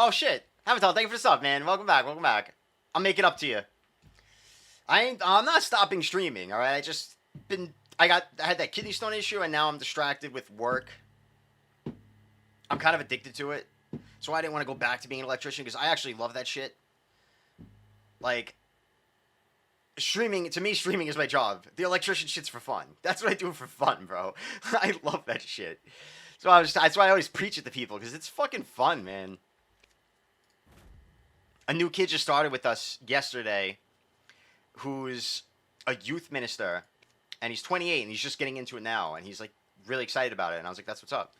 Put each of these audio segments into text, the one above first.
Oh shit, Avatar, thank you for the sub, man. Welcome back, welcome back. I'll make it up to you. I'm not stopping streaming. All right, I had that kidney stone issue, and now I'm distracted with work. I'm kind of addicted to it, so I didn't want to go back to being an electrician because I actually love that shit. Like, streaming, to me, streaming is my job. The electrician shit's for fun. That's what I do for fun, bro. I love that shit. So that's why I always preach it to people, because it's fucking fun, man. A new kid just started with us yesterday who's a youth minister, and he's 28, and he's just getting into it now, and he's, like, really excited about it, and I was like, that's what's up.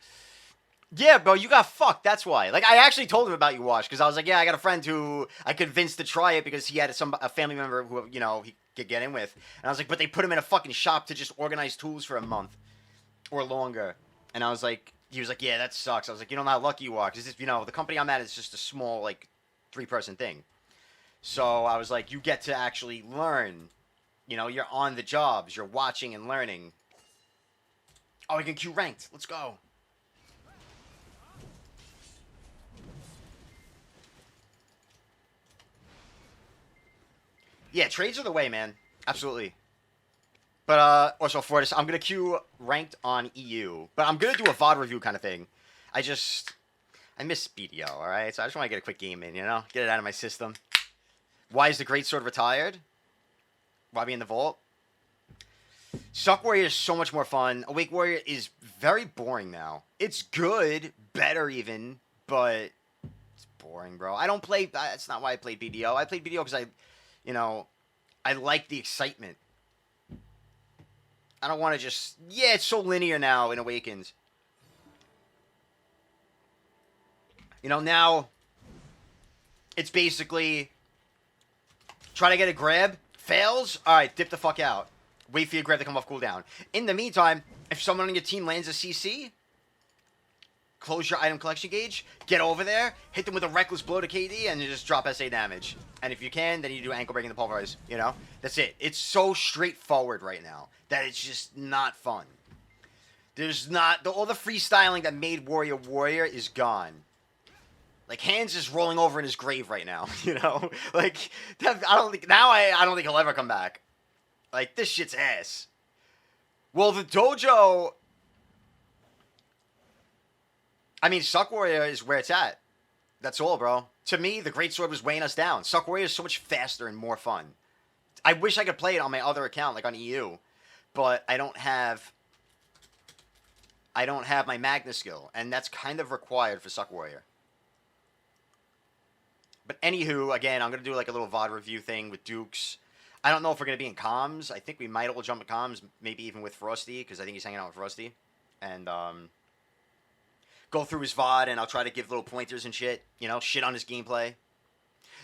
Yeah, bro, you got fucked, that's why. Like, I actually told him about you, Wash, because I was like, yeah, I got a friend who I convinced to try it because he had a family member who, you know, he could get in with. And I was like, but they put him in a fucking shop to just organize tools for a month or longer. And I was like, he was like, yeah, that sucks. I was like, you know how lucky you are, because, you know, the company I'm at is just a small, like, 3-person thing. So I was like, you get to actually learn. You know, you're on the jobs. You're watching and learning. Oh, we can queue ranked. Let's go. Yeah, trades are the way, man. Absolutely. But, also for this, I'm going to queue ranked on EU. But I'm going to do a VOD review kind of thing. I miss BDO, alright? So I just want to get a quick game in, you know? Get it out of my system. Why is the Greatsword retired? Why be in the vault? Succ Warrior is so much more fun. Awake Warrior is very boring now. It's good, better even, but it's boring, bro. I don't play, that's not why I played BDO. I played BDO because I like the excitement. I don't want to just, yeah, it's so linear now in Awakens. You know, now it's basically try to get a grab, fails, alright, dip the fuck out. Wait for your grab to come off cooldown. In the meantime, if someone on your team lands a CC, close your item collection gauge, get over there, hit them with a reckless blow to KD, and you just drop SA damage. And if you can, then you do ankle breaking the pulverize, you know? That's it. It's so straightforward right now that it's just not fun. There's not, all the freestyling that made Warrior Warrior is gone. Like, Hans is rolling over in his grave right now, you know? Like, I don't think he'll ever come back. Like, this shit's ass. Well, the dojo, I mean, Succ Warrior is where it's at. That's all, bro. To me, the Greatsword was weighing us down. Succ Warrior is so much faster and more fun. I wish I could play it on my other account, like on EU. But I don't have my Magna skill, and that's kind of required for Succ Warrior. But anywho, again, I'm going to do like a little VOD review thing with Dukes. I don't know if we're going to be in comms. I think we might all jump in comms, maybe even with Frosty, because I think he's hanging out with Frosty. And, go through his VOD, and I'll try to give little pointers and shit. You know, shit on his gameplay.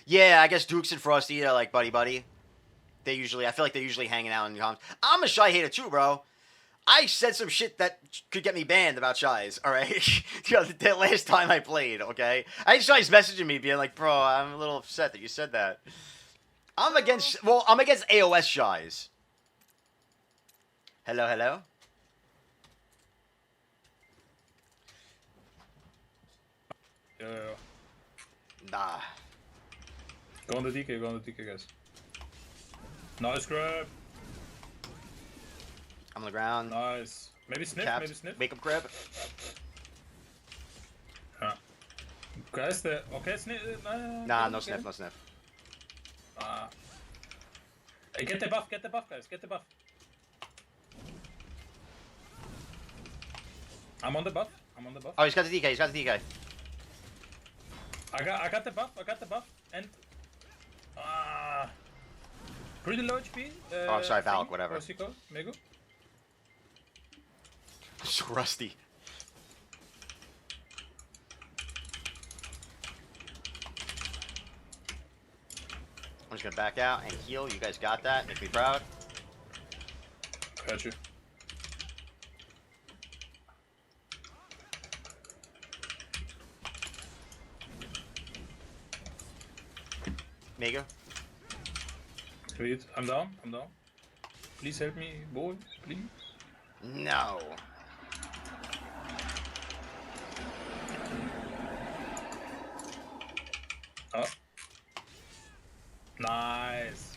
Yeah, I guess Dukes and Frosty are like buddy-buddy. I feel like they're usually hanging out in comms. I'm a Shy hater too, bro. I said some shit that could get me banned about Shies, alright? You know, the last time I played, okay? I had Shies messaging me being like, bro, I'm a little upset that you said that. I'm against AOS Shies. Hello, hello? Yeah. Nah. Go on the DK, guys. Nice grab. I'm on the ground. Nice. Maybe sniff, Capped. maybe sniff. Wake up grab. Huh. Guys, okay, sniff. Nah, no sniff, no sniff. Hey, get the buff, guys, get the buff. I'm on the buff. Oh, he's got the DK, I got the buff, and pretty low HP. Oh, I'm sorry, Valk, whatever. Rosico, Mego. So rusty. I'm just gonna back out and heal. You guys got that. Make me proud. Got you. Mega. Sweet. I'm down. Please help me, boys, please. No. Oh. Nice.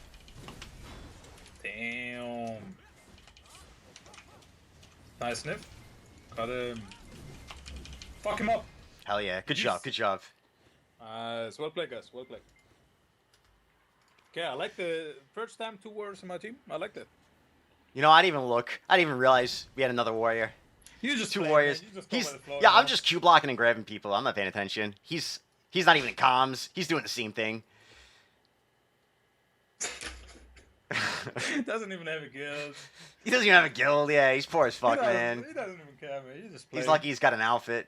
Damn. Nice sniff. Got him. Fuck him up. Hell yeah. Good job. Good job. Nice. Well played, guys. Well played. Okay, I like the first time 2 warriors in my team. I like that. You know, I didn't even look. I didn't even realize we had another warrior. You just 2 warriors. Yeah, I'm just Q blocking and grabbing people. I'm not paying attention. He's not even in comms. He's doing the same thing. Doesn't even have a guild. He doesn't even have a guild. Yeah, he's poor as fuck, He man. doesn't even care, man. He just plays. He's lucky he's got an outfit.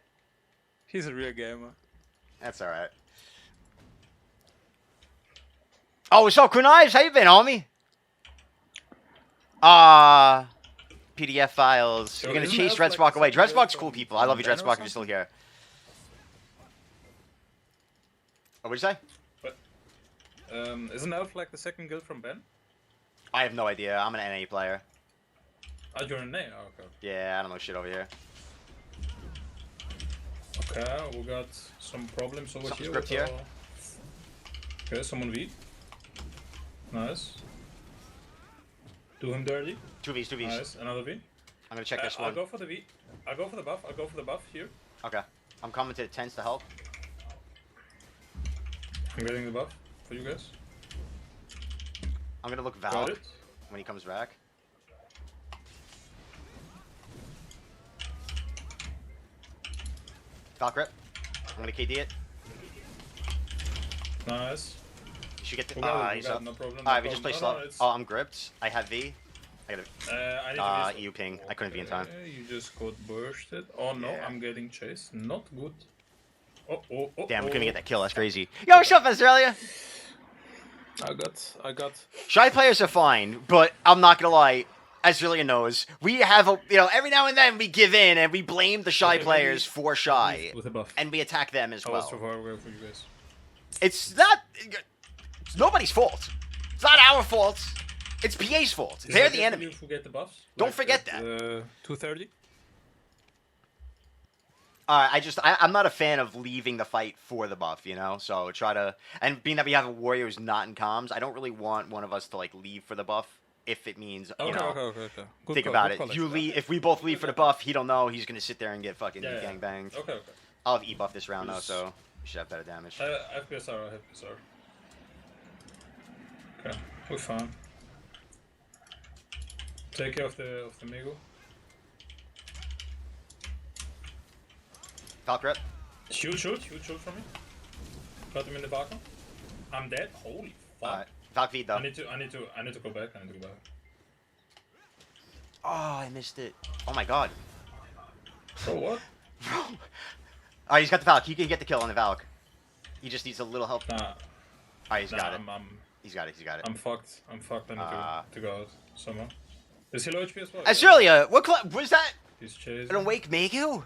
He's a real gamer. That's all right. Oh, what's up, Knives? How you been, homie? PDF files. So You're gonna isn't chase that Dreadspark like away. something Dreadspark's from cool people. I love you, Ben or Dreadspark, if you're still something? here. Oh, what'd you say? Isn't Elf like the second guild from Ben? I have no idea. I'm an NA player. Oh, you're in name? Oh, okay. Yeah, I don't know shit over here. Okay, we got some problems over Some here. script with here. Okay, someone V. Nice. Do him dirty. 2Vs, 2Vs. Nice, another V. I'm gonna check this I'll one. go for the V. I'll go for the buff. I'll go for the buff here. Okay. I'm coming to the tents to help. I'm getting the buff for you guys. I'm gonna look Got Val it. when he comes back. Val grip. I'm gonna KD it. Nice. You should get the. We got it, we He's got up. it, no problem. Alright, no we just play problem. slow. No, it's- Oh, I'm gripped. I have V. I gotta. I need to EU ping. I couldn't be in time. Okay, you just got bursted. Oh no, Yeah. I'm getting chased. Not good. Oh. Damn, we couldn't get that kill. That's crazy. Yo, what's up, Australia? I got. Shy players are fine, but I'm not gonna lie. As Australia knows, we have a, every now and then we give in and we blame the shy Okay, players for shy, With a buff. and we attack them as How was well. so far away for you guys? It's not. It's nobody's fault. It's not our fault. It's PA's fault. Is They're it the okay if enemy. You forget the buffs. Don't Like forget at, 2:30. I'm not a fan of leaving the fight for the buff, So try to, and being that we have a warrior who's not in comms, I don't really want one of us to leave for the buff if it means Okay. Good think call, about good it. call, You actually. leave if we both leave for the buff, he don't know. He's gonna sit there and get fucking Yeah, gang banged. Okay. I'll have E buff this round though, Yes. so we should have better damage. I have PSR. Okay, we're fine. Take care of the Mego. Falk rep. Shoot from me. Got him in the back. I'm dead. Holy fuck. Alright. Falk feed though. I need to go back. Oh, I missed it. Oh my god. Bro, what? Alright, he's got the Valk. He can get the kill on the Valk. He just needs a little help. Nah. Alright, he's got it. He's He's got it. I'm fucked. I need to go out somehow. Is he low HP as well? Australia, what was that? He's chasing. An awake Megu?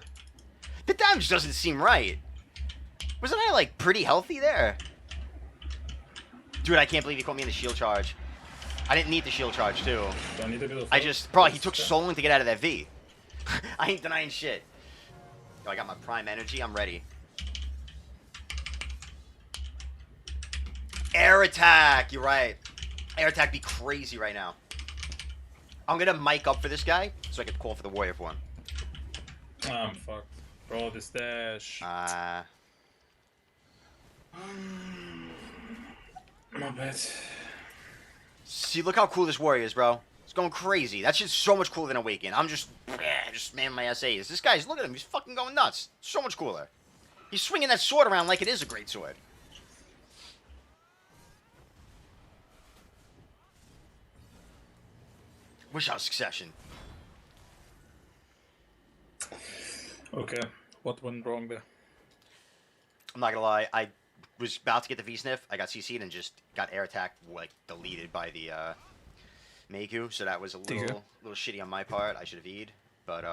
The damage doesn't seem right. Wasn't I pretty healthy there? Dude, I can't believe he caught me in the shield charge. I didn't need the shield charge too. Do I need a bit of I help? just, bro, he took Okay. so long to get out of that V. I ain't denying shit. Yo, I got my prime energy. I'm ready. Air attack. You're right. Air attack be crazy right now. I'm gonna mic up for this guy so I can call for the warrior for him. I'm fucked. Bro, this dash. My bad. See, look how cool this warrior is, bro. It's going crazy. That shit's so much cooler than Awaken. I'm just spamming my SAs. This guy's, look at him. He's fucking going nuts. So much cooler. He's swinging that sword around like it is a great sword. Wish I was Succession. Okay. What went wrong there? I'm not gonna lie. I was about to get the V-Sniff. I got CC'd and just got air attacked, deleted by the Meiku. So that was a little shitty on my part. I should have E'd. But,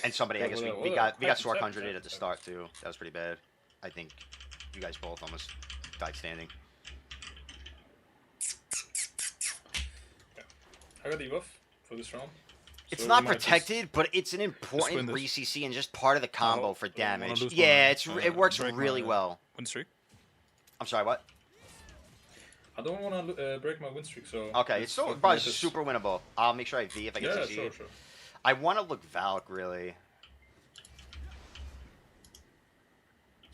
and somebody, I guess we got Succ Ranger at the start too. That was pretty bad. I think you guys both almost died standing. I got debuff for this round. It's So not we might just- protected, but it's an win important this. re-CC and just part of the combo Oh, for I don't wanna damage. lose Yeah, my, it works break really my, well. Win streak. I'm sorry, what? I don't want to break my win streak, so. Okay, let's it's still fucking probably get this. super winnable. I'll make sure I V if I get Yeah, CC. sure. I want to look Valk, really.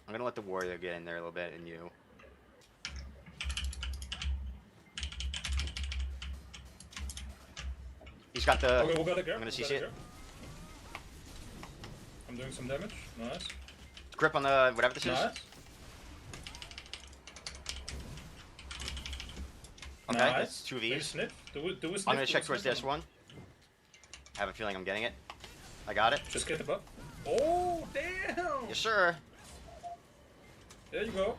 I'm going to let the Warrior get in there a little bit, and you. He's got the... Okay, we got a grab. I'm gonna we CC got a it. grab. I'm doing some damage. Nice. Grip on the... whatever this is. Nice. Okay, Nice. that's 2 Maybe Vs. sniff. Do we sniff? I'm going to Do check we towards sniff this or one. I have a feeling I'm getting it. I got it. not? Just get the buff. Oh, damn! Yes, sir. There you go.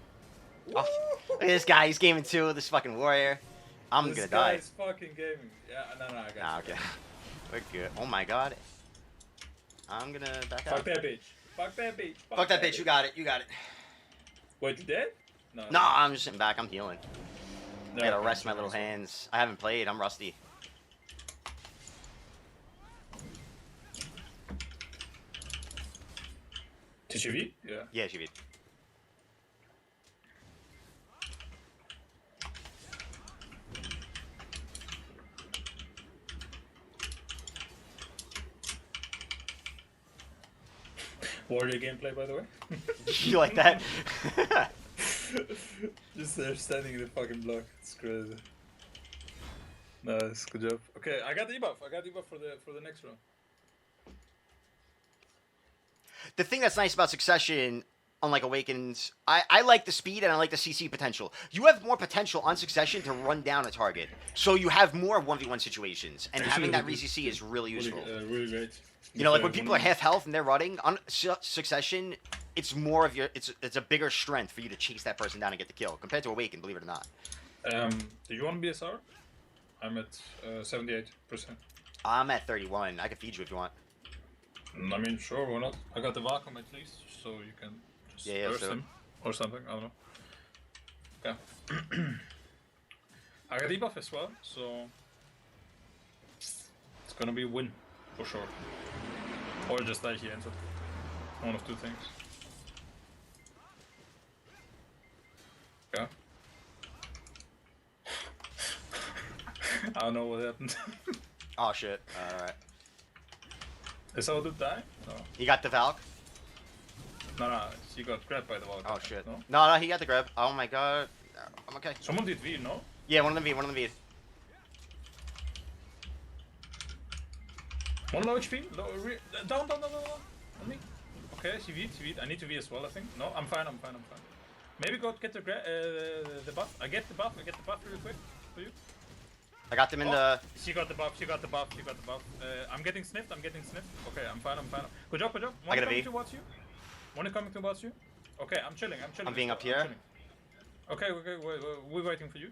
Oh, look at this guy. He's gaming 2. This fucking Warrior. I'm This going to die. guy's fucking gaming. Yeah, no, I got Nah, you. okay. We're good. Oh my god. I'm gonna back out. Fuck that bitch. Fuck that bitch. Fuck that bitch. You got it. You got it. Wait, you dead? No. No, I'm just sitting back. I'm healing. No, I gotta rest my little hands. I haven't played. I'm rusty. Did you V? Yeah. Yeah, she beat. Warrior gameplay, by the way. You like that? Just there standing in the fucking block. It's crazy. Nice, good job. Okay, I got the debuff. I got debuff for the next round. The thing that's nice about Succession, unlike Awakens, I like the speed and I like the CC potential. You have more potential on Succession to run down a target. So you have more 1v1 situations. And having that re-CC is really useful. Really great. You know, like when people are half health and they're running on Succession, it's more of your it's a bigger strength for you to chase that person down and get the kill compared to Awaken, believe it or not. Do you want BSR? I'm at 78%. I'm at 31. I can feed you if you want. I mean, sure, why not? I got the vacuum at least, so you can just burst so- him or something. I don't know. Okay. I got debuff as well, so it's gonna be a win for sure. Or just die here, so one of two things. Yeah. I don't know what happened. Oh shit. Alright. Is that dude die? No. You got the Valk? No, she got grabbed by the wall. Oh shit. No? No, he got the grab. Oh my god. I'm okay. Someone did V, no? Yeah, one of them V, one of them V. One low HP, down, on me. Okay, she V'd. I need to V as well, I think. No, I'm fine. Maybe go get the buff. I get the buff really quick for you. I got them in the... She got the buff. I'm getting sniffed. Okay, I'm fine. Good job. I got a V. Towards you. One coming towards you. Okay, I'm chilling. I'm being up here. Okay, we're waiting for you.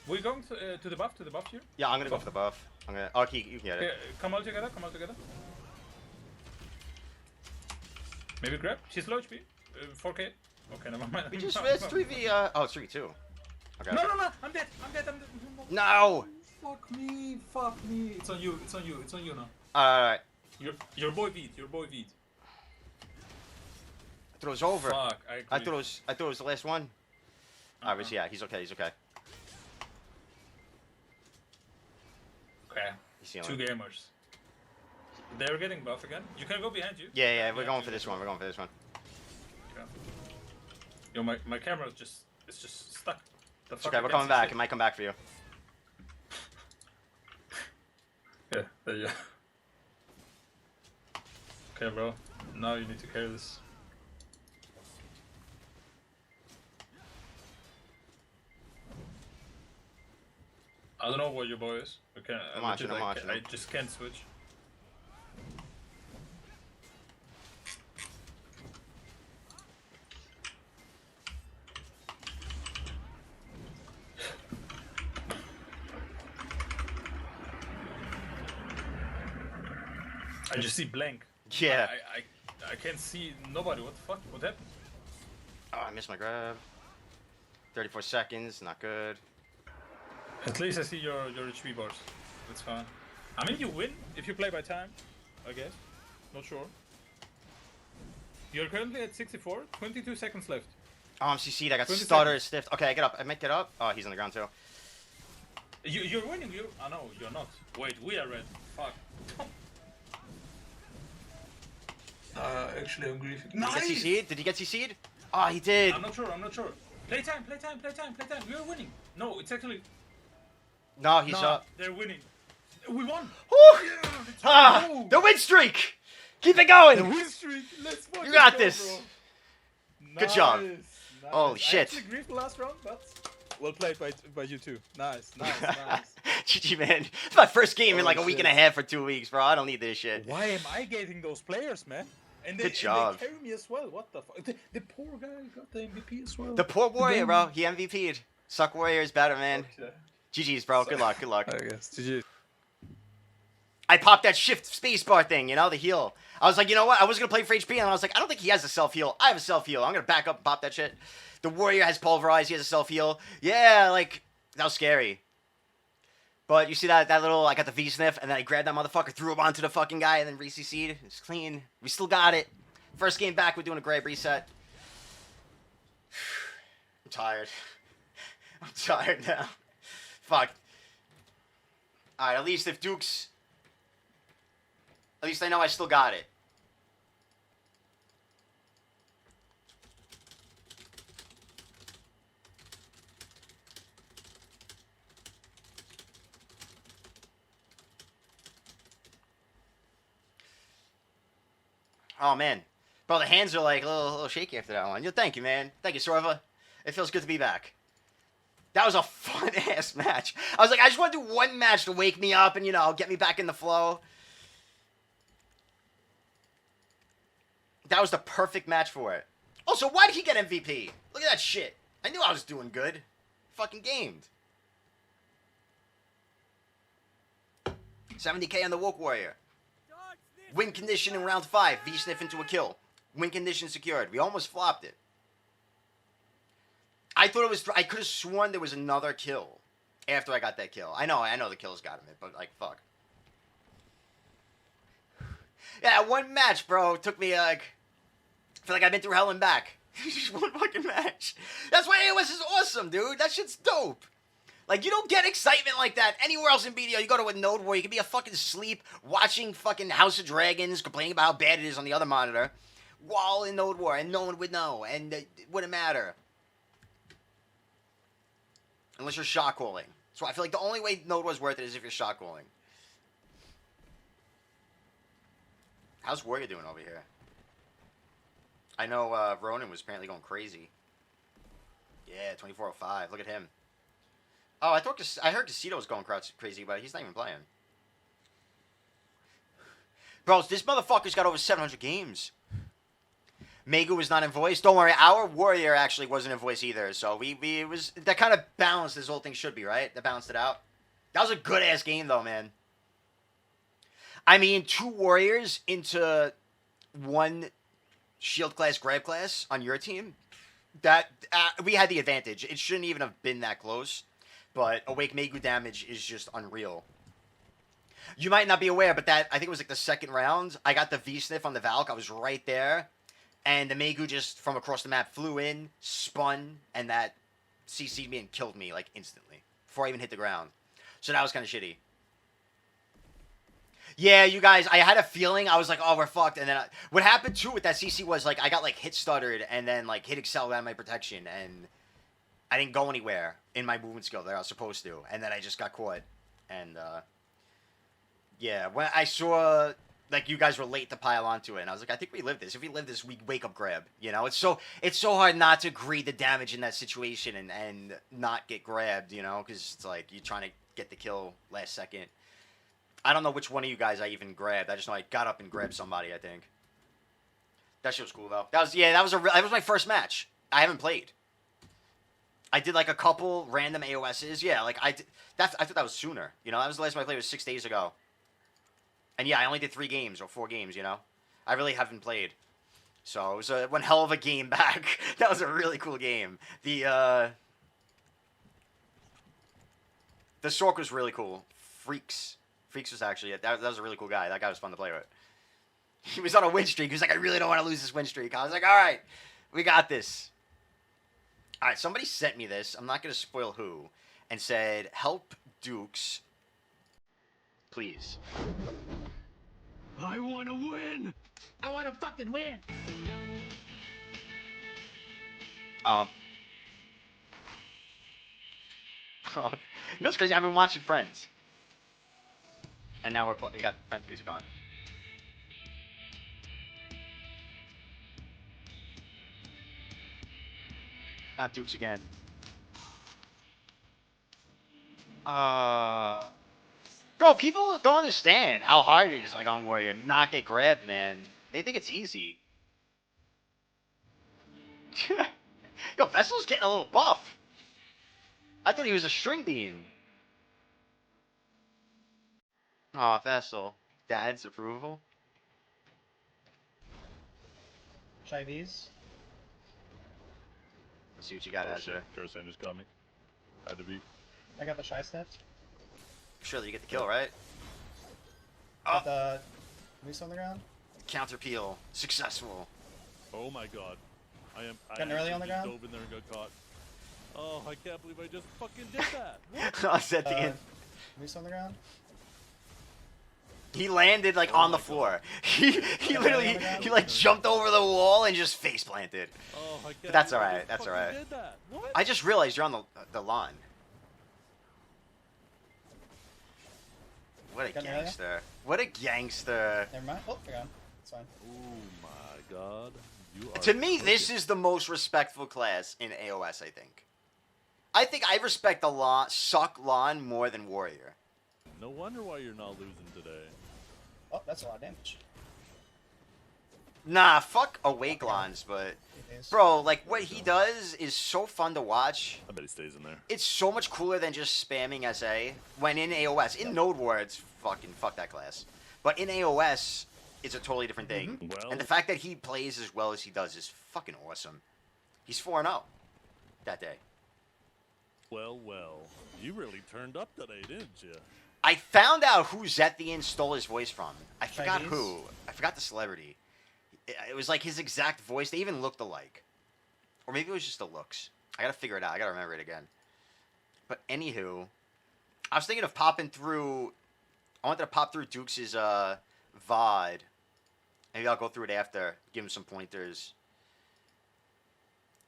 We're going to the buff here. Yeah, I'm gonna go for the buff. I'm gonna... Oh, you can get it. Okay, come all together. Maybe grab. She's low HP. 4k. Okay, never mind. We just missed 3v... Oh, it's 3v2. Okay. No, I'm dead. No! Fuck me. It's on you now. Alright. Your boy V'd. I thought it was over. Fuck, I thought it was the last one. Alright, yeah, he's okay. Okay. He's healing. Two gamers. They're getting buff again. You can go behind you. Yeah, we're going for this one. Okay. Yo, my camera is just stuck. It's okay, we're coming back. It might come back for you. Yeah, there you go. Okay, bro. Now you need to carry this. I don't know what your boy is. I'm watching. I just can't switch. I just see blank. Yeah. I can't see nobody. What the fuck? What happened? Oh, I missed my grab. 34 seconds, not good. At least I see your HP bars. That's fine. I mean, you win if you play by time, I guess. Not sure. You're currently at 64, 22 seconds left. Oh, I'm CC'd. I got 20 stutter stiffed. Okay, I get up. I might get up. Oh, he's on the ground too. You're winning, oh no, you're not. Wait, we are red. Fuck. Actually, I'm griefing. Did he get CC'd? Did he get CC'd? Oh, he did. I'm not sure, Playtime. We are winning. No, it's actually... No, he's up. They're winning. We won. Yeah, the win streak. Keep it going. The win streak. Let's fucking You got go, this. bro. Good job. Nice. Holy shit. I actually griefed the last round, but well played by you two. Nice. GG, man. It's my first game in like a week shit. and a half or 2 weeks, bro. I don't need this shit. Why am I getting those players, man? And Good job. And they carry me as well. What the fuck? The poor guy got the MVP as well. The poor warrior, bro. He MVP'd. Suck Warrior is better, man. Okay. GG's, bro. Good luck. I guess. GG. I popped that shift spacebar thing, you know, the heal. I was like, you know what? I was going to play for HP, and I was like, I don't think he has a self-heal. I have a self-heal. I'm going to back up and pop that shit. The warrior has pulverize. He has a self-heal. Yeah, like, that was scary. But you see that little, I got the V-sniff, and then I grabbed that motherfucker, threw him onto the fucking guy, and then re-CC'd. It's clean. We still got it. First game back, we're doing a grab reset. I'm tired. I'm tired now. Fuck. Alright, at least if Duke's... At least I know I still got it. Oh, man. Bro, the hands are like a little shaky after that one. Thank you, man. Thank you, Sorva. It feels good to be back. That was a fun-ass match. I was like, I just want to do one match to wake me up and, you know, get me back in the flow. That was the perfect match for it. Also, why did he get MVP? Look at that shit. I knew I was doing good. Fucking gamed. 70k on the Woke Warrior. Win condition in round 5. V-sniff into a kill. Win condition secured. We almost flopped it. I thought it was... I could have sworn there was another kill after I got that kill. I know the kills got him, but like, fuck. Yeah, one match, bro. Took me like... I feel like I've been through hell and back. Just one fucking match. That's why AOS is awesome, dude. That shit's dope. Like, you don't get excitement like that anywhere else in BDO. You go to a node where you can be a fucking sleep, watching fucking House of Dragons, complaining about how bad it is on the other monitor, while in Node War, and no one would know, and it wouldn't matter. Unless you're shot calling. So I feel like the only way Node War's worth it is if you're shot calling. How's Warrior doing over here? I know Ronan was apparently going crazy. Yeah, 2405. Look at him. Oh, I heard Casito was going crazy, but he's not even playing. Bro, this motherfucker's got over 700 games. Megu was not in voice. Don't worry, our Warrior actually wasn't in voice either. So it was that kind of balanced this whole thing should be, right? That balanced it out. That was a good ass game though, man. I mean, 2 Warriors into 1 shield class, grab class on your team. That we had the advantage. It shouldn't even have been that close. But Awake Megu damage is just unreal. You might not be aware, but I think it was like the second round. I got the V-sniff on the Valk. I was right there. And the Megu just from across the map flew in, spun, and that CC'd me and killed me like instantly. Before I even hit the ground. So that was kind of shitty. Yeah, you guys, I had a feeling. I was like, oh, we're fucked. And then what happened too with that CC was like I got like hit stuttered and then like hit excel out of my protection. And I didn't go anywhere in my movement skill that I was supposed to. And then I just got caught. And, yeah, when I saw, like, you guys were late to pile onto it. And I was like, I think we live this. If we live this, we wake up grab. You know, it's so hard not to greed the damage in that situation and not get grabbed, you know? Because it's like, you're trying to get the kill last second. I don't know which one of you guys I even grabbed. I just know I got up and grabbed somebody, I think. That shit was cool, though. That was my first match. I haven't played. I did like a couple random AOS's. Yeah, like I thought that was sooner. You know, that was the last time I played was 6 days ago. And yeah, I only did 3 games or 4 games, you know. I really haven't played. So it was one hell of a game back. That was a really cool game. The Sork was really cool. Freaks Freaks was actually that was a really cool guy. That guy was fun to play with. He was on a win streak. He was like, I really don't want to lose this win streak. I was like, all right, we got this. All right, somebody sent me this. I'm not going to spoil who. And said, help Dukes. Please. I want to win. I want to fucking win. Oh, you know what's crazy? I've been watching Friends. And now we got Friends music on. Not Dukes again. Bro, people don't understand how hard it is, like, on Warrior. Not get grabbed, man. They think it's easy. Yo, Vessel's getting a little buff. I thought he was a string bean. Aw, Vessel. Dad's approval? Shy V's. Let's see what you got, Azure. Ghost Ranger's coming. Had to be. I got the Shy Sniff. Surely you get the kill, right? Got the Moose on the ground. Counter peel. Successful. Oh my god. I Got early on the just ground? dove in there and got caught. Oh, I can't believe I just fucking did that. What? I was at the end. Moose on the ground. He landed like on the floor. He literally he like jumped over the wall and just face planted. Oh, I can't But that's believe I alright. just That's fucking alright. did that. What? I just realized you're on the lawn. What a Got an area? gangster. What a gangster. Never mind. Oh, they're gone. It's fine. Oh my god. You are To me, this crooked. is the most respectful class in AOS, I think. I think I respect the lawn, Succ Lawn more than Warrior. No wonder why you're not losing today. Oh, that's a lot of damage. Nah, fuck awake lawns, but... It is. Bro, like, what he does is so fun to watch. I bet he stays in there. It's so much cooler than just spamming SA when in AOS. In Node War, it's fucking fuck that class. But in AOS, it's a totally different thing. Well, And the fact that he plays as well as he does is fucking awesome. He's 4-0 that day. well. You really turned up today, didn't you? I found out who Zethian stole his voice from. I forgot Chinese? who. I forgot the celebrity. It was like his exact voice. They even looked alike. Or maybe it was just the looks. I gotta figure it out. I gotta remember it again. But anywho, I was thinking of popping through... I wanted to pop through Dukes' VOD. Maybe I'll go through it after. Give him some pointers.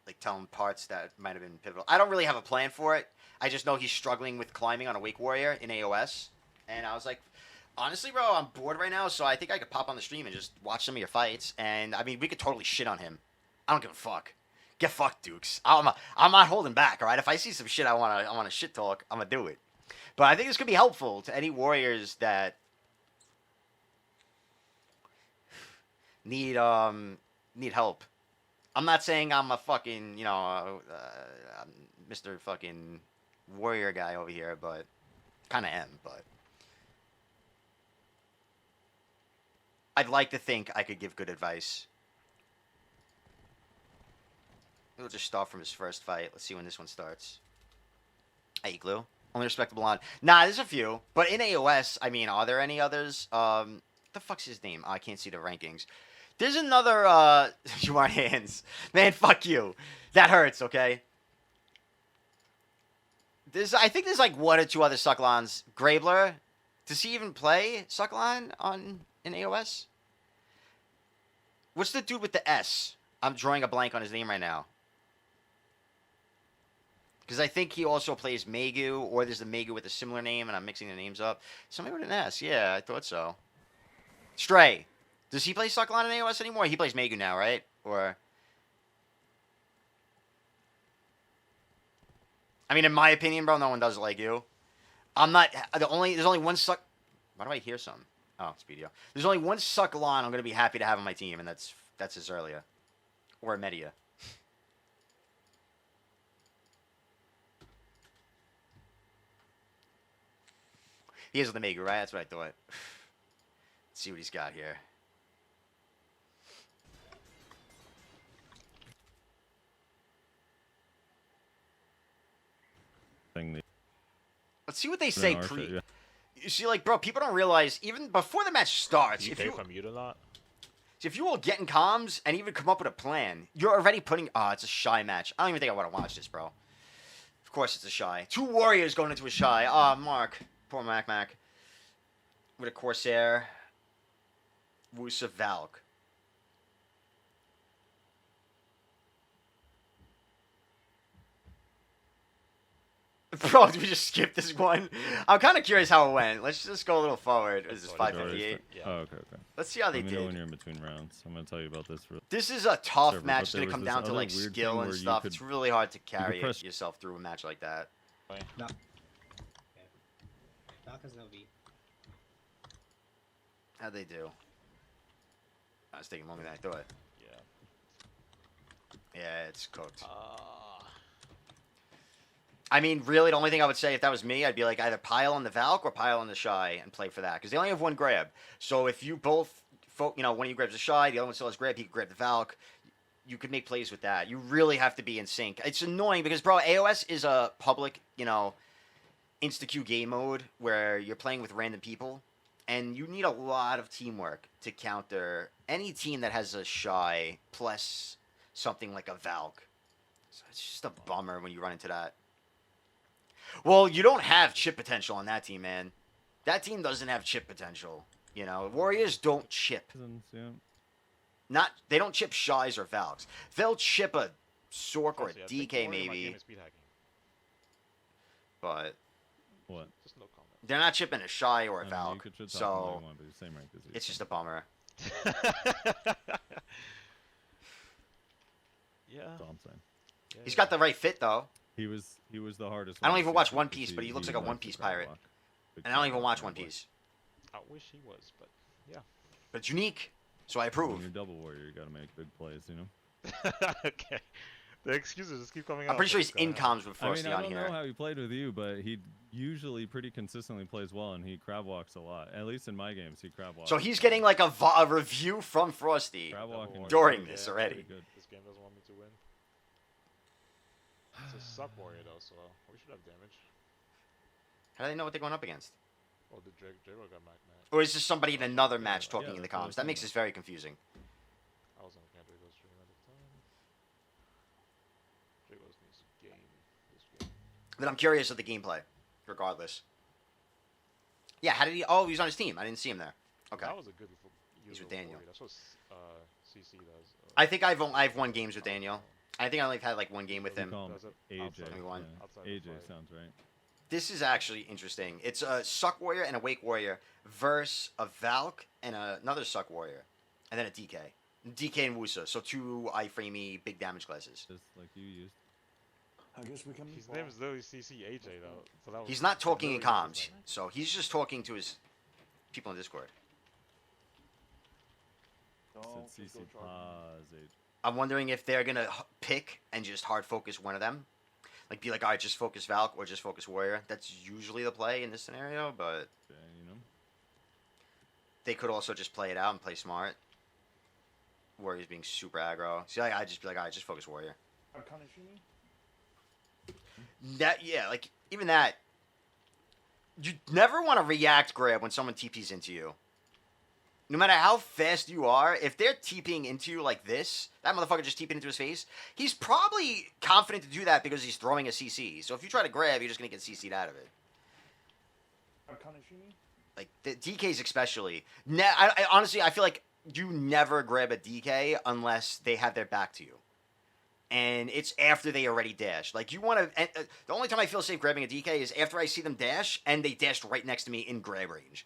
Like, tell him parts that might have been pivotal. I don't really have a plan for it. I just know he's struggling with climbing on a Wake Warrior in AOS. And I was like, honestly, bro, I'm bored right now, so I think I could pop on the stream and just watch some of your fights. And, I mean, we could totally shit on him. I don't give a fuck. Get fucked, Dukes. I'm not holding back, all right? If I see some shit I wanna shit talk, I'm gonna do it. But I think this could be helpful to any warriors that need help. I'm not saying I'm a fucking, Mr. fucking warrior guy over here, but kind of am, but I'd like to think I could give good advice. We'll just start from his first fight. Let's see when this one starts. Hey, Glue. Only respectable on. Nah, there's a few. But in AOS, I mean, are there any others? What the fuck's his name? Oh, I can't see the rankings. There's another, you want hands. Man, fuck you. That hurts, okay? I think there's like one or two other Sucklons. Grabler. Does he even play Sucklon in AOS? What's the dude with the S? I'm drawing a blank on his name right now. Because I think he also plays Megu, or there's the Megu with a similar name, and I'm mixing the names up. Somebody with an S. Yeah, I thought so. Stray. Does he play Sucklon in AOS anymore? He plays Megu now, right? Or... I mean, in my opinion, bro, no one does it like you. I'm not... There's only one Suck... Why do I hear some? Oh, Speedio. There's only one Sucklon I'm going to be happy to have on my team, and that's Azerelia. Or Media. He is with the Megu, right? That's what I thought. Let's see what he's got here. Let's see what they say pre... You see, like, bro, people don't realize, even before the match starts, Do you pay from mute a lot? if you will get in comms and even come up with a plan, you're already putting... Oh, it's a shy match. I don't even think I want to watch this, bro. Of course it's a shy. 2 warriors going into a shy. Ah, Mark. Poor Mac. With a Corsair. Wusa Valk. Bro, did we just skip this one? I'm kind of curious how it went. Let's just go a little forward. This is 558. Yeah. Oh, okay. Let's see how they Let me know when did. you're in between rounds. I'm gonna tell you about this. This is a tough Server, match. but It's going there to come was this down to, other like, weird skill thing and where you stuff. could- It's really hard to carry press- yourself through a match like that. No. Dark has no V. How'd they do? I was taking longer than I thought. Yeah. Yeah, it's cooked. I mean, really, the only thing I would say if that was me, I'd be like either pile on the Valk or pile on the Shy and play for that. Because they only have 1 grab. So if you both, one of you grabs the Shy, the other one still has grab, he could grab the Valk. You could make plays with that. You really have to be in sync. It's annoying because, bro, AOS is a public, insta-queue game mode where you're playing with random people. And you need a lot of teamwork to counter any team that has a Shy plus something like a Valk. So it's just a bummer when you run into that. Well, you don't have chip potential on that team, man. That team doesn't have chip potential. Warriors don't chip. Yeah. They don't chip Shies or Valks. They'll chip a Succ or a Honestly, I think DK more of my game maybe, is speed hacking. but What? Just no comment. they're not chipping a Shy or a I mean, you Valk. could chip top So all you want, but you're same rank as you. it's just a bummer. Yeah. That's all I'm saying. Yeah, He's yeah. got the right fit though, He was the hardest. I don't one to even see watch because One Piece, but he looks like a likes One to Piece grab pirate. block. Big and I don't even grab watch block One boy. Piece. I wish he was, but yeah. But it's unique, so I When approve. you're double warrior, you gotta make big plays, Okay. The excuses just keep coming out. I'm pretty sure he's but, in comms with I mean, Frosty I on don't here. know how he played with you, but he usually pretty consistently plays well, and he crab walks a lot. At least in my games, he crab walks. So he's getting like a review from Frosty. crab walking Double is during pretty this good, already. pretty good. This game doesn't want me to win. It's a Succ Warrior though, so we should have damage. How do they know what they're going up against? Oh, the Drago got Mac. Or is this somebody in another match talking Yeah, in the that's what I comms? was That makes thinking. this very confusing. I was on the Drago stream at the time. Dragos needs to game this game. But I'm curious of the gameplay, regardless. Yeah, how did he... Oh, he's on his team. I didn't see him there. Okay. That was a good He's use with of Daniel. Warrior. That's what CC does. I think I've won games with Daniel. I think I only had like 1 game with We him. call him Does it AJ. outside of- One. outside Yeah. the AJ fight. sounds right. This is actually interesting. It's a Succ Warrior and a Wake Warrior versus a Valk and another Succ Warrior. And then a DK. DK and Wusa. So 2 iframey big damage classes. Just like you used. I guess we can. His name is literally CC AJ though. So that was He's not talking in literally his comms. name. So he's just talking to his people in Discord. Said CC pause. I'm wondering if they're going to pick and just hard focus one of them. Like, be like, all right, just focus Valk or just focus Warrior. That's usually the play in this scenario, but they could also just play it out and play smart. Warrior's being super aggro. See, like, I'd just be like, all right, just focus Warrior. That, yeah, like, even that, you never want to react grab when someone TPs into you. No matter how fast you are, if they're TPing into you like this, that motherfucker just TPing into his face, he's probably confident to do that because he's throwing a CC. So if you try to grab, you're just going to get CC'd out of it. Like, the DKs especially. I honestly, I feel like you never grab a DK unless they have their back to you. And it's after they already dashed. Like, you want to... the only time I feel safe grabbing a DK is after I see them dash, and they dashed right next to me in grab range.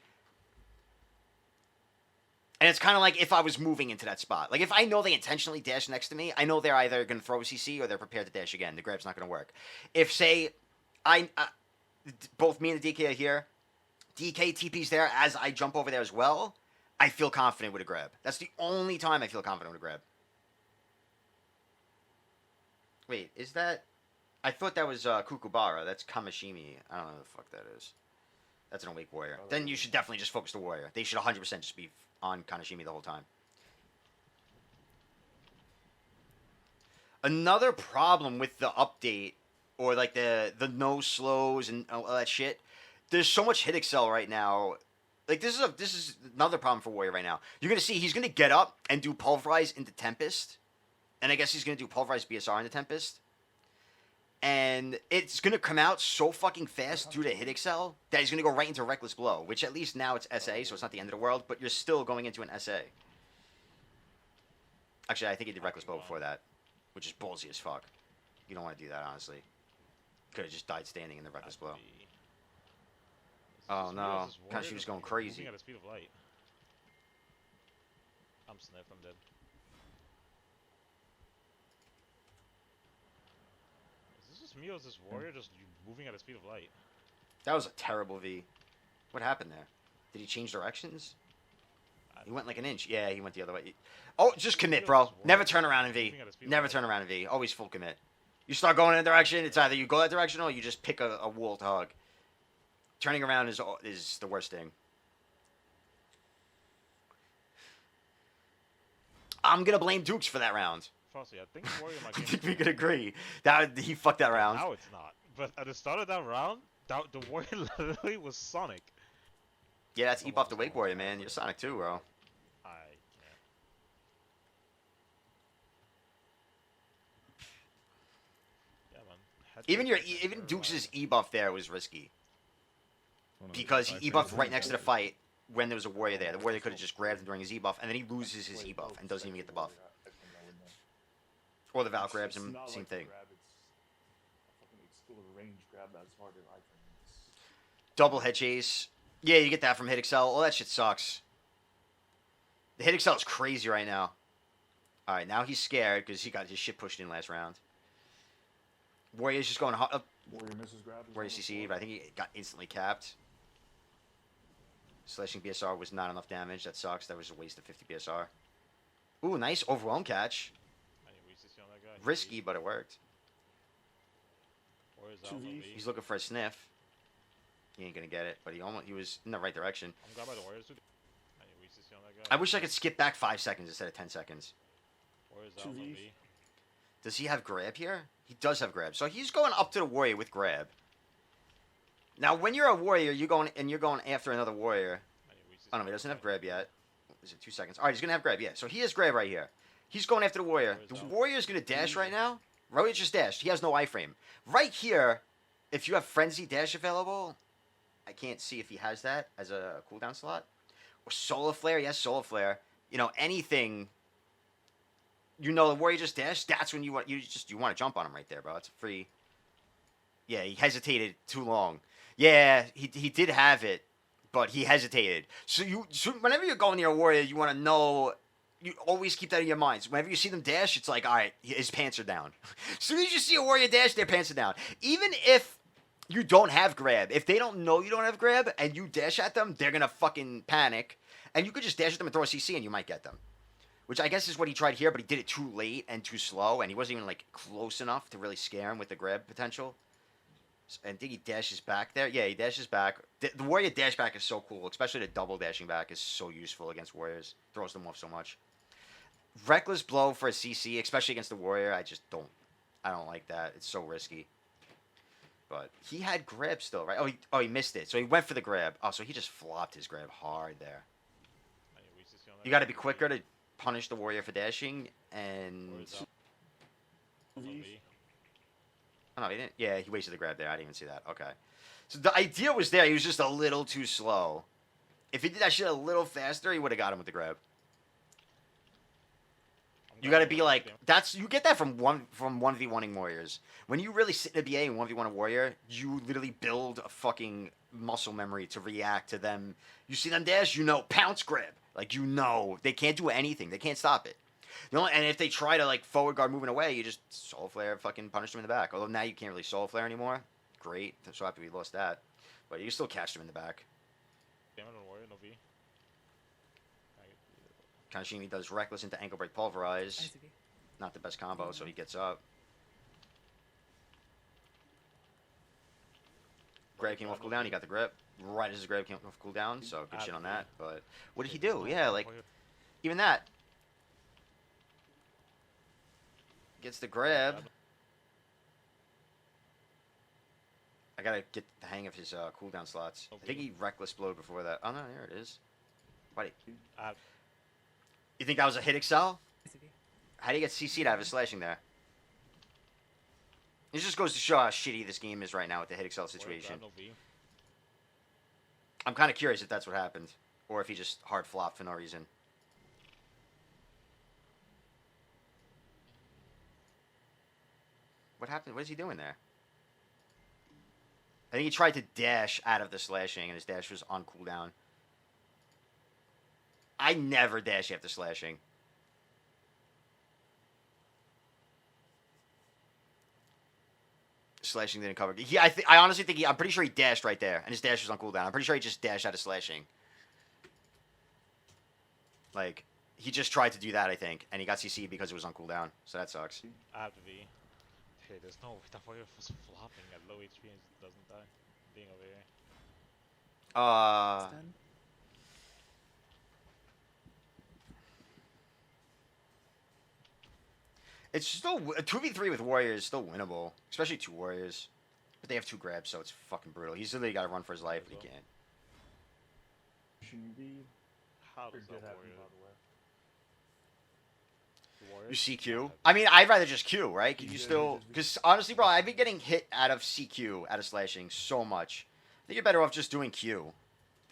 And it's kind of like if I was moving into that spot. Like, if I know they intentionally dash next to me, I know they're either going to throw a CC or they're prepared to dash again. The grab's not going to work. If, say, both me and the DK are here, DK TP's there as I jump over there as well, I feel confident with a grab. That's the only time I feel confident with a grab. Wait, is that... I thought that was Kukubara. That's Kamishimi. I don't know what the fuck that is. That's an Awake Warrior. Then you should definitely just focus the Warrior. They should 100% just be on Kanashimi the whole time. Another problem with the update, or like the no slows and all that shit, there's so much hit excel right now. Like this is another problem for Warrior right now. You're gonna see he's gonna get up and do Pulverize into Tempest, and I guess he's gonna do Pulverize BSR into Tempest, and it's gonna come out so fucking fast due to hit excel that he's gonna go right into Reckless Blow, which at least now it's SA, so it's not the end of the world, but you're still going into an SA. Actually, I think he did Reckless Blow before that, which is ballsy as fuck. You don't want to do that, honestly. Could have just died standing in the Reckless Blow. Oh no, Kanshi was going crazy. Moving at the speed of light. I'm sniff, I'm dead. Is this just me or is this warrior just moving at the speed of light? That was a terrible V. What happened there? Did he change directions? He went like an inch. Yeah, he went the other way. Oh, just commit, bro. Never turn around in V. Never turn around in V. Always full commit. You start going in a direction, it's either you go that direction or you just pick a wall to hug. Turning around is the worst thing. I'm gonna blame Dukes for that round. Frosty, I think warrior I might get think we could agree that he fucked that round. Now it's not. But at the start of that round, the warrior literally was Sonic. Yeah, that's E-buff the Wake Warrior, man. You're Sonic too, bro. Yeah, man. Even Dukes' E-buff there was risky. Because he E-buffed right next to the fight when there was a warrior there. The warrior could have just grabbed him during his E-buff, and then he loses his E-buff and doesn't even get the buff. Or the Val grabs him, same thing. Double head chase. Yeah, you get that from hit excel. All that shit sucks. The hit excel is crazy right now. Alright, now he's scared because he got his shit pushed in last round. Warrior's just going up. Warrior CC, but I think he got instantly capped. Slashing BSR was not enough damage. That sucks. That was a waste of 50 BSR. Ooh, nice overwhelm catch. Risky, but it worked. He's looking for a sniff. He ain't gonna get it, but he was in the right direction. I'm grabbed by the warriors. I wish I could skip back 5 seconds instead of 10 seconds. Does he have grab here? He does have grab. So he's going up to the warrior with grab. Now, when you're a warrior, you're going after another warrior. Oh no, he doesn't have grab yet. Is it 2 seconds? All right, he's gonna have grab. Yeah, so he has grab right here. He's going after the warrior. The warrior's gonna dash right now. Warrior just dashed. He has no iframe. Right here, if you have frenzy dash available, I can't see if he has that as a cooldown slot. Or solar flare. Yes, solar flare. You know, anything. You know, the warrior just dashed. That's when you want to jump on him right there, bro. It's a free. Yeah, he hesitated too long. Yeah, he did have it, but he hesitated. So whenever you're going near a warrior, you want to know. You always keep that in your minds. Whenever you see them dash, it's like, all right, his pants are down. As soon as you see a warrior dash, their pants are down. Even if you don't have grab, if they don't know you don't have grab and you dash at them, they're gonna fucking panic. And you could just dash at them and throw a CC and you might get them. Which I guess is what he tried here, but he did it too late and too slow, and he wasn't even like close enough to really scare him with the grab potential. And I think he dashes back there. Yeah, he dashes back. The warrior dash back is so cool, especially the double dashing back is so useful against warriors. Throws them off so much. Reckless blow for a CC, especially against the warrior, I don't like that. It's so risky. But he had grab still, right? Oh, he missed it. So he went for the grab. Oh, so he just flopped his grab hard there. You got to be quicker to punish the warrior for dashing, and... Oh, no, he didn't. Yeah, he wasted the grab there. I didn't even see that. Okay. So the idea was there. He was just a little too slow. If he did that shit a little faster, he would have got him with the grab. You got to be like, you get that from 1v1ing warriors. When you really sit in a BA and 1v1 a warrior, you literally build a fucking muscle memory to react to them. You see them dash, you know, pounce grab. Like, you know, they can't do anything. They can't stop it. And if they try to, like, forward guard moving away, you just soul flare, fucking punish them in the back. Although now you can't really soul flare anymore. Great. I'm so happy we lost that. But you still catch them in the back. Kanashimi does Reckless into Ankle Pulverize. Not the best combo, so he gets up. Grab came off cooldown, he got the grip. Right as his grab came off cooldown, so good shit on that. But what did he do? Yeah, like, even that. Gets the grab. I gotta get the hang of his cooldown slots. I think he reckless blowed before that. Oh no, there it is. Buddy. You think that was a hit excel? How do you get CC'd out of his slashing there? It just goes to show how shitty this game is right now with the hit excel situation. I'm kind of curious if that's what happened. Or if he just hard flopped for no reason. What happened? What is he doing there? I think he tried to dash out of the slashing, and his dash was on cooldown. I never dash after slashing. Slashing didn't cover. I honestly think I'm pretty sure he dashed right there, and his dash was on cooldown. I'm pretty sure he just dashed out of slashing. Like, he just tried to do that, I think, and he got CC'd because it was on cooldown. So that sucks. I have to be. Hey, there's no way that warrior was flopping at low HP and doesn't die. Being over here. It's still a 2v3 with warriors is still winnable, especially 2 warriors. But they have 2 grabs, so it's fucking brutal. He's literally got to run for his life, but he can't. How does that warrior? You CQ? I mean, I'd rather just Q, right? Could you still? Because honestly, bro, I've been getting hit out of CQ, out of slashing so much. I think you're better off just doing Q.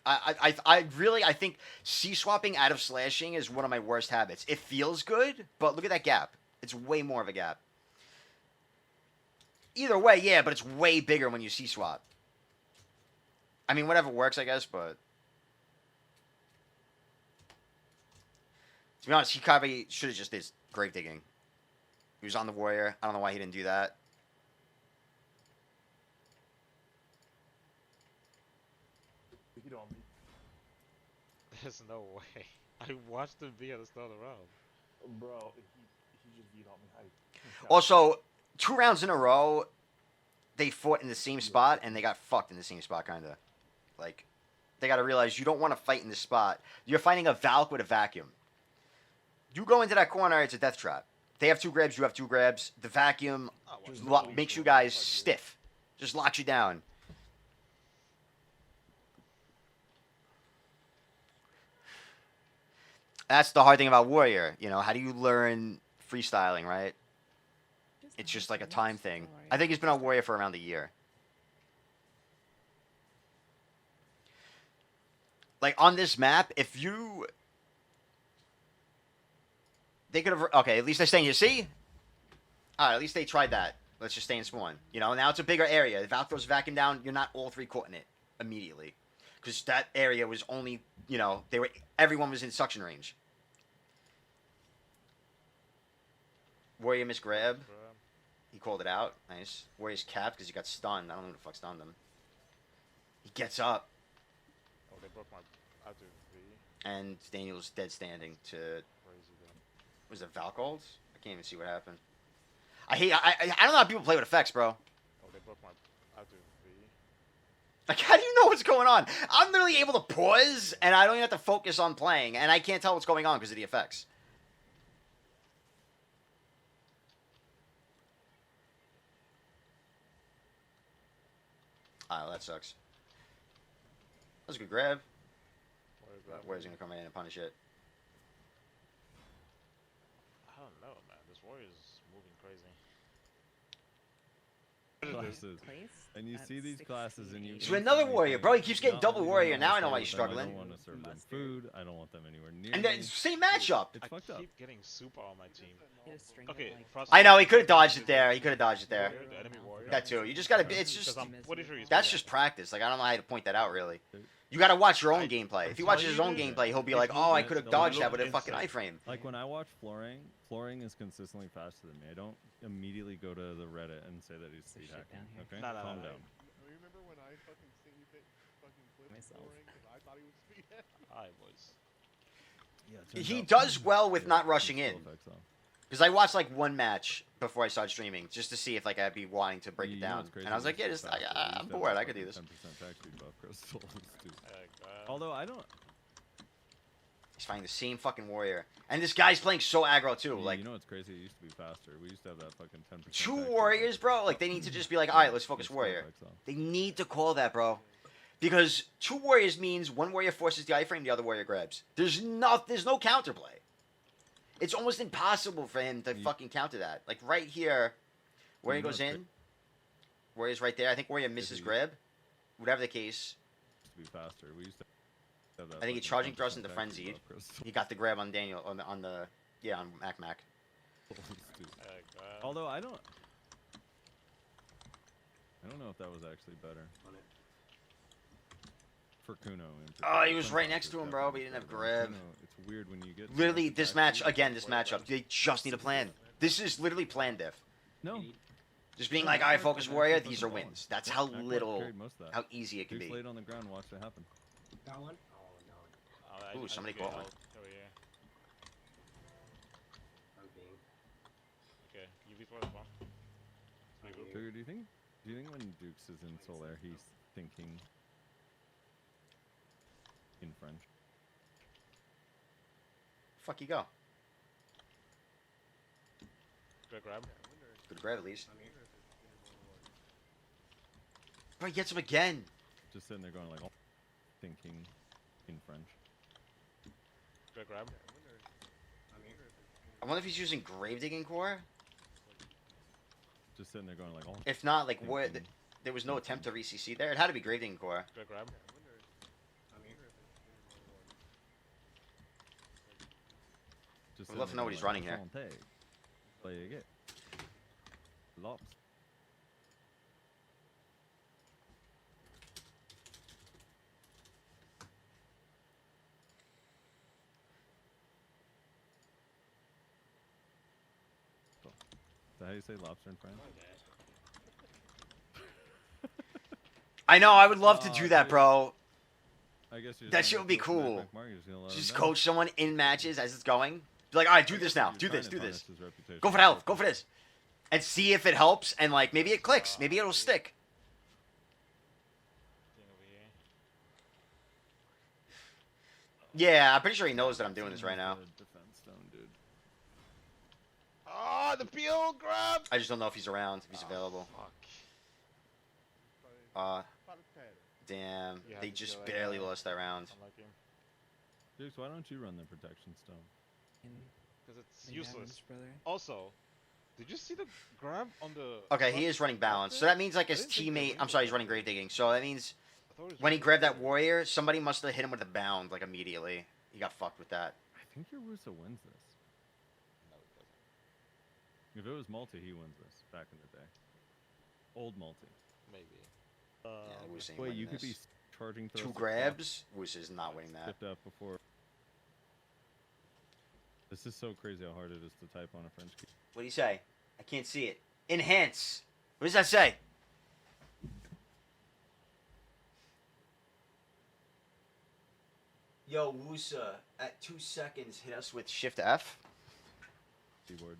I really think C swapping out of slashing is one of my worst habits. It feels good, but look at that gap. It's way more of a gap. Either way, yeah, but it's way bigger when you C swap. I mean, whatever works, I guess, but to be honest, he probably should have just did Gravedigging. He was on the warrior. I don't know why he didn't do that. There's no way. I watched him be at the start of the round. Bro, he just beat on me. Also, 2 rounds in a row, they fought in the same spot, and they got fucked in the same spot, kind of. Like, they got to realize you don't want to fight in this spot. You're fighting a Valk with a vacuum. You go into that corner, it's a death trap. They have 2 grabs, you have 2 grabs. The vacuum makes you guys stiff. Just locks you down. That's the hard thing about Warrior. You know, how do you learn freestyling, right? It's just like a time thing. I think he's been on Warrior for around a year. Like, on this map, if you... They could have... Okay, at least they're staying here. See? Alright, at least they tried that. Let's just stay in spawn. You know, now it's a bigger area. If Valk throws vacuum down, you're not all 3 caught in it immediately. Because that area was only, you know, everyone was in suction range. Warrior missed grab. He called it out. Nice. Warrior's capped because he got stunned. I don't know who the fuck stunned him. He gets up. Oh, they broke my out V. And Daniel's dead standing to... Was it Valkold? I can't even see what happened. I don't know how people play with effects, bro. Oh, they broke my out V. Like, how do you know what's going on? I'm literally able to pause, and I don't even have to focus on playing, and I can't tell what's going on because of the effects. Oh, that sucks. That was a good grab. Warrior's gonna come in and punish it. I don't know, man. This warrior is moving crazy. Classes. And you see these classes and you... So another warrior, bro. He keeps getting double warrior. Now I know why he's struggling. I don't want to serve them food. I don't want them anywhere near And then, me. same matchup. It's fucked up. I keep getting super on my team. Okay, I know, he could have dodged it there. He could have dodged it there. The enemy warrior. That too. You just gotta... It's just... That's That's just practice. Like, I don't know how to point that out, really. You gotta watch your own gameplay. If he watches his own gameplay, he'll be like, oh, I could have dodged that with a fucking iframe. Like, when I watch flooring is consistently faster than me. I don't immediately go to the Reddit and say that he's speed hacking. Okay? No, no, Calm no. down. Remember when I fucking seen you hit fucking clip scoring because I thought he was speed? I was. Yeah, He does well with not rushing in. Because I watched like one match before I started streaming just to see if like I'd be wanting to break it down, and I was like, yeah, I'm bored. I could do this. 10% attack speed buff crystals, too. Although I don't. He's fighting the same fucking warrior. And this guy's playing so aggro too. Yeah, Like, you know what's crazy? It used to be faster. We used to have that fucking 10%. two back warriors, there. bro. Like, they need to just be like, all right, let's focus It's warrior. complex, though. They need to call that, bro. Because two warriors means one warrior forces the iframe, the other warrior grabs. There's no counterplay. It's almost impossible for him to fucking counter that. Like, right here, warrior You know goes it's in. Warrior's right there. I think warrior misses he- grab. Whatever the case. Used to be faster. We used to have that I think he fucking charging 10% thrust into back frenzied. above Chris. He got the grab on Daniel, on the on Mac Mac. Stupid. God. Although I don't know if that was actually better. For Kuno. Oh, he was right next to him, bro, but he didn't have grab. It's weird when you get. Literally, this match, again, this matchup, they just need a plan. This is literally plan diff. No. Just being like, all right, focus warrior, these are wins. That's how Mac little, carried most of that. how easy it can Deuce be. laid on the ground, watched it happen. Got one? Oh, no. Ooh, somebody caught one. Over here. I'm being. Okay, you before this one. Trigger, do you think when Dukes is in Solaire, he's thinking in French? Fuck you go. Good grab. Good grab at least. Bro, he gets him again. Just sitting there going like, oh, thinking in French. Good grab. I wonder if he's using Gravedigging core. Just sitting there going like, oh. If not, like, where thinking. there was no attempt to re-CC there. It had to be Gravedigging core. Good grab. Just I'd love to sitting know there what he's going, running here. "Enchanté." Play it. Lops. Is that how you say lobster in French? I know, I would love to Aw, do that, dude. bro. I guess you're That just shit gonna would be coach Mac cool. McMurray, you're gonna let Just him down. coach someone in matches as it's going. Be like, all right, do this now. You're Do trying this, to do tarnish this. his reputation. Go for the health. Go for this. And see if it helps, and, like, maybe it clicks. Maybe it'll stick. Thing over here. Yeah, I'm pretty sure he knows that I'm doing this right now. Defense stone, dude. Ah, the PO grab! I just don't know if he's around, if he's available. Fuck. Damn. You have They to just go, barely lost that round. Unlucky. Dukes, why don't you run the protection stone? Because it's useless. Also, did you see the grab on the... Okay, he is running balance. So that means, like, his teammate... I'm sorry, he's running Gravedigging. So that means when he grabbed that warrior, somebody must have hit him with a bound, like, immediately. He got fucked with that. I think your Russo wins this. No, it doesn't. If it was multi, he wins this back in the day. Old multi. Maybe. Yeah, Woos ain't Wait, winning you could be this. charging throws Two to grabs? Woos is not winning that. Tipped up before. This is so crazy how hard it is to type on a French key. What do you say? I can't see it. Enhance. What does that say? Yo, Wusa, at 2 seconds, hit us with Shift F. Keyboard.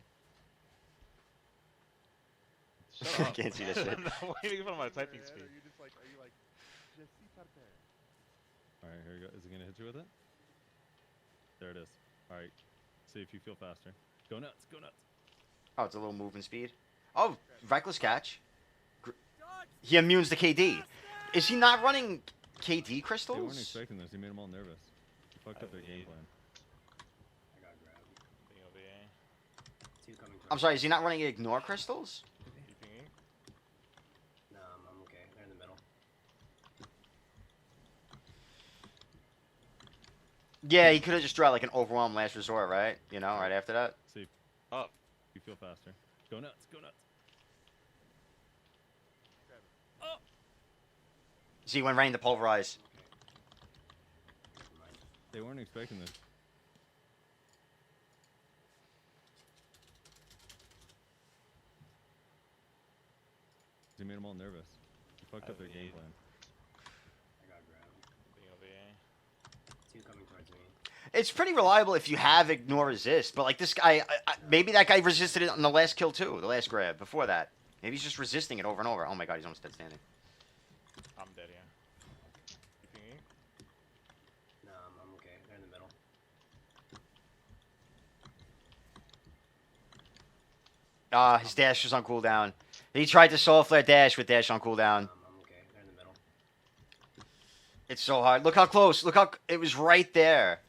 Shut I up. can't see that shit. I'm not waiting for my typing speed. Are you just like, are you like, je suis parfait? Alright, here we go. Is it gonna hit you with it? There it is. Alright. See if you feel faster. Go nuts, go nuts. Oh, it's a little movement speed. Oh, reckless catch. He immunes to KD. Is he not running KD They weren't crystals? expecting this. He made them all nervous. He fucked I up their game believe. plan. I got grabbed. Thing over here. Two coming towards I'm sorry, is he not running ignore crystals? You pinging? No, I'm okay. They're in the middle. Yeah, he could have just drawn like an overwhelm last resort, right? You know, right after that. See if Up. you feel faster. Go nuts, go nuts. See, he went right into pulverize. Never mind. They weren't expecting this. He made them all nervous. He fucked I up their game believe. plan. I got grabbed. Thing over here. Two coming towards me. It's pretty reliable if you have ignore resist, but like this guy, maybe that guy resisted it on the last kill too, the last grab before that. Maybe he's just resisting it over and over. Oh my god, he's almost dead standing. I'm dead here. You pinging? No, I'm okay. They're in the middle. His dash is on cooldown. He tried to solar flare dash with dash on cooldown. I'm okay. They're in the middle. It's so hard. Look how close. Look how it was right there.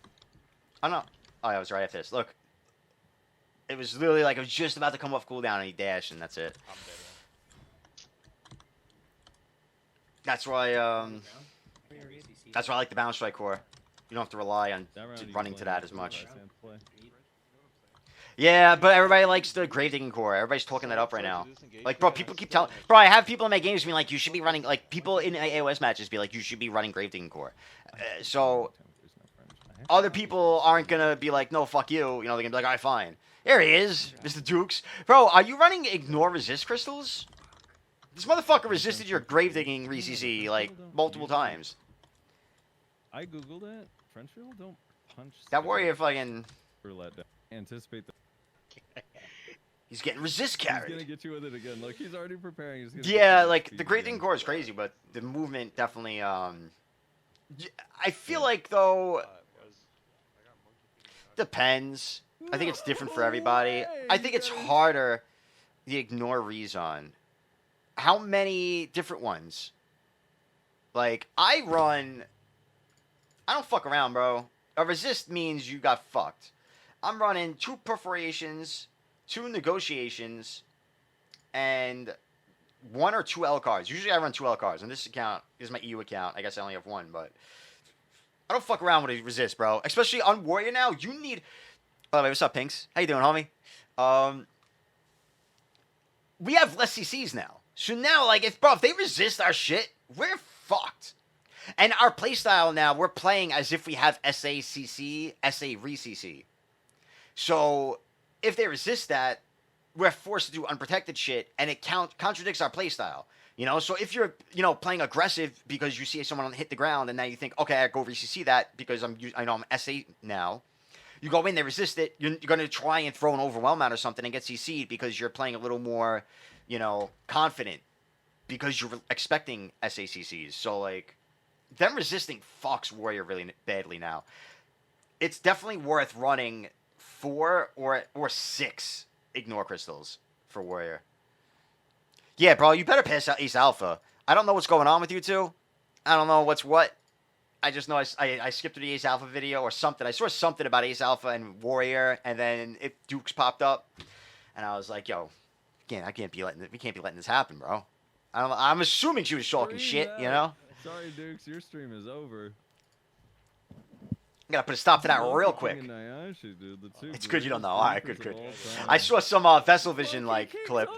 I don't know. Oh, yeah, it was right after this. Look. It was literally like it was just about to come off cooldown and he dashed and that's it. I'm dead. That's why that's why I like the bounce strike core. You don't have to rely on That round you running play to that with as the much. right hand play. Yeah, but everybody likes the Gravedigging core. Everybody's talking that up right now. Like, bro, people keep telling... Bro, I have people in my games being like, you should be running... Like, people in AOS matches be like, you should be running Gravedigging core. So, other people aren't gonna be like, no, fuck you. You know, they're gonna be like, alright, fine. There he is, Mr. Dukes. Bro, are you running ignore resist crystals? This motherfucker resisted your Gravedigging RCC, like, multiple times. I googled it. French people don't punch. That warrior fucking... Roulette down. Anticipate the. He's getting resist He's carried. gonna get you with it again. Look, he's already preparing. He's gonna Yeah, get like you the with Great it Thing again. core is crazy, but the movement definitely. I feel like though depends. I think it's different for everybody. I think it's harder the ignore rezon. How many different ones? Like I don't fuck around, bro. A resist means you got fucked. I'm running 2 perforations, 2 negotiations, and 1 or 2 L cards. Usually I run 2 L cards. On this account, this is my EU account. I guess I only have 1, but I don't fuck around with a resist, bro. Especially on Warrior now, you need... By the way, what's up, Pinks? How you doing, homie? We have less CCs now. So now, like, if they resist our shit, we're fucked. And our playstyle now, we're playing as if we have SACC, SA re-CC. So, if they resist that, we're forced to do unprotected shit, and it contradicts our playstyle. You know, so if you're, playing aggressive because you see someone hit the ground, and now you think, okay, I go re-CC that because I know I'm SA now. You go in, they resist it, you're going to try and throw an overwhelm out or something and get CC'd because you're playing a little more, confident because you're expecting SACCs. So, like, them resisting fucks Warrior really badly now. It's definitely worth running 4 or 6 ignore crystals for Warrior. Yeah, bro, you better pass out Ace Alpha. I don't know what's going on with you two. I don't know what's what. I just know I skipped through the Ace Alpha video or something. I saw something about Ace Alpha and Warrior, and then Dukes popped up, and I was like, yo, we can't be letting this happen, bro. I'm assuming she was shulking shit, you know? Sorry, Dukes, your stream is over. I gotta put a stop to that real quick. It's good you don't know. Alright, good. I saw some Vessel Vision like clip.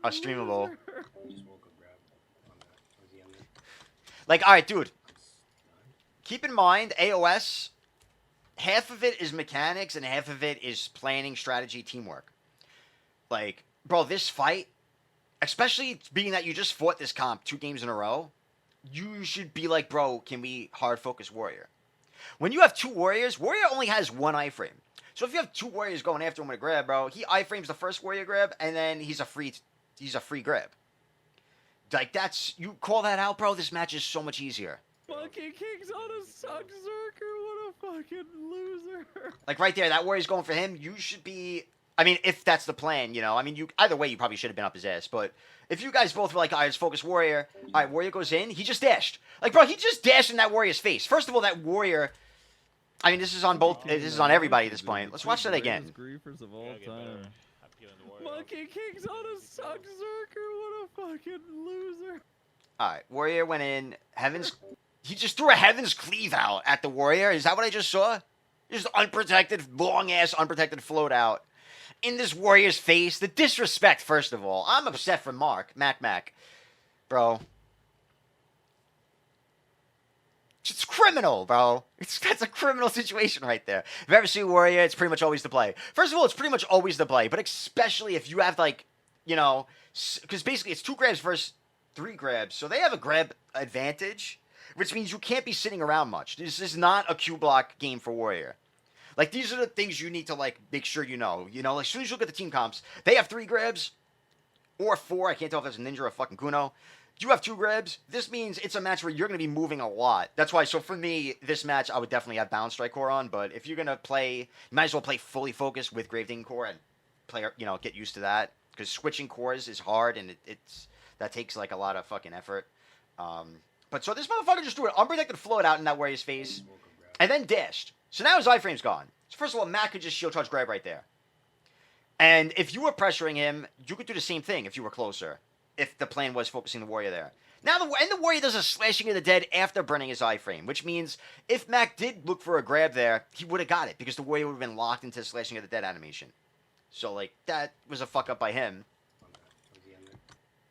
A streamable. Like, alright, dude. Keep in mind, AOS, half of it is mechanics and half of it is planning, strategy, teamwork. Like, bro, this fight, especially being that you just fought this comp 2 games in a row, you should be like, bro, can we hard focus Warrior? When you have 2 Warriors, Warrior only has 1 iframe. So if you have 2 Warriors going after him with a grab, bro, he iframes the first Warrior grab, and then he's a free grab. Like, you call that out, bro, this match is so much easier. Monkey King's on a Succ Ranger, what a fucking loser. Like, right there, that Warrior's going for him, you should be... I mean, if that's the plan, I mean, either way, you probably should have been up his ass, but if you guys both were like, all right, let's focus Warrior. All right, Warrior goes in. He just dashed. Like, bro, he just dashed in that Warrior's face. First of all, that Warrior... I mean, this is on both... This is on everybody at this point. Let's watch that again. Griefers of all time. Monkey King's on a Succ Ranger, what a fucking loser. All right, Warrior went in. Heaven's... He just threw a Heaven's Cleave out at the Warrior. Is that what I just saw? Just unprotected, long-ass unprotected float out. In this Warrior's face. The disrespect, first of all. I'm upset for Mac. Bro. It's criminal, bro. That's a criminal situation right there. If you ever see Warrior, it's pretty much always the play. First of all, it's pretty much always the play. But especially if you have, like, because basically it's 2 grabs versus 3 grabs. So they have a grab advantage, which means you can't be sitting around much. This is not a Q block game for Warrior. Like, these are the things you need to, like, make sure you know. As soon as you look at the team comps, they have 3 grabs or 4. I can't tell if it's a Ninja or a fucking Kuno. You have 2 grabs. This means it's a match where you're going to be moving a lot. That's why, so for me, this match, I would definitely have Bounce Strike Core on. But if you're going to play, you might as well play fully focused with Gravedigging Core. And player, get used to that because switching cores is hard and that takes like a lot of fucking effort. But so this motherfucker just threw an unprotected float out in that warrior's face, and then dashed. So now his iframe's gone. So first of all, Matt could just shield charge grab right there. And if you were pressuring him, you could do the same thing if you were closer. If the plan was focusing the warrior there. Now the warrior does a slashing of the dead after burning his iframe, which means if Mac did look for a grab there, he would have got it because the warrior would have been locked into slashing of the dead animation. So like that was a fuck up by him.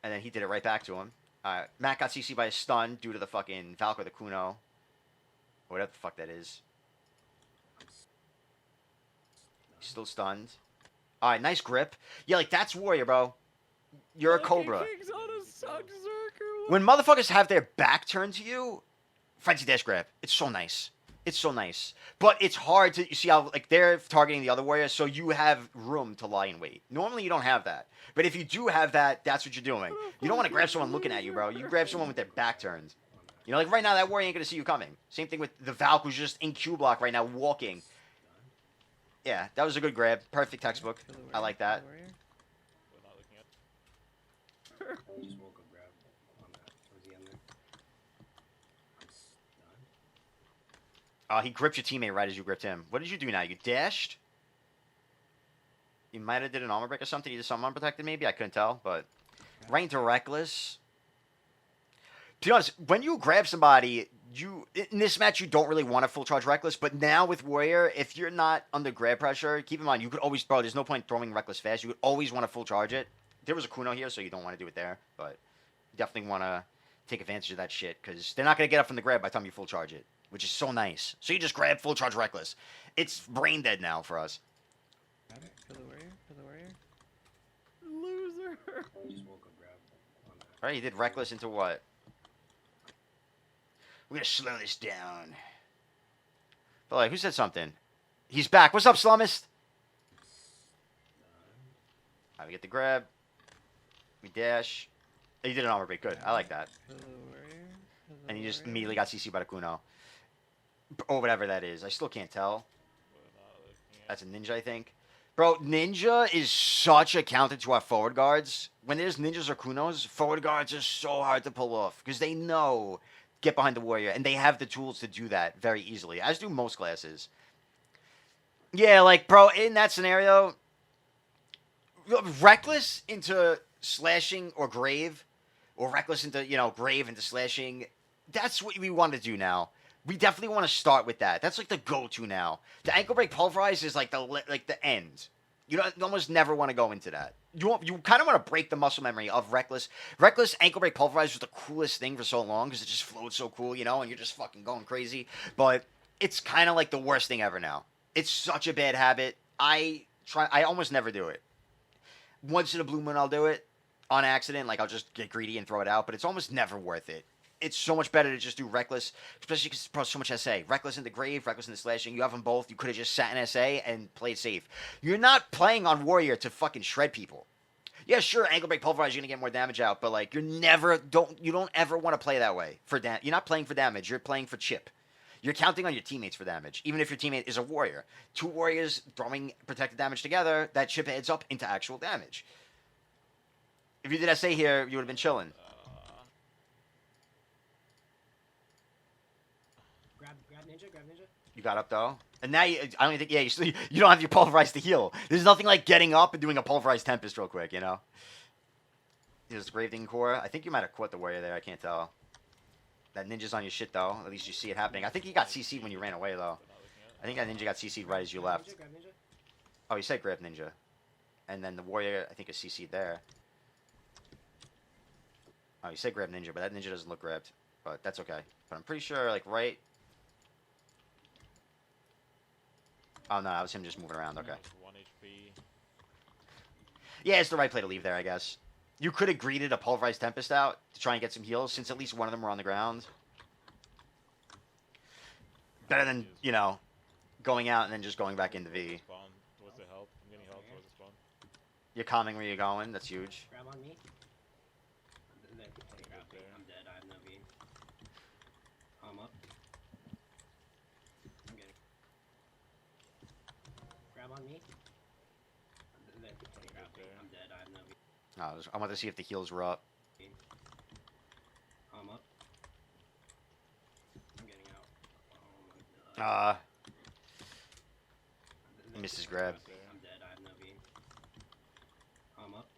And then he did it right back to him. Matt got CC by a stun due to the fucking Valkyrie, the Kuno. Or whatever the fuck that is. He's still stunned. Alright, nice grip. Yeah, like that's warrior, bro. You're a Cobra. When motherfuckers have their back turned to you, frenzy dash grab. It's so nice. It's so nice. But it's hard to, you see how, like, they're targeting the other warrior, so you have room to lie in wait. Normally, you don't have that. But if you do have that, that's what you're doing. You don't want to grab someone looking at you, bro. You grab someone with their back turned. You know, like right now, that warrior ain't going to see you coming. Same thing with the Valk, who's just in Q block right now, walking. Yeah, that was a good grab. Perfect textbook. I like that. He gripped your teammate right as you gripped him. What did you do now? You dashed? You might have did an armor break or something. You did something unprotected maybe? I couldn't tell, but... Right into Reckless. To be honest, when you grab somebody, in this match, you don't really want a full charge Reckless, but now with Warrior, if you're not under grab pressure, keep in mind, you could always... Bro, there's no point throwing Reckless fast. You would always want to full charge it. There was a Kuno here, so you don't want to do it there, but... You definitely want to take advantage of that shit, because they're not going to get up from the grab by the time you full charge it. Which is so nice. So you just grab full charge Reckless. It's brain dead now for us. Got it. For the warrior. For the warrior. Loser. Alright, you did Reckless into what? We're gonna slow this down. But like, who said something? He's back. What's up, Slummist? Alright, we get the grab. We dash. Oh, you did an armor break. Good. I like that. For the warrior. And he just immediately got CC by the Kuno. Or whatever that is. I still can't tell. That's a ninja, I think. Bro, ninja is such a counter to our forward guards. When there's ninjas or Kunos, forward guards are so hard to pull off. Because they know get behind the warrior. And they have the tools to do that very easily. As do most classes. Yeah, like, bro, in that scenario... Reckless into slashing or grave. Or reckless into, grave into slashing. That's what we want to do now. We definitely want to start with that. That's like the go-to now. The ankle break pulverize is like the end. You almost never want to go into that. You kind of want to break the muscle memory of reckless. Reckless ankle break pulverize was the coolest thing for so long because it just flowed so cool, and you're just fucking going crazy. But it's kind of like the worst thing ever now. It's such a bad habit. I almost never do it. Once in a blue moon, I'll do it on accident. Like I'll just get greedy and throw it out. But it's almost never worth it. It's so much better to just do Reckless, especially because it's so much SA. Reckless into Grave, Reckless into Slashing. You have them both. You could have just sat in SA and played safe. You're not playing on Warrior to fucking shred people. Yeah, sure, Ankle Break Pulverize, you're going to get more damage out, but, like, you don't ever want to play that way. You're not playing for damage. You're playing for chip. You're counting on your teammates for damage, even if your teammate is a Warrior. Two Warriors throwing protected damage together, that chip adds up into actual damage. If you did SA here, you would have been chilling. Grab ninja. You got up though, and now I don't think. Yeah, you don't have your pulverize to heal. There's nothing like getting up and doing a pulverized tempest real quick. There's the Gravedigging core. I think you might have caught the warrior there. I can't tell. That ninja's on your shit though. At least you see it happening. I think he got CC'd when you ran away though. I think that ninja got CC'd right as you left. Grab ninja. Oh, you said grab ninja, and then the warrior I think is CC'd there. Oh, you said grab ninja, but that ninja doesn't look grabbed. But that's okay. But I'm pretty sure like right. Oh, no, that was him just moving around. Okay. 1 HP. Yeah, it's the right play to leave there, I guess. You could have greeted a Pulverized Tempest out to try and get some heals, since at least one of them were on the ground. Better than, going out and then just going back into V. Spawn. Towards the help. I'm getting help towards the spawn. You're calming where you're going. That's huge. Grab on me. I'm dead. I have no V. I'm up. I'm getting. Grab on me. I'm dead. I have no V. I want to see if the heals were up. I'm up. I'm getting out. Oh my god. Missed his grab. I'm dead. I have no V. I'm up.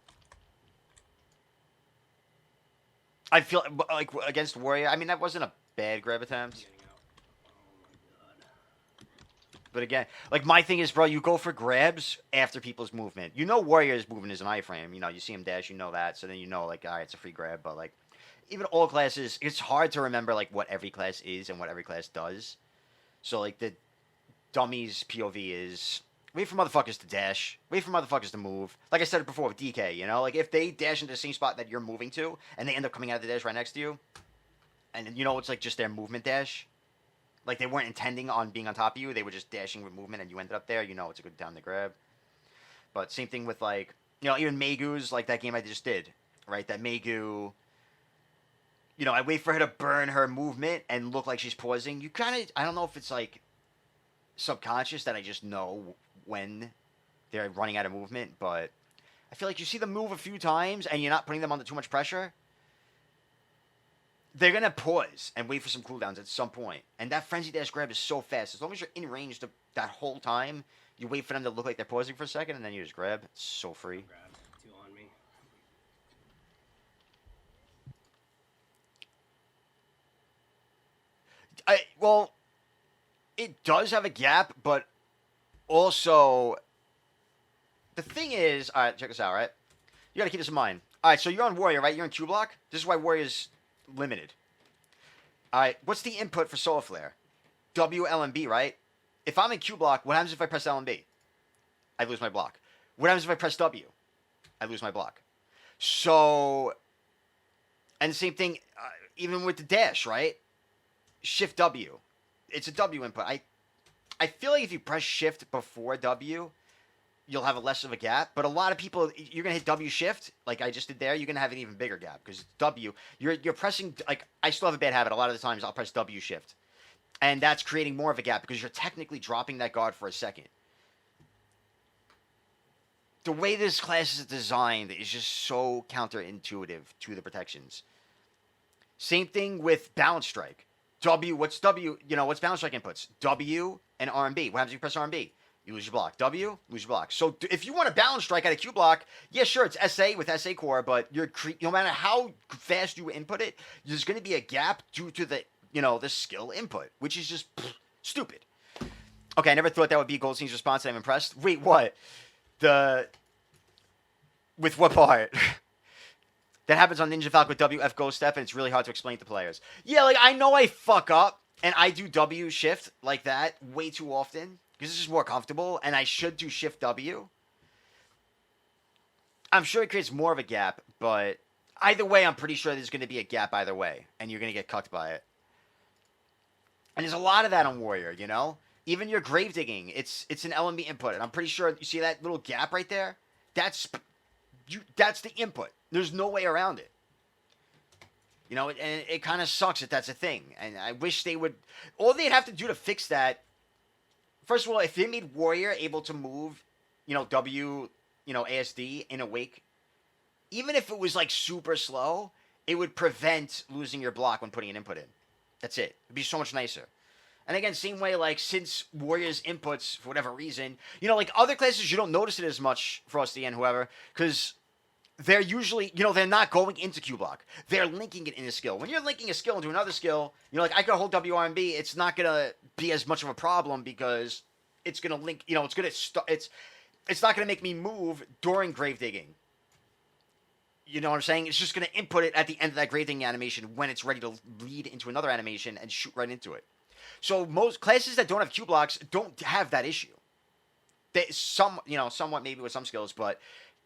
I feel like against Warrior. I mean, that wasn't a bad grab I'm attempt. getting out. Oh my god. But again, like my thing is, bro, you go for grabs after people's movement. You know Warrior's movement is an iframe. You know, you see him dash, you know that. So then you know, like, all right, it's a free grab. But like, even all classes, it's hard to remember like what every class is and what every class does. So like the dummies POV is wait for motherfuckers to dash, wait for motherfuckers to move. Like I said it before with DK, you know, like if they dash into the same spot that you're moving to, and they end up coming out of the dash right next to you, and you know it's like just their movement dash. Like, they weren't intending on being on top of you. They were just dashing with movement, and you ended up there. You know it's a good down to grab. But same thing with, like, you know, even Megu's, like that game I just did, right? That Megu, you know, I wait for her to burn her movement and look like she's pausing. You kind of, I don't know if it's, like, subconscious that I just know when they're running out of movement, but I feel like you see them move a few times, and you're not putting them under too much pressure. They're going to pause and wait for some cooldowns at some point. And that Frenzy Dash grab is so fast. As long as you're in range that whole time, you wait for them to look like they're pausing for a second, and then you just grab. It's so free. Grab. 2 on me. Well, it does have a gap, but also, the thing is, all right, check this out, right? You got to keep this in mind. All right, so you're on Warrior, right? You're in Q block. This is why Warrior's limited. All right, what's the input for Solar Flare? W, L, and B, right? If I'm in Q block, what happens if I press L and B? I lose my block. What happens if I press W? I lose my block. So, and the same thing, even with the dash, right? Shift W. It's a W input. I feel like if you press Shift before W, you'll have a less of a gap. But a lot of people, you're going to hit W shift, like I just did there, you're going to have an even bigger gap. Because W, you're pressing, like, I still have a bad habit. A lot of the times I'll press W shift. And that's creating more of a gap because you're technically dropping that guard for a second. The way this class is designed is just so counterintuitive to the protections. Same thing with Balance Strike. W, what's W, you know, what's Balance Strike inputs? W and R and B. What happens if you press R and B? You lose your block. W, lose your block. So if you want to balance strike at a Q block, yeah, sure, it's SA with SA core, but no matter how fast you input it, there's going to be a gap due to the, you know, the skill input, which is just stupid. Okay, I never thought that would be Goldstein's response, and I'm impressed. Wait, what? With what part? That happens on Ninja Falcon with WF Ghost Step, and it's really hard to explain to players. Yeah, like, I know I fuck up, and I do W shift like that way too often. Because it's just more comfortable, and I should do Shift W. I'm sure it creates more of a gap, but either way, I'm pretty sure there's going to be a gap either way, and you're going to get cucked by it. And there's a lot of that on Warrior, you know? Even your Gravedigging, it's an LMB input, and I'm pretty sure, you see that little gap right there? That's the input. There's no way around it. You know, and it kind of sucks that that's a thing, and I wish they would... All they'd have to do to fix that... First of all, if they made Warrior able to move, you know, W, you know, ASD in a wake, even if it was, like, super slow, it would prevent losing your block when putting an input in. That's it. It'd be so much nicer. And again, same way, like, since Warrior's inputs, for whatever reason, you know, like, other classes, you don't notice it as much, Frosty and whoever, because they're usually, you know, they're not going into Q block. They're linking it in a skill. When you're linking a skill into another skill, you know, like, I could hold WRMB, it's not going to be as much of a problem because it's going to link, you know, it's going to, it's not going to make me move during Gravedigging. You know what I'm saying? It's just going to input it at the end of that Gravedigging animation when it's ready to lead into another animation and shoot right into it. So most classes that don't have Q blocks don't have that issue. Somewhat maybe with some skills, but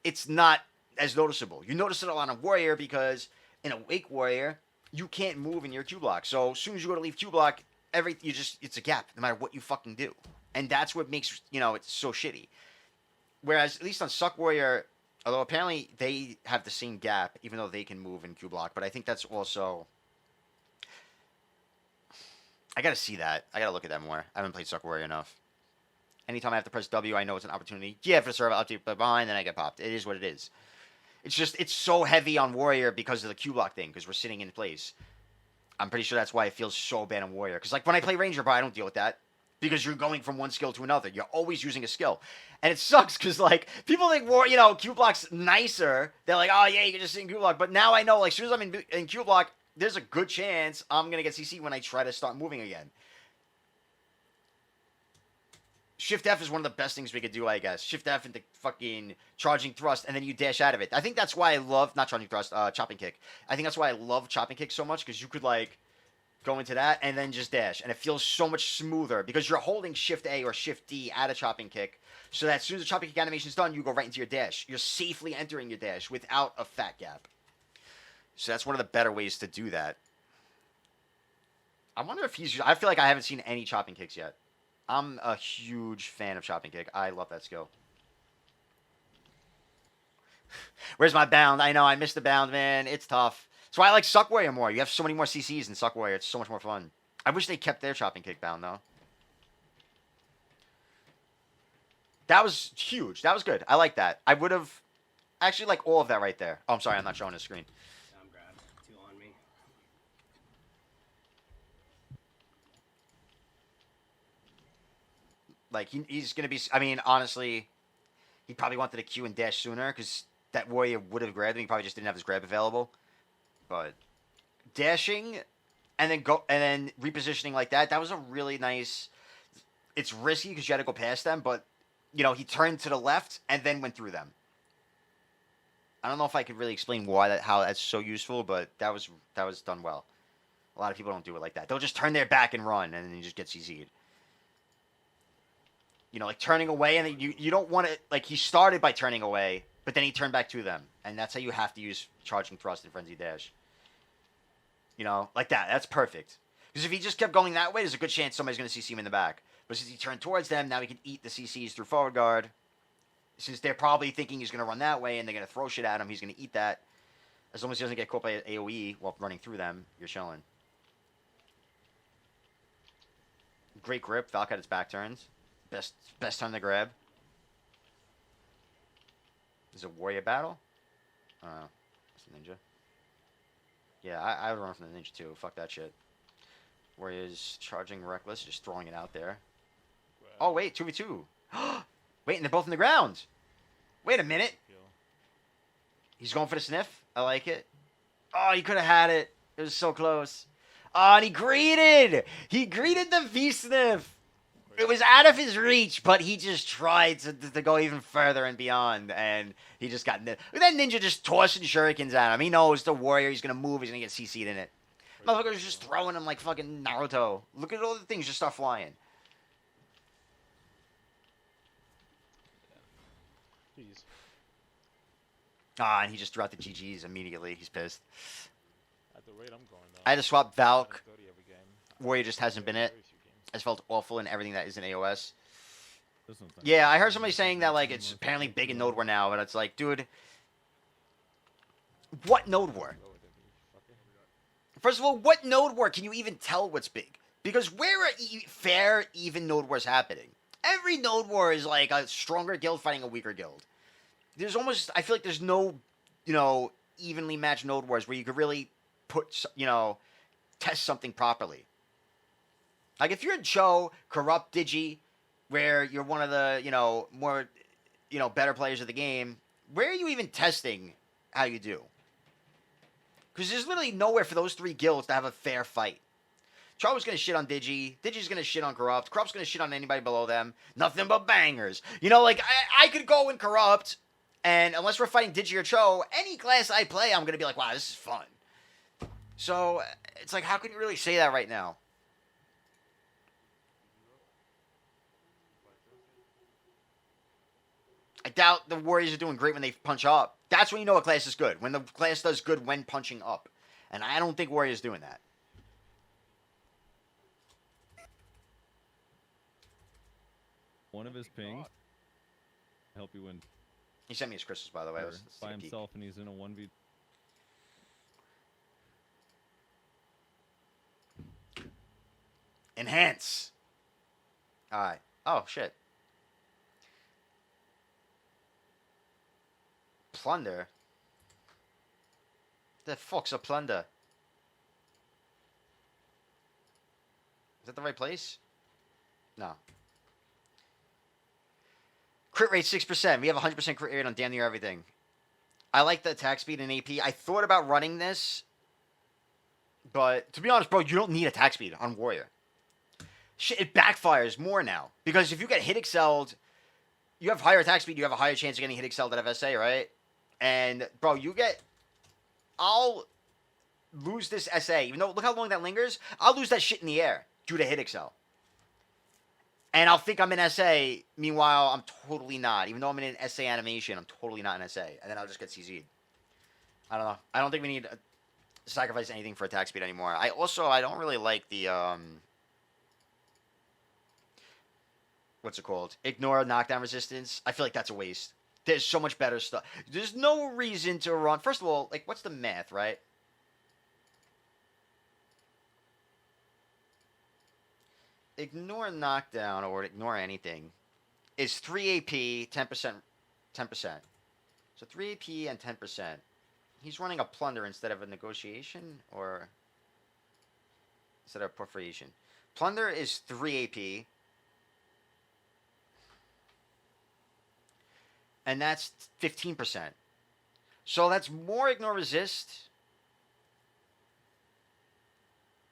it's not as noticeable. You notice it a lot on Warrior because in a Wake Warrior, you can't move in your Q block. So as soon as you go to leave Q block, it's a gap no matter what you fucking do. And that's what makes, you know, it's so shitty. Whereas at least on Succ Warrior, although apparently they have the same gap, even though they can move in Q block, but I think that's also... I gotta see that. I gotta look at that more. I haven't played Succ Warrior enough. Anytime I have to press W, I know it's an opportunity. Yeah, for the server, I'll take behind, then I get popped. It is what it is. It's just, it's so heavy on Warrior because of the Q block thing, because we're sitting in place. I'm pretty sure that's why it feels so bad on Warrior. Because, like, when I play Ranger, bro, I don't deal with that. Because you're going from one skill to another. You're always using a skill. And it sucks because, like, people think, Q block's nicer. They're like, oh, yeah, you can just sit in Q block. But now I know, like, as soon as I'm in Q block, there's a good chance I'm going to get CC when I try to start moving again. Shift F is one of the best things we could do, I guess. Shift F into fucking charging thrust, and then you dash out of it. I think that's why I love, not charging thrust, chopping kick. I think that's why I love chopping kick so much, because you could, like, go into that and then just dash. And it feels so much smoother, because you're holding Shift A or Shift D at a chopping kick, so that as soon as the chopping kick animation is done, you go right into your dash. You're safely entering your dash without a fat gap. So that's one of the better ways to do that. I wonder if he's... I feel like I haven't seen any chopping kicks yet. I'm a huge fan of chopping kick. I love that skill. Where's my bound? I know, I missed the bound, man. It's tough. That's why I like Succ Warrior more. You have so many more CCs in Succ Warrior. It's so much more fun. I wish they kept their chopping kick bound, though. That was huge. That was good. I like that. I would have... Actually, like all of that right there. Oh, I'm sorry. I'm not showing the screen. I'm grabbed. 2 on me. Like, he's going to be... I mean, honestly, he probably wanted to Q and dash sooner, because that Warrior would have grabbed him. He probably just didn't have his grab available. But dashing and then repositioning like that, that was a really nice... It's risky because you had to go past them, but, he turned to the left and then went through them. I don't know if I could really explain how that's so useful, but that was done well. A lot of people don't do it like that. They'll just turn their back and run, and then you just get CC'd. Like turning away, and then you don't want to... Like, he started by turning away, but then he turned back to them. And that's how you have to use charging thrust and frenzy dash. Like that. That's perfect. Because if he just kept going that way, there's a good chance somebody's going to CC him in the back. But since he turned towards them, now he can eat the CCs through forward guard. Since they're probably thinking he's going to run that way, and they're going to throw shit at him, he's going to eat that. As long as he doesn't get caught by AoE while running through them, you're chilling. Great grip. Valk had its back turns. Best time to grab. Is it Warrior battle? I don't know. It's a ninja. Yeah, I would run from the ninja too. Fuck that shit. Warrior's charging reckless, just throwing it out there. Oh wait, 2v2. Wait, and they're both in the ground. Wait a minute. He's going for the sniff. I like it. Oh, he could have had it. It was so close. Oh, and he greeted. He greeted the V-sniff. It was out of his reach, but he just tried to go even further and beyond, and he just got... Look at that ninja just tossing shurikens at him. He knows the warrior. He's going to move. He's going to get CC'd in it. Motherfucker's just throwing him like fucking Naruto. Look at all the things just start flying. Jeez. Ah, and he just threw out the GGs immediately. He's pissed. At the rate I'm going, though, I had to swap Valk. 30 every game. Warrior just hasn't been it. Very few games. I just felt awful in everything that isn't AOS. This one's not Yeah, bad. I heard somebody saying that, like, it's apparently big in Node War now, but it's like, dude, what Node War? Go with it, you fucker. First of all, what Node War can you even tell what's big? Because where are fair, even Node Wars happening? Every Node War is like a stronger guild fighting a weaker guild. There's almost, I feel like there's no, evenly matched Node Wars where you could really put, test something properly. Like, if you're in Cho, Corrupt, Digi, where you're one of the, more, better players of the game, where are you even testing how you do? Because there's literally nowhere for those 3 guilds to have a fair fight. Cho was going to shit on Digi. Digi's going to shit on Corrupt. Corrupt's going to shit on anybody below them. Nothing but bangers. Like, I could go in Corrupt, and unless we're fighting Digi or Cho, any class I play, I'm going to be like, wow, this is fun. So, it's like, how can you really say that right now? I doubt the Warriors are doing great when they punch up. That's when you know a class is good. When the class does good when punching up. And I don't think Warriors doing that. One of his pings help you win He sent me his crystals, by the way. by himself, and he's in a 1v. Enhance. Alright. Oh, shit. Plunder? The fuck's a plunder? Is that the right place? No. Crit rate 6%. We have 100% crit rate on damn near everything. I like the attack speed and AP. I thought about running this, but to be honest, bro, you don't need attack speed on Warrior. Shit, it backfires more now. Because if you get hit excelled, you have higher attack speed, you have a higher chance of getting hit excelled out of SA, right? And, bro, you get... I'll lose this SA. Even though, look how long that lingers. I'll lose that shit in the air due to hit excel. And I'll think I'm in SA. Meanwhile, I'm totally not. Even though I'm in an SA animation, I'm totally not in SA. And then I'll just get CZ'd. I don't know. I don't think we need to sacrifice anything for attack speed anymore. I don't really like the, what's it called? Ignore knockdown resistance. I feel like that's a waste. There's so much better stuff. There's no reason to run. First of all, like, what's the math, right? Ignore knockdown or ignore anything is 3 AP, 10%. So 3 AP and 10%. He's running a plunder instead of a negotiation or instead of a perforation. Plunder is 3 AP. And that's 15%. So that's more ignore resist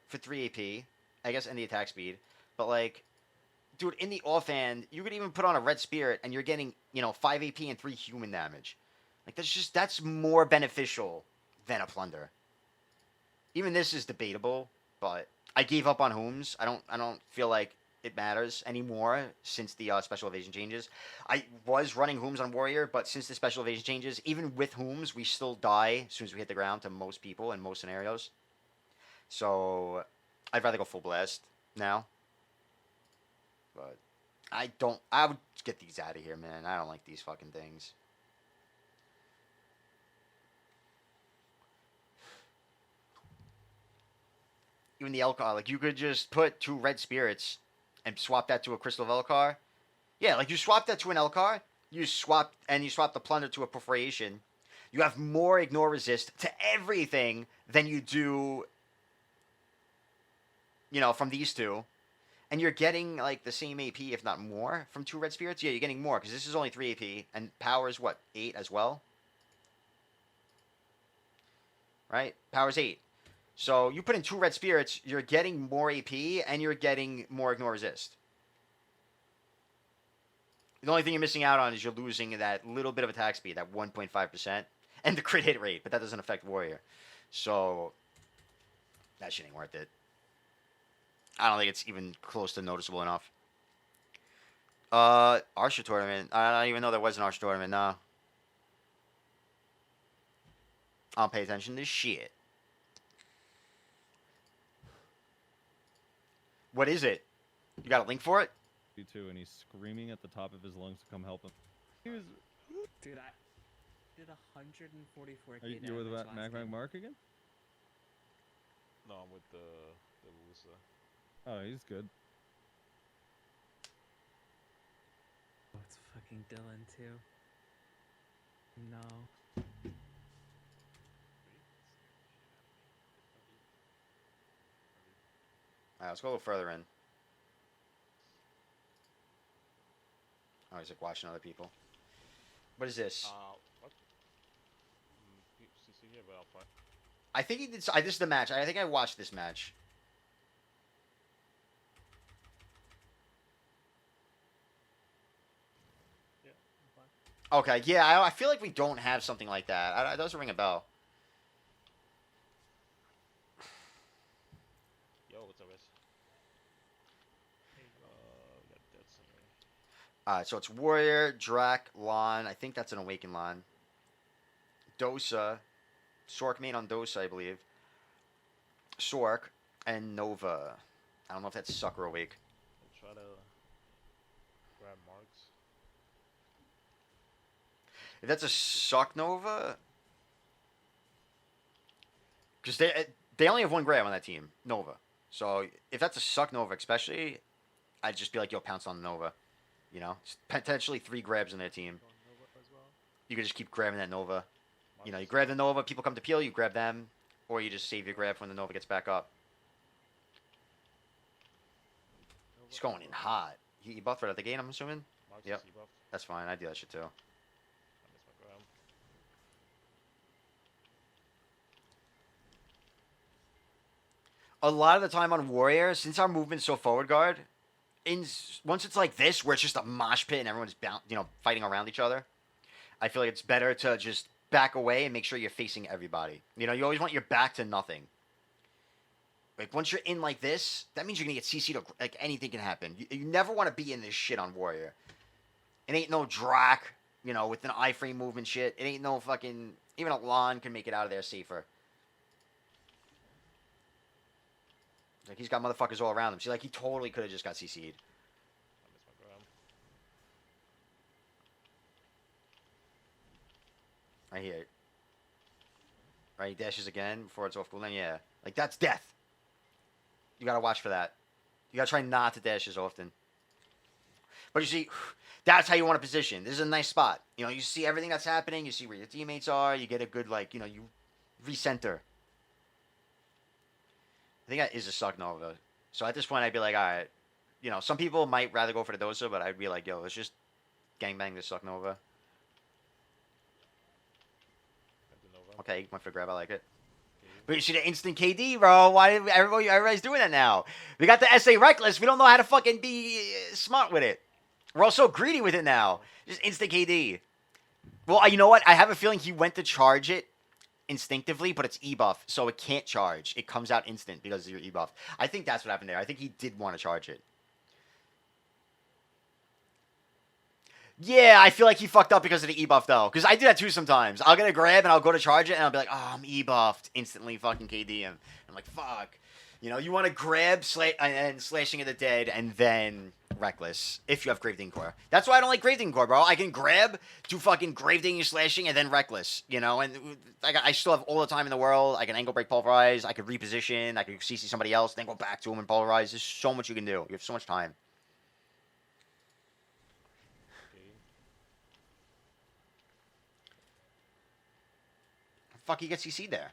for 3 AP, I guess, and the attack speed. But, like, dude, in the offhand, you could even put on a red spirit and you're getting, 5 AP and 3 human damage. Like, that's more beneficial than a plunder. Even this is debatable, but I gave up on Hooms. I don't feel like it matters anymore since the special evasion changes. I was running Hooms on Warrior, but since the special evasion changes, even with Hooms, we still die as soon as we hit the ground to most people in most scenarios. So I'd rather go full blast now. But I would get these out of here, man. I don't like these fucking things. Even the Elcar, like, you could just put 2 red spirits and swap that to a Crystal Velcar. Yeah, like, you swap that to an Elcar, you swap the plunder to a perforation. You have more ignore resist to everything than you do, from these two. And you're getting, like, the same AP, if not more, from 2 red spirits. Yeah, you're getting more, because this is only 3 AP, and power is, what, 8 as well? Right? Power's 8. So you put in 2 red spirits, you're getting more AP, and you're getting more ignore resist. The only thing you're missing out on is you're losing that little bit of attack speed, that 1.5%, and the crit hit rate, but that doesn't affect Warrior. So that shit ain't worth it. I don't think it's even close to noticeable enough. Arsha tournament. I don't even know there was an Arsha tournament, no. I don't pay attention to shit. What is it? You got a link for it? You too, and he's screaming at the top of his lungs to come help him. Dude, I did 144k Are you with that Mag Mark again? No, I'm with the loser. Oh, he's good. Oh, it's fucking Dylan too. No. Alright, let's go a little further in. Oh, he's like watching other people. What is this? What? CC here, but I'll fight. I think he did. This is the match. I think I watched this match. Yeah, I'm fine. Okay, yeah, I feel like we don't have something like that. It doesn't ring a bell. Yo, what's up, guys? Got that somewhere. Alright, so it's Warrior, Drac, Lon. I think that's an Awakened Lon. Dosa. Sork main on Dosa, I believe. Sork. And Nova. I don't know if that's Succ or Awake. I'll try to grab marks. If that's a Succ Nova... Because they only have 1 grab on that team. Nova. So if that's a Succ Nova especially, I'd just be like, yo, pounce on the Nova. Potentially 3 grabs in their team. you can just keep grabbing that Nova. You know, you grab the Nova, people come to peel, you grab them, or you just save your grab when the Nova gets back up. He's going in hot. He buffed right at the gate, I'm assuming? Yep. That's fine, I do that shit too. A lot of the time on Warrior, since our movement's so forward guard, once it's like this, where it's just a mosh pit and everyone's fighting around each other, I feel like it's better to just back away and make sure you're facing everybody. You know, you always want your back to nothing. Like, once you're in like this, that means you're going to get CC'd. Like, anything can happen. You never want to be in this shit on Warrior. It ain't no Drac, you know, with an iframe movement shit. It ain't no fucking... Even a Lon can make it out of there safer. Like, he's got motherfuckers all around him. See, like, he totally could have just got CC'd. Right here. Right, he dashes again before it's off cooldown. Yeah. Like, that's death. You gotta watch for that. You gotta try not to dash as often. But you see, that's how you want to position. This is a nice spot. You know, you see everything that's happening. You see where your teammates are. You get a good, like, you know, you recenter. I think that is a Succ Nova. So at this point, I'd be like, all right. You know, some people might rather go for the Dosa, but I'd be like, yo, let's just gangbang this Succ Nova. Okay, went for the grab. I like it. But you see the instant KD, bro. Why everybody's doing that now? We got the SA Reckless. We don't know how to fucking be smart with it. We're all so greedy with it now. Just instant KD. Well, you know what? I have a feeling he went to charge it instinctively, but it's E-buff, so it can't charge. It comes out instant because of your E-buff. I think that's what happened there. I think he did want to charge it. Yeah, I feel like he fucked up because of the E-buff, though. Because I do that, too, sometimes. I'll get a grab, and I'll go to charge it, and I'll be like, oh, I'm E-buffed. Instantly fucking KD him. I'm like, fuck. You know, you want to grab and slashing of the dead, and then reckless, if you have Gravedigging core. That's why I don't like Gravedigging core, bro. I can grab, do fucking Gravedigging slashing, and then reckless, you know? And I still have all the time in the world. I can Ankle Pulverize. I could reposition. I could CC somebody else, then go back to him and pulverize. There's so much you can do. You have so much time. Fuck, he gets CC'd there.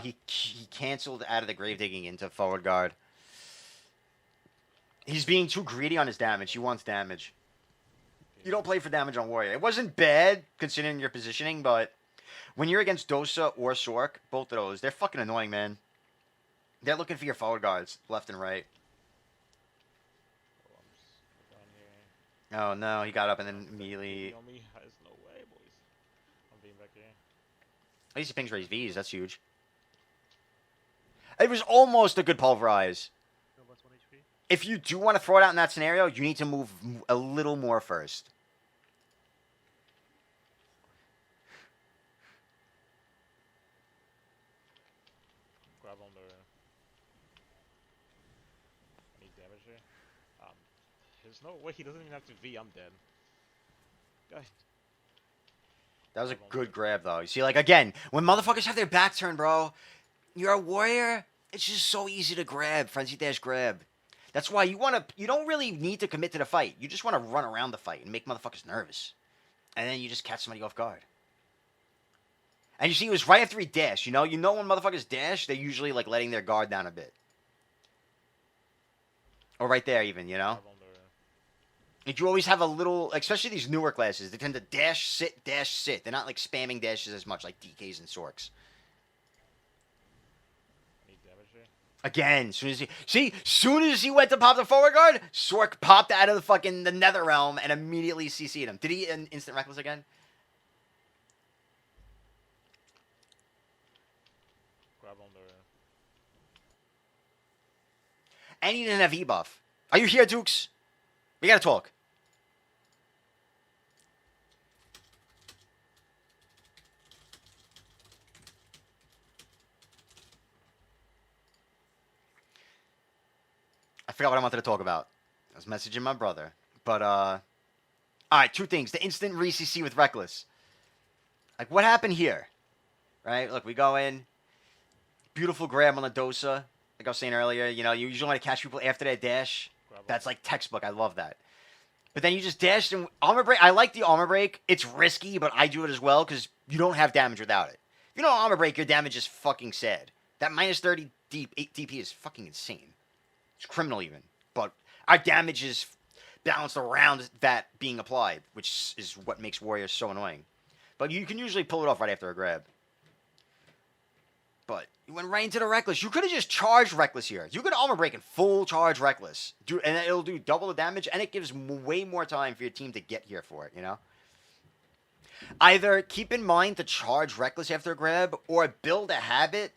He canceled out of the Gravedigging into forward guard. He's being too greedy on his damage. He wants damage. You don't play for damage on Warrior. It wasn't bad, considering your positioning, but when you're against Dosa or Succ, both of those, they're fucking annoying, man. They're looking for your forward guards, left and right. Oh no, he got up and then immediately... At least he pings raise Vs, that's huge. It was almost a good pulverize. If you do want to throw it out in that scenario, you need to move a little more first. Grab on the... Need damage here. There's no way he doesn't even have to V, I'm dead. Guy. That was a good grab, though. You see, like, again, when motherfuckers have their back turned, bro, you're a Warrior, it's just so easy to grab, frenzy dash grab. That's why you don't really need to commit to the fight. You just want to run around the fight and make motherfuckers nervous. And then you just catch somebody off guard. And you see, it was right after he dashed, you know? You know when motherfuckers dash, they're usually, like, letting their guard down a bit. Or right there, even, you know? Like, you always have a little, especially these newer classes, they tend to dash, sit, dash, sit. They're not, like, spamming dashes as much, like DKs and Sorks. Again, soon as he went to pop the forward guard, Sork popped out of the fucking the Nether Realm and immediately CC'd him. Did he instant reckless again? Grab on the... And he didn't have E-buff. Are you here, Dukes? We gotta talk. I forgot what I wanted to talk about. I was messaging my brother. But, alright, two things. The instant re-CC with Reckless. Like, what happened here? Right? Look, we go in. Beautiful grab on the Dosa. Like I was saying earlier, you know, you usually want to catch people after that dash. That's like textbook. I love that. But then you just dash and armor break. I like the armor break. It's risky, but I do it as well because you don't have damage without it. If you don't armor break, your damage is fucking sad. That minus 30 DP is fucking insane. It's criminal even. But our damage is balanced around that being applied, which is what makes warriors so annoying. But you can usually pull it off right after a grab. But you went right into the reckless. You could have just charged reckless here. You could armor break and full charge reckless, and it'll do double the damage, and it gives way more time for your team to get here for it. You know. Either keep in mind to charge reckless after a grab, or build a habit,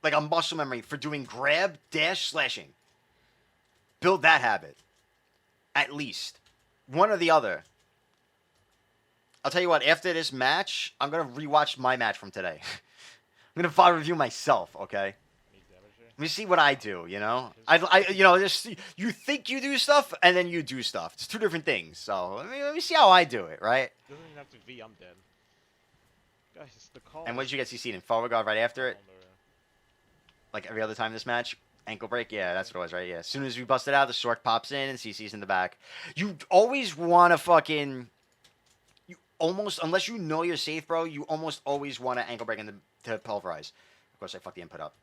like a muscle memory for doing grab, dash, slashing. Build that habit. At least. One or the other. I'll tell you what, after this match, I'm going to rewatch my match from today. I'm going to file review myself, okay? Let me see what I do, you know? Just you think you do stuff, and then you do stuff. It's two different things. So, let me see how I do it, right? Doesn't even have to V, I'm dead. Guys, the call. And what did you get CC'd in? Forward guard right after it? Like every other time this match? Ankle break? Yeah, that's what it was, right? Yeah. As soon as we busted out, the Succ pops in and CC's in the back. You always want to fucking... unless you know you're safe, bro, you almost always want to ankle break to pulverize. Of course, I fucked the input up.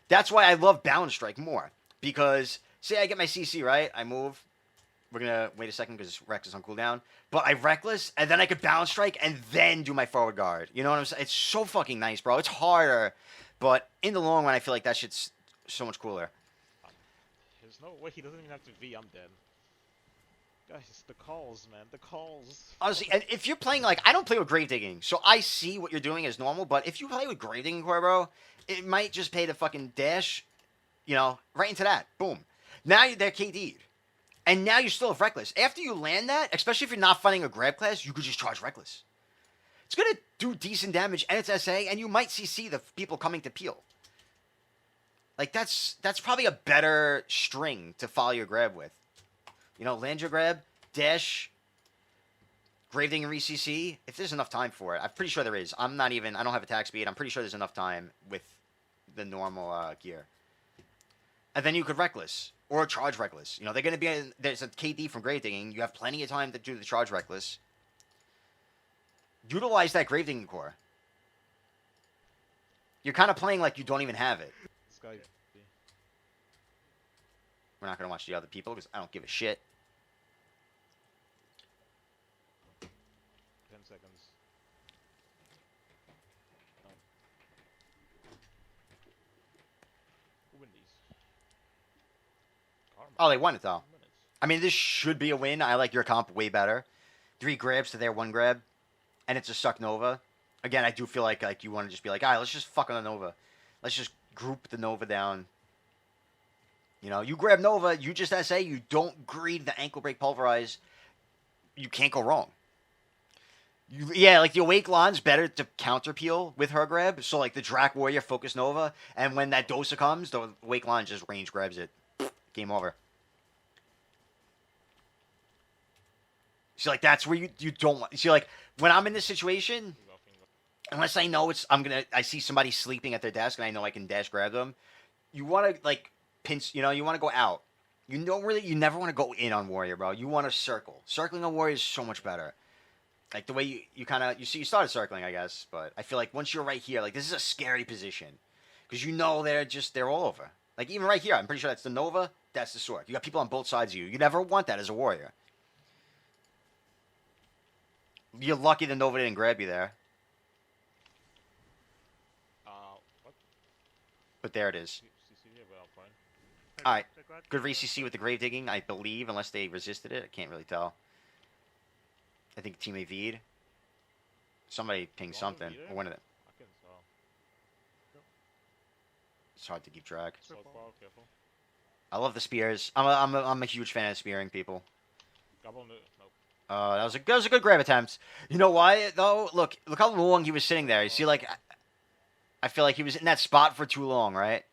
That's why I love balance strike more. Because, say I get my CC, right? I move. We're going to wait a second because Rex is on cooldown. But I reckless, and then I could balance strike, and then do my forward guard. You know what I'm saying? It's so fucking nice, bro. It's harder. But in the long run, I feel like that shit's so much cooler. There's no way he doesn't even have to V, I'm dead. Guys, the calls, man. The calls. Honestly, and if you're playing, like, I don't play with Gravedigging, so I see what you're doing as normal, but if you play with Gravedigging core, bro, it might just pay to fucking dash, you know, right into that. Boom. Now they're KD'd. And now you still have Reckless. After you land that, especially if you're not fighting a grab class, you could just charge Reckless. It's going to do decent damage, and it's SA, and you might CC the people coming to peel. Like, that's probably a better string to follow your grab with. You know, land your grab, dash, Gravedigging and re-CC, if there's enough time for it. I'm pretty sure there is. I don't have attack speed. I'm pretty sure there's enough time with the normal gear. And then you could Reckless, or charge Reckless. You know, they're going to be, there's a KD from Gravedigging. You have plenty of time to do the charge Reckless. Utilize that Gravedigging core. You're kind of playing like you don't even have it. This guy. We're not going to watch the other people because I don't give a shit. 10 seconds. No. Who win these? Karma. Oh, they won it, though. I mean, this should be a win. I like your comp way better. 3 grabs to their 1 grab. And it's a Succ Nova. Again, I do feel like you want to just be like, all right, let's just fuck on the Nova. Let's just group the Nova down. You know, you grab Nova, you just SA, you don't greed the ankle break pulverize. You can't go wrong. Yeah, like the Awake Lan's better to counter peel with her grab. So, like, the Drac Warrior focus Nova. And when that Dosa comes, the Awake Lan just range grabs it. Game over. See, like, that's where you don't want... See, like, when I'm in this situation, unless I know I see somebody sleeping at their desk and I know I can dash grab them, you want to, like, pinch, you know, you want to go out. You never want to go in on Warrior, bro. You want to circle. Circling on Warrior is so much better. Like, the way you started circling, I guess, but I feel like once you're right here, like, this is a scary position. Because you know they're all over. Like, even right here, I'm pretty sure that's the Nova, that's the Succ. You got people on both sides of you. You never want that as a Warrior. You're lucky the Nova didn't grab you there. What? But there it is. Alright. Good re-CC with the Gravedigging, I believe, unless they resisted it. I can't really tell. I think Team AV'd. Somebody pinged something. Or one of them. It's hard to keep track. I love the spears. I'm a huge fan of spearing people. That was a good grab attempt. You know why, though? Look how long he was sitting there. You see, like, I feel like he was in that spot for too long, right?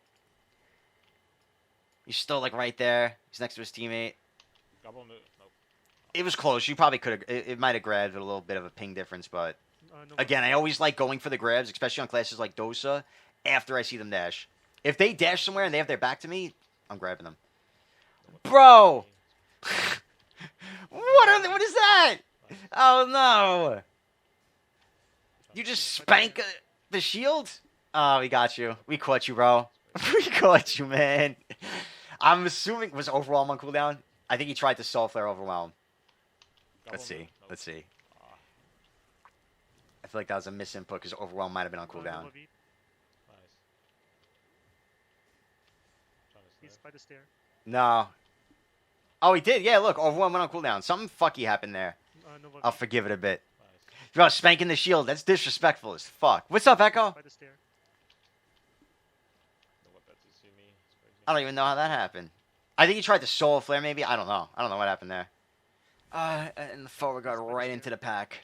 He's still, like, right there. He's next to his teammate. It was close. You probably could have... It might have grabbed with a little bit of a ping difference, but... Again, I always like going for the grabs, especially on classes like Dosa, after I see them dash. If they dash somewhere and they have their back to me, I'm grabbing them. No, Bro! it's What is that? Oh no! You just spank the shield? Oh, we got you. We caught you, bro. We caught you, man. I'm assuming was Overwhelm on cooldown. I think he tried to Soul Flare Overwhelm. Let's see. Let's see. I feel like that was a misinput because Overwhelm might have been on cooldown. Nice. He's by the stair. No. Oh, he did. Yeah, look, Overwhelm went on cooldown. Something fucky happened there. Nova I'll V. forgive it a bit. Nice. Bro, spanking the shield. That's disrespectful as fuck. What's up, Echo? By the stair. No, what that is, you mean? It's crazy. I don't even know how that happened. I think he tried to Soul Flare, maybe. I don't know. I don't know what happened there. And the forward guard right into the pack.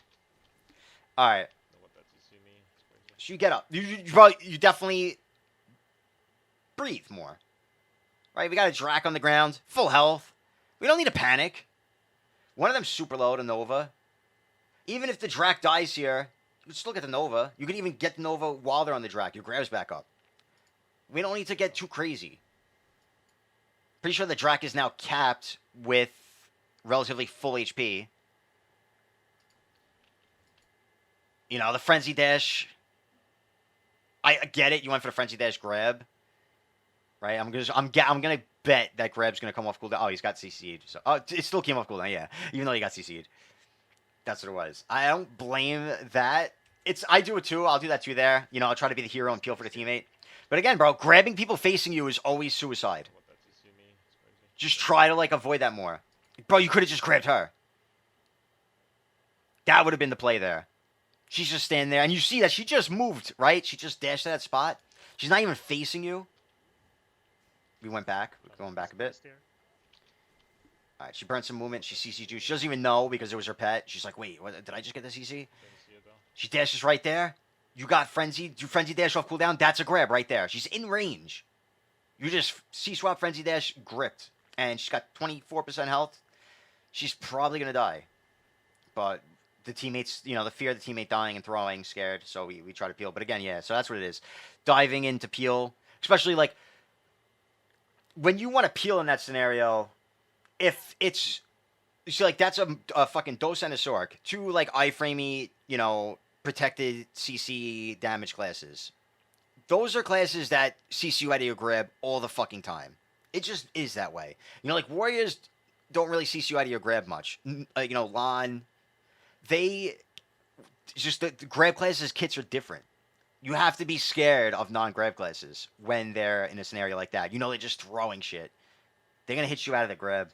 All right. No, what that is, you mean? It's crazy. So you get up. You definitely breathe more. Right? We got a Drac on the ground. Full health. We don't need to panic. One of them's super low to Nova. Even if the Drac dies here, you can still get the Nova. You can even get the Nova while they're on the Drac. Your grab's back up. We don't need to get too crazy. Pretty sure the Drac is now capped with relatively full HP. You know, the Frenzy Dash. I get it. You went for the Frenzy Dash grab. Right? I'm gonna bet that grab's gonna come off cooldown. Oh, he's got CC'd. So, oh, it still came off cooldown, yeah. Even though he got CC'd. That's what it was. I don't blame that. I do it too. I'll do that too there. You know, I'll try to be the hero and peel for the teammate. But again, bro, grabbing people facing you is always suicide. What that is, you mean? It's crazy. Just try to, like, avoid that more. Bro, you could have just grabbed her. That would have been the play there. She's just standing there. And you see that she just moved, right? She just dashed to that spot. She's not even facing you. We went back. We're going back a bit. Stair. All right, she burned some movement. She CC'd you. She doesn't even know because it was her pet. She's like, wait, what, did I just get the CC? Didn't see it though. She dashes right there. You got Frenzy. You Frenzy Dash off cooldown. That's a grab right there. She's in range. You just C-swap Frenzy Dash gripped. And she's got 24% health. She's probably going to die. But the teammates, you know, the fear of the teammate dying and throwing, scared. So we try to peel. But again, yeah, so that's what it is. Diving into peel. Especially, like, when you want to peel in that scenario, if it's... You see, like, that's a fucking Dos and a Sorc. Two, like, iframey, you know, protected CC damage classes. Those are classes that CC you out of your grab all the fucking time. It just is that way. You know, like, Warriors don't really CC you out of your grab much. You know, Lon, they... Just the grab classes kits are different. You have to be scared of non-grab classes when they're in a scenario like that. You know, they're just throwing shit. They're going to hit you out of the grab.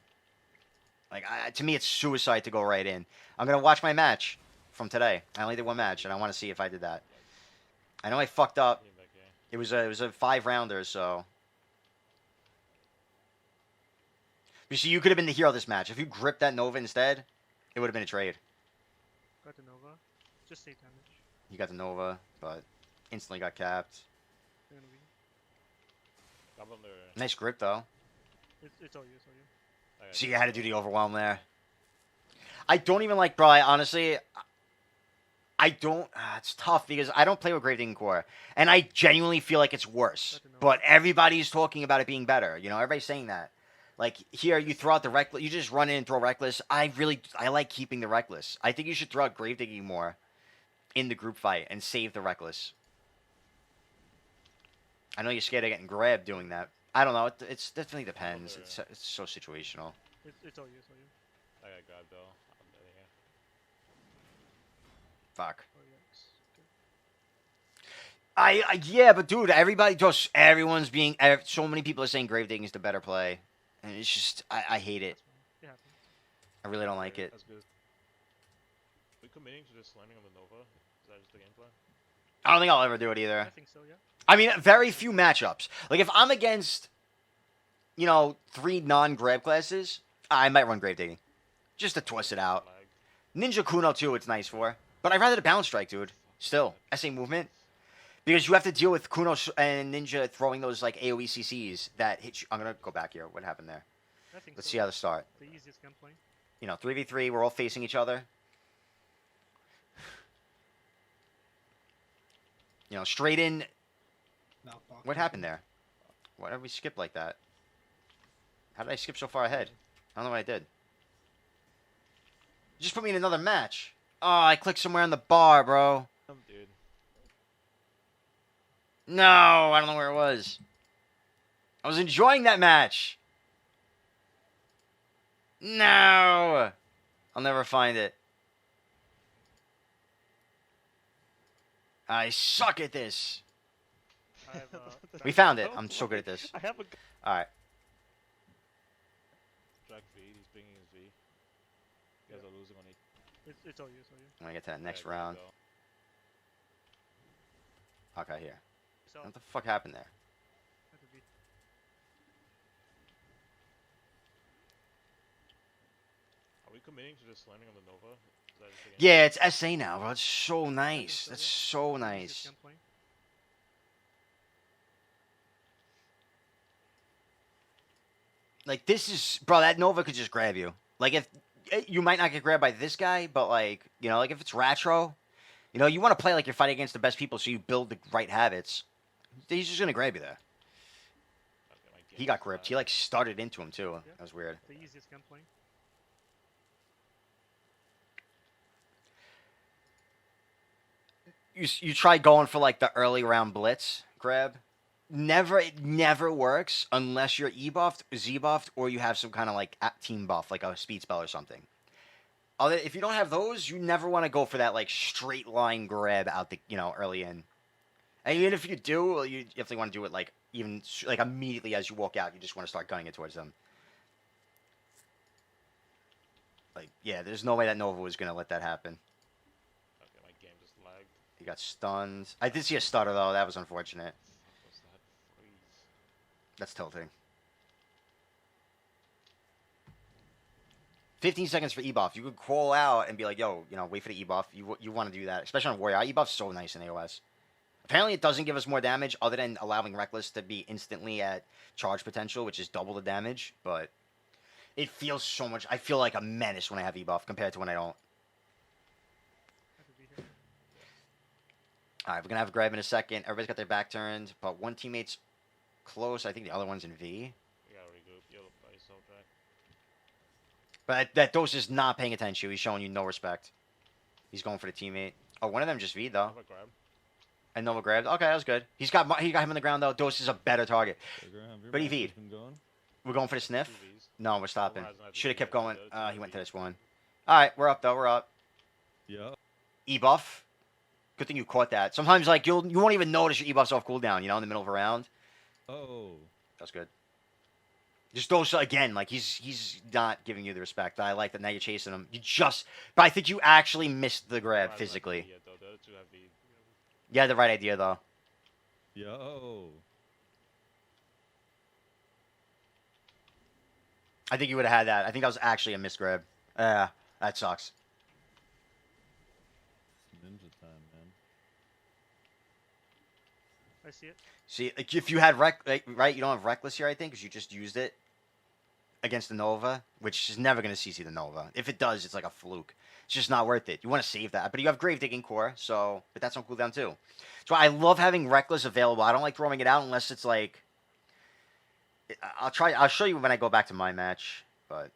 Like, to me, it's suicide to go right in. I'm going to watch my match from today. I only did one match, and I want to see if I did that. I know I fucked up. Came back, yeah. It was a 5-rounder, so... You see, you could have been the hero of this match. If you gripped that Nova instead, it would have been a trade. Got the Nova. Just 8 damage. You got the Nova, but instantly got capped. They're gonna win. Double under. Nice grip, though. It's all you, it's all you. So you had to do the overwhelm there. I don't even like, bro, honestly, I don't, it's tough because I don't play with Gravedigging Core. And I genuinely feel like it's worse. But everybody's talking about it being better. You know, everybody's saying that. Like, here, you throw out the Reckless, you just run in and throw Reckless. I like keeping the Reckless. I think you should throw out Gravedigging more in the group fight and save the Reckless. I know you're scared of getting grabbed doing that. I don't know. It definitely depends. It's so situational. It's all you, it's all you. I got grabbed though. I'm dead here. Fuck. Oh, yeah. Yeah, but dude, everyone's being, so many people are saying Gravedigging is the better play. And it's just, I hate it. It happens. I really don't like it. That's good. We committing to just landing on the Nova? Is that just the gameplay? I don't think I'll ever do it either. I think so, yeah. I mean, very few matchups. Like, if I'm against, you know, 3 non-grab classes, I might run Gravedigging. Just to twist it out. Ninja Kuno, too, it's nice for. But I'd rather the Balance Strike, dude. Still. SA movement. Because you have to deal with Kuno and Ninja throwing those, like, AoE CCs that hit you. I'm going to go back here. What happened there? I think Let's so. see how they start. The easiest gameplay. You know, 3v3, we're all facing each other. You know, straight in. What happened there? Why did we skip like that? How did I skip so far ahead? I don't know what I did. Just put me in another match. Oh, I clicked somewhere on the bar, bro. Dude. No, I don't know where it was. I was enjoying that match. No. I'll never find it. I suck at this. I have, We found it. I'm so good at this. I have a Alright. drag V. He's bringing his V. You guys are losing on each. it's all you, it's all you. I'm gonna get to that next There you round. go. Okay, here. So, What the fuck happened there? that would be- Are we committing to just landing on the Nova? Is that the thing? Yeah, it's SA now, bro. It's so nice. That's so easiest nice. gun playing. Like, this is... Bro, that Nova could just grab you. Like, if... You might not get grabbed by this guy, but, like, you know, like, if it's Ratro, you know, you want to play like you're fighting against the best people so you build the right habits. He's just going to grab you there. Okay, my game He got is gripped. bad. He, like, started into him, too. Yeah. That was weird. The easiest gun playing. You try going for, like, the early round blitz grab. It never works unless you're E-buffed, Z-buffed, or you have some kind of, like, team buff, like a speed spell or something. If you don't have those, you never want to go for that, like, straight line grab out the, you know, early in. And even if you do, you definitely want to do it, like, even, like, immediately as you walk out. You just want to start gunning it towards them. Like, yeah, there's no way that Nova was going to let that happen. Okay, my game just lagged. He got stunned. I did see a stutter, though. That was unfortunate. What's that? Freeze. That's tilting. 15 seconds for E-buff. You could crawl out and be like, yo, you know, wait for the E-buff. You want to do that, especially on Warrior. E-buff's so nice in AOS. Apparently, it doesn't give us more damage other than allowing Reckless to be instantly at charge potential, which is double the damage. But it feels so much... I feel like a menace when I have E-buff compared to when I don't. That would be here. All right, we're going to have a grab in a second. Everybody's got their back turned, but one teammate's close. I think the other one's in V. We gotta regroup. You'll play so drag. But that Dose is not paying attention. He's showing you no respect. He's going for the teammate. Oh, one of them just V, though. Have a grab. And Nova grabbed. Okay, that was good. He got him on the ground, though. Dose is a better target. But he V'd. We're going for the sniff? Two Vs. No, we're stopping. Horizon has to Should have be kept there, going. the other He two went to Vs. this one. All right, we're up, though. We're up. Yeah. E-buff. Good thing you caught that. Sometimes, like, you won't even notice your E-buff's off cooldown, you know, in the middle of a round. Oh. That's good. Just Dose, again, like, he's not giving you the respect. I like that now you're chasing him. But I think you actually missed the grab Horizon has physically. to be, though. The other two have V. You had the right idea, though. Yo. I think you would have had that. I think that was actually a missed grab. That sucks. Ninja time, man. I see it. See, like, if you had right, you don't have Reckless here, I think, because you just used it against the Nova, which is never going to CC the Nova. If it does, it's like a fluke. It's just not worth it. You want to save that. But you have Gravedigging core, but that's on cooldown too. So I love having Reckless available. I don't like throwing it out unless it's like... I'll show you when I go back to my match, but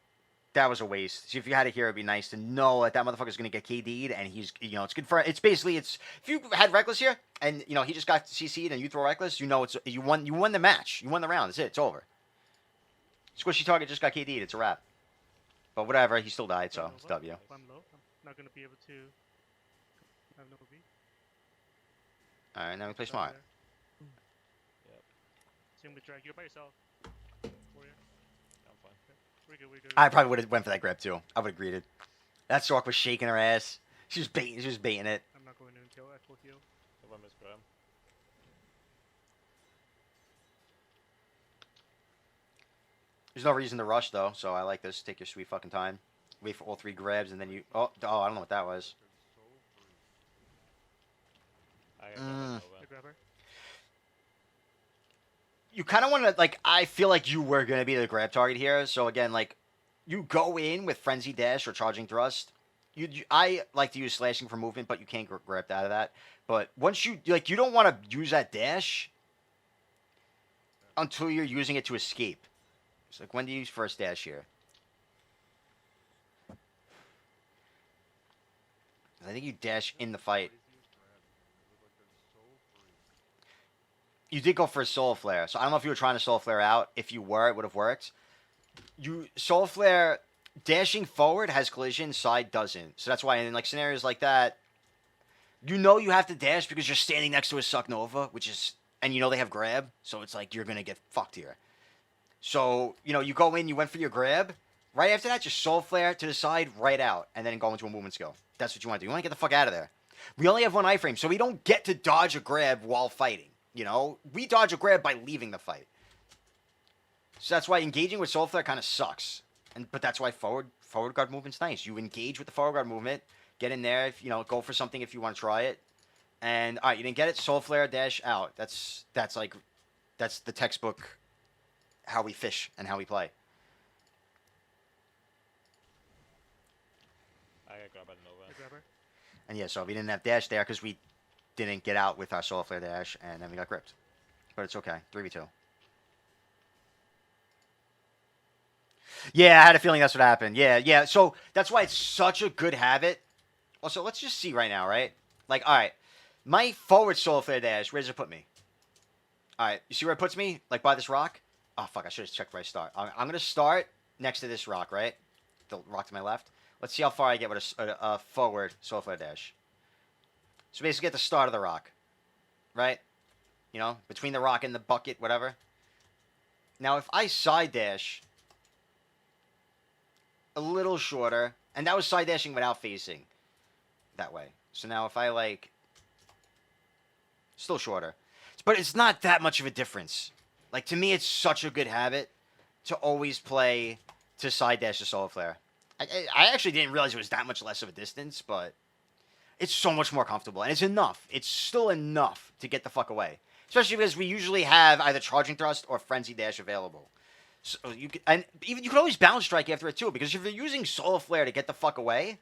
that was a waste. See, if you had it here, it'd be nice to know that motherfucker's going to get KD'd, and he's, you know, it's good for... It's basically, if you had Reckless here, and, you know, he just got CC'd, and you throw Reckless, you know, you won the match. You won the round. That's it. It's over. Squishy target just got KD'd. It's a wrap. But whatever, he still died, so it's W. If I'm low, I'm not going to be able to have no V. Alright, now we play smart. Yep. Same with drag. You're by yourself. Warrior. I'm fine. We're good, we're good. I probably would have went for that grab, too. I would have greeted. That Sork was shaking her ass. She was baiting it. I'm not going to until I full heal. If I miss grab. There's no reason to rush, though, so I like this. Take your sweet fucking time. Wait for all three grabs, and then you... Oh, I don't know what that was. I got Nova. The grabber. You kind of want to, like, I feel like you were going to be the grab target here. So, again, like, you go in with Frenzy Dash or Charging Thrust. I like to use Slashing for movement, but you can't grab out of that. But once you, like, you don't want to use that dash until you're using it to escape. So like, when do you use first dash here? I think you dash in the fight. You did go for a soul flare, so I don't know if you were trying to soul flare out. If you were, it would have worked. You soul flare dashing forward has collision, side doesn't. So that's why in like scenarios like that, you know you have to dash because you're standing next to a Succ Nova, which is, and you know they have grab, so it's like you're gonna get fucked here. So you know you go in, you went for your grab. Right after that, just soul flare to the side, right out, and then go into a movement skill. That's what you want to do. You want to get the fuck out of there. We only have one iframe, so we don't get to dodge a grab while fighting. You know, we dodge a grab by leaving the fight. So that's why engaging with soul flare kind of sucks. But that's why forward guard movement's nice. You engage with the forward guard movement, get in there, if, you know, go for something if you want to try it. And all right, you didn't get it, soul flare, dash out. That's the textbook how we fish and how we play. I got grab at Nova. And yeah, so we didn't have dash there because we didn't get out with our soul flare dash, and then we got gripped. But it's okay. 3v2. Yeah, I had a feeling that's what happened. Yeah. So that's why it's such a good habit. Also, let's just see right now, right? Like, all right, my forward soul flare dash, where does it put me? All right, you see where it puts me? Like by this rock? Oh, fuck, I should have checked where I start. I'm going to start next to this rock, right? The rock to my left. Let's see how far I get with a forward soul flare dash. So basically at the start of the rock, right? You know, between the rock and the bucket, whatever. Now, if I side dash a little shorter, and that was side dashing without facing that way. So now if I like, still shorter, but it's not that much of a difference. Like to me, it's such a good habit to always play to side dash the solar flare. I actually didn't realize it was that much less of a distance, but it's so much more comfortable, and it's enough. It's still enough to get the fuck away, especially because we usually have either charging thrust or frenzy dash available. So you can, and even you can always balance strike after it too, because if you're using solar flare to get the fuck away,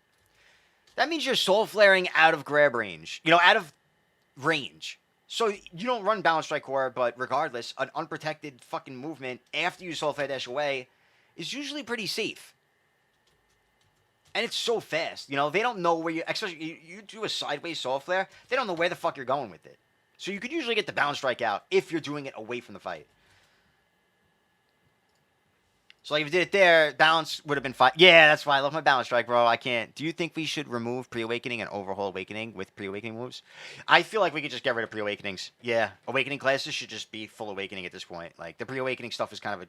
that means you're soul flaring out of grab range, you know, out of range. So you don't run balance strike core, but regardless, an unprotected fucking movement after you soul flare dash away is usually pretty safe. And it's so fast, you know, they don't know where you, especially you do a sideways soul flare, they don't know where the fuck you're going with it. So you could usually get the balance strike out if you're doing it away from the fight. So like if you did it there, balance would have been fine. Yeah, that's fine. I love my balance strike, bro. I can't. Do you think we should remove pre-awakening and overhaul awakening with pre-awakening moves? I feel like we could just get rid of pre-awakenings. Yeah, awakening classes should just be full awakening at this point. Like the pre-awakening stuff is kind of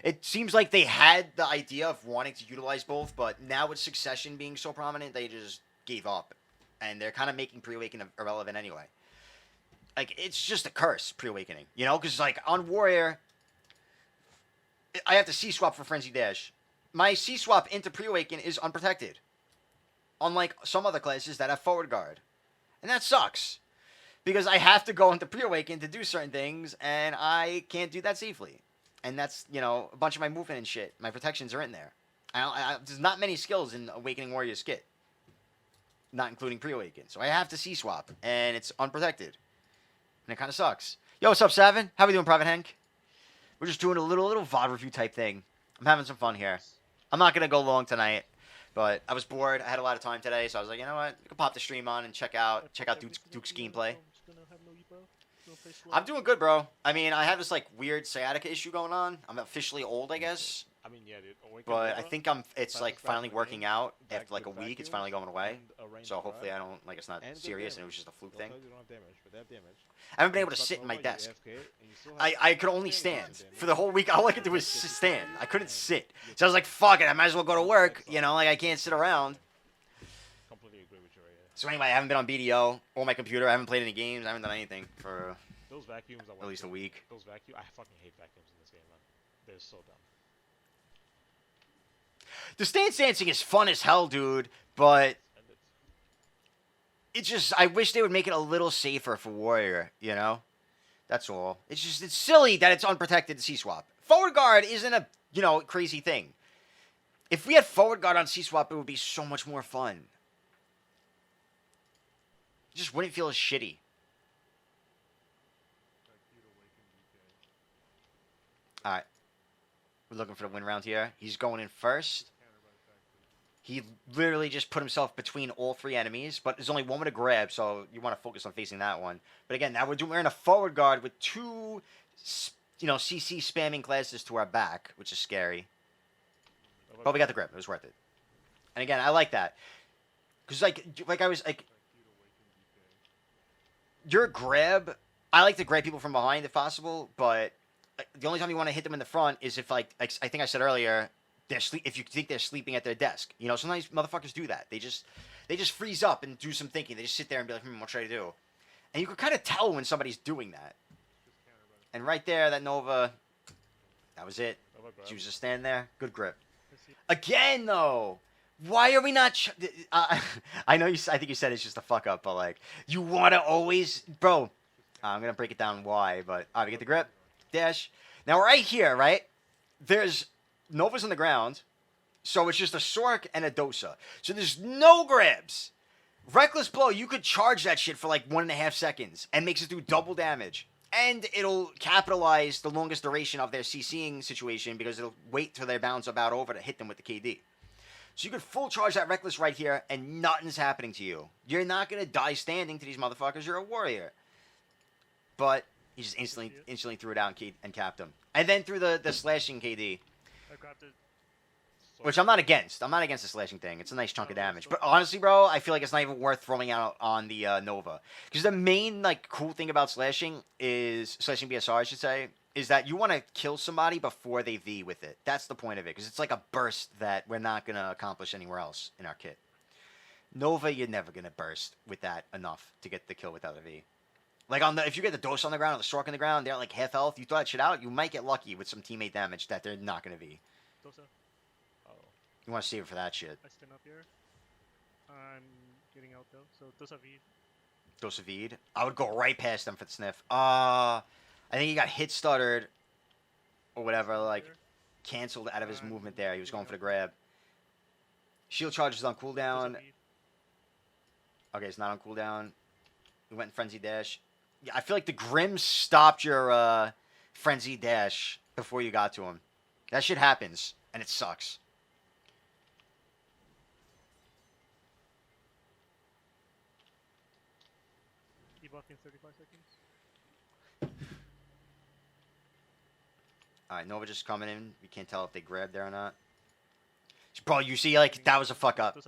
it seems like they had the idea of wanting to utilize both, but now with succession being so prominent, they just gave up. And they're kind of making pre-awakening irrelevant anyway. Like, it's just a curse, pre-awakening. You know, because like on Warrior, I have to C-swap for Frenzy Dash. My C-swap into pre-awaken is unprotected. Unlike some other classes that have forward guard. And that sucks. Because I have to go into pre-awaken to do certain things, and I can't do that safely. And that's, you know, a bunch of my movement and shit. My protections are in there. There's not many skills in Awakening Warrior Skit. Not including pre-awaken. So I have to C-swap, and it's unprotected. And it kind of sucks. Yo, what's up, Savin? How we doing, Private Hank? We're just doing a little VOD review type thing. I'm having some fun here. I'm not going to go long tonight, but I was bored. I had a lot of time today, so I was like, you know what? I can pop the stream on and check out Duke's gameplay. I'm doing good, bro. I mean, I have this like weird sciatica issue going on. I'm officially old, I guess. I mean, yeah, dude. But I think it's like finally working out after like a week. It's finally going away. So hopefully I don't, like, it's not serious and it was just a fluke thing. I haven't been able to sit in my desk. I could only stand. For the whole week, all I could do was stand. I couldn't sit. So I was like, fuck it, I might as well go to work. You know, like I can't sit around. Completely agree with you right here. So anyway, I haven't been on BDO or my computer. I haven't played any games. I haven't done anything for those vacuums at least a week. Those vacuums, I fucking hate vacuums in this game, man. They're so dumb. The stance dancing is fun as hell, dude, but it's just, I wish they would make it a little safer for Warrior, you know? That's all. It's just, it's silly that it's unprotected to C-swap. Forward guard isn't a, you know, crazy thing. If we had forward guard on C-swap, it would be so much more fun. It just wouldn't feel as shitty. Alright. We're looking for the win round here. He's going in first. He literally just put himself between all three enemies, but there's only one with a grab, so you want to focus on facing that one. But again, now we're in a forward guard with two, CC spamming classes to our back, which is scary. But we got the grab. It was worth it. And again, I like that. Because, like I was, like, your grab, I like to grab people from behind if possible, but the only time you want to hit them in the front is if, like I think I said earlier, if you think they're sleeping at their desk. Sometimes motherfuckers do that. They just freeze up and do some thinking. They just sit there and be like, what should I do? And you can kind of tell when somebody's doing that. And right there, that Nova, that was it. She was just standing there. Good grip. Again, though, why are we not... I know I think you said it's just a fuck up, but, like, you want to always... Bro, I'm going to break it down why, but... All right, we get the grip. Dash. Now, right here, right? There's Nova's on the ground, so it's just a Succ and a Dosa. So there's no grabs. Reckless Blow, you could charge that shit for, like, 1.5 seconds and makes it do double damage. And it'll capitalize the longest duration of their CCing situation because it'll wait till their bounce about over to hit them with the KD. So you could full charge that Reckless right here and nothing's happening to you. You're not going to die standing to these motherfuckers. You're a warrior. But he just instantly threw it out and capped him. And then threw the slashing KD. I grabbed it. Which I'm not against. I'm not against the slashing thing. It's a nice chunk of damage. But honestly, bro, I feel like it's not even worth throwing out on the Nova. Because the main, like, cool thing about slashing is... Slashing BSR, I should say. Is that you want to kill somebody before they V with it. That's the point of it. Because it's like a burst that we're not going to accomplish anywhere else in our kit. Nova, you're never going to burst with that enough to get the kill without a V. Like, if you get the Dose on the ground or the Succ on the ground, they're like half health. You throw that shit out, you might get lucky with some teammate damage that they're not going to V. Dosa. You want to save it for that shit. I stand up here. I'm getting out though, so Dosa V. Dosa V'd. I would go right past them for the sniff. I think he got hit stuttered or whatever, like canceled out of his movement there. He was going for the grab. Shield charge is on cooldown. Okay, it's not on cooldown. We went in frenzy dash. Yeah, I feel like the Grim stopped your frenzy dash before you got to him. That shit happens, and it sucks. Debuff in 35 seconds. Alright, Nova just coming in. We can't tell if they grabbed there or not. Bro, you see, like, that was a fuck up.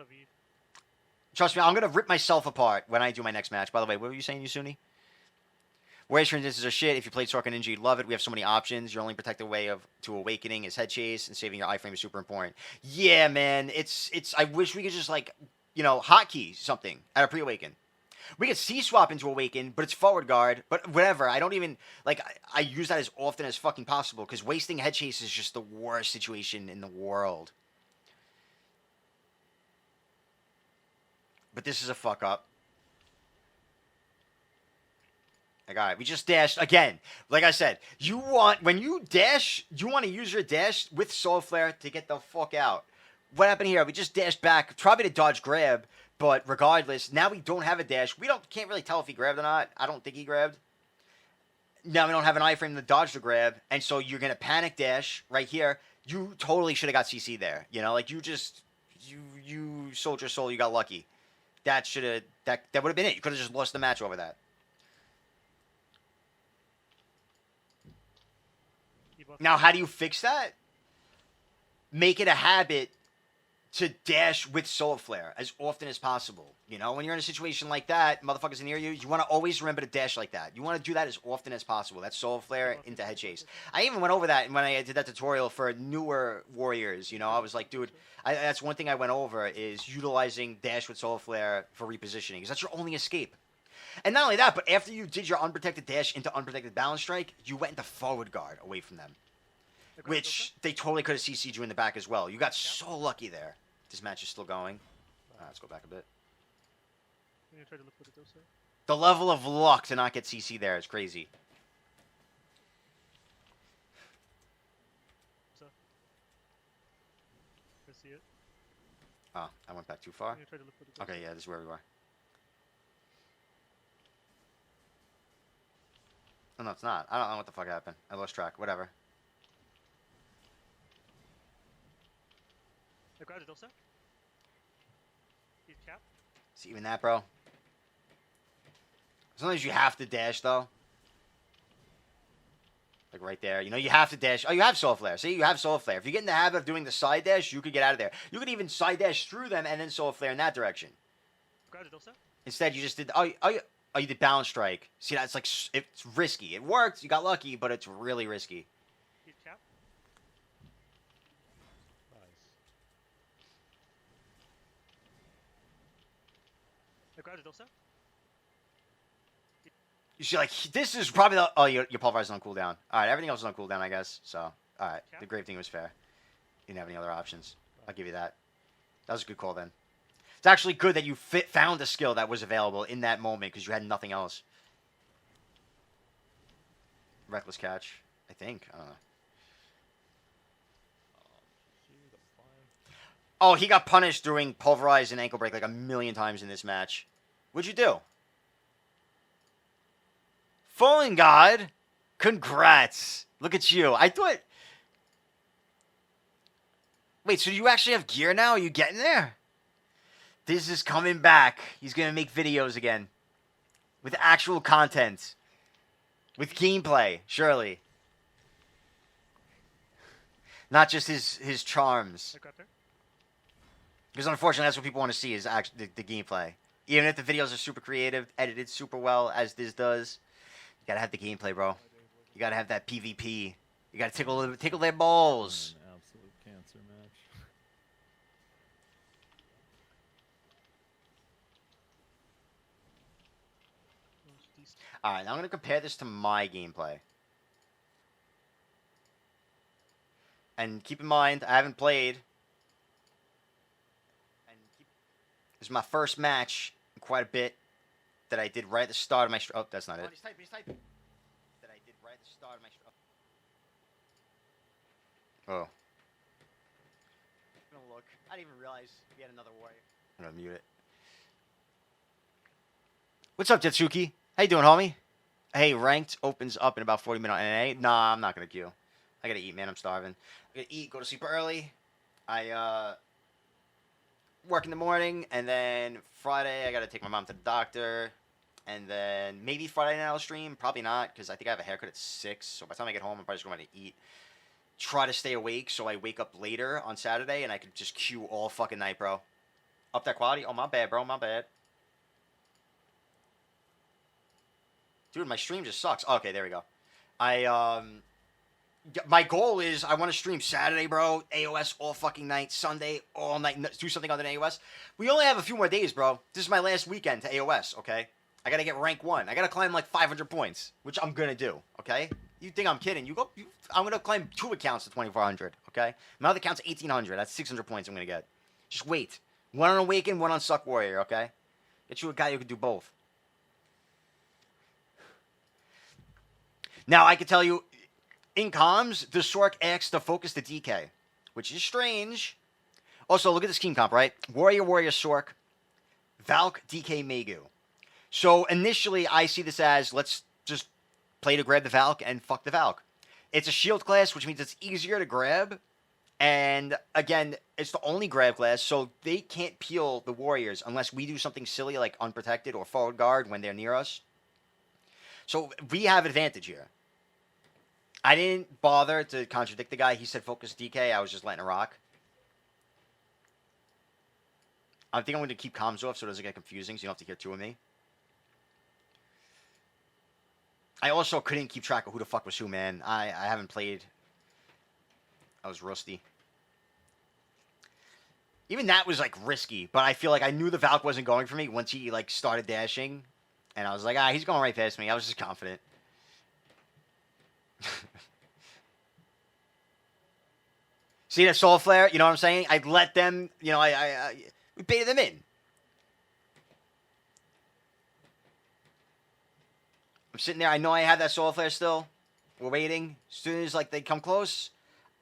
Trust me, I'm going to rip myself apart when I do my next match. By the way, what were you saying, Yusuni? Warrior transitions are shit. If you played Succ Ninja, you'd love it. We have so many options. Your only protected way to awakening is head chase, and saving your iframe is super important. Yeah, man. It's. I wish we could just, like, hotkey something at a pre-awaken. We could C-swap into awaken, but it's forward guard. But whatever. I don't even, like, I use that as often as fucking possible, because wasting head chase is just the worst situation in the world. But this is a fuck up. Like, all right, we just dashed again. Like I said, when you dash, you want to use your dash with Soul Flare to get the fuck out. What happened here? We just dashed back, probably to dodge grab, but regardless, now we don't have a dash. Can't really tell if he grabbed or not. I don't think he grabbed. Now we don't have an iframe to dodge the grab, and so you're gonna panic dash right here. You totally should have got CC there. Like you sold your soul. You got lucky. That would have been it. You could have just lost the match over that. Now, how do you fix that? Make it a habit to dash with Soul Flare as often as possible. When you're in a situation like that, motherfuckers near you, you want to always remember to dash like that. You want to do that as often as possible. That's Soul Flare into head chase. I even went over that when I did that tutorial for newer warriors. I was like, dude, that's one thing I went over is utilizing dash with Soul Flare for repositioning, because that's your only escape. And not only that, but after you did your unprotected dash into unprotected balance strike, you went into forward guard away from them. Which they totally could have CC'd you in the back as well. You got so lucky there. This match is still going. Let's go back a bit. Try to look for the Dosa. The level of luck to not get CC there is crazy. I see it. Oh, I went back too far? Try to look for the Dosa. Okay, yeah, this is where we were. Oh, no, it's not. I don't know what the fuck happened. I lost track. Whatever. See, even that, bro. Sometimes you have to dash, though. Like right there. You know, you have to dash. Oh, you have soul flare. See, you have soul flare. If you get in the habit of doing the side dash, you could get out of there. You could even side dash through them and then soul flare in that direction. Instead, you just did... Oh, you did balance strike. See, that's like... It's risky. It worked. You got lucky, but it's really risky. You see, like, this is probably the... Oh, your Pulverize is on cooldown. Alright, everything else is on cooldown, I guess. So, alright. The Gravedigging was fair. You didn't have any other options. I'll give you that. That was a good call, then. It's actually good that you found a skill that was available in that moment, because you had nothing else. Reckless catch, I think. I don't know. Oh, he got punished doing Pulverize and Ankle Break like a million times in this match. What'd you do? Fallen God? Congrats. Look at you. I thought... Wait, so you actually have gear now? Are you getting there? This is coming back. He's going to make videos again. With actual content. With gameplay, surely. Not just his charms. Because unfortunately, that's what people want to see is actually the gameplay. Even if the videos are super creative, edited super well, as this does, you gotta have the gameplay, bro. You gotta have that PvP. You gotta tickle their balls. An absolute cancer match. Alright, now I'm gonna compare this to my gameplay. And keep in mind, I haven't played. This is my first match in quite a bit that I did right at the start of my... Oh, that's not it. He's typing. That I did right at the start of my... Oh. I'm gonna look. I didn't even realize we had another warrior. I'm gonna mute it. What's up, Jetsuki? How you doing, homie? Hey, ranked opens up in about 40 minutes on NA. Nah, I'm not gonna queue. I gotta eat, man. I'm starving. I gotta eat, go to sleep early. Work in the morning, and then Friday I gotta take my mom to the doctor, and then maybe Friday night I'll stream. Probably not, because I think I have a haircut at 6, so by the time I get home I'm probably just going to eat. Try to stay awake so I wake up later on Saturday, and I could just queue all fucking night, bro. Up that quality? Oh, my bad, bro, my bad. Dude, my stream just sucks. Okay, there we go. My goal is I want to stream Saturday, bro. AOS all fucking night. Sunday all night. Do something other than AOS. We only have a few more days, bro. This is my last weekend to AOS, okay? I got to get rank 1. I got to climb like 500 points, which I'm going to do, okay? You think I'm kidding. I'm going to climb 2 accounts to 2,400, okay? My other account's 1,800. That's 600 points I'm going to get. Just wait. 1 on Awaken, 1 on Succ Warrior, okay? Get you a guy who can do both. Now, I can tell you... In comms, the Succ asks to focus the DK, which is strange. Also, look at the scheme comp, right? Warrior, Succ, Valk, DK, Megu. So initially, I see this as, let's just play to grab the Valk and fuck the Valk. It's a shield class, which means it's easier to grab. And again, it's the only grab class, so they can't peel the Warriors unless we do something silly like unprotected or forward guard when they're near us. So we have advantage here. I didn't bother to contradict the guy. He said focus DK. I was just letting it rock. I think I'm going to keep comms off so it doesn't get confusing, so you don't have to hear 2 of me. I also couldn't keep track of who the fuck was who, man. I haven't played. I was rusty. Even that was, like, risky, but I feel like I knew the Valk wasn't going for me once he, like, started dashing. And I was like, he's going right past me. I was just confident. See that soul flare? You know what I'm saying? I let them, you know, we baited them in. I'm sitting there. I know I have that soul flare still. We're waiting. As soon as, like, they come close,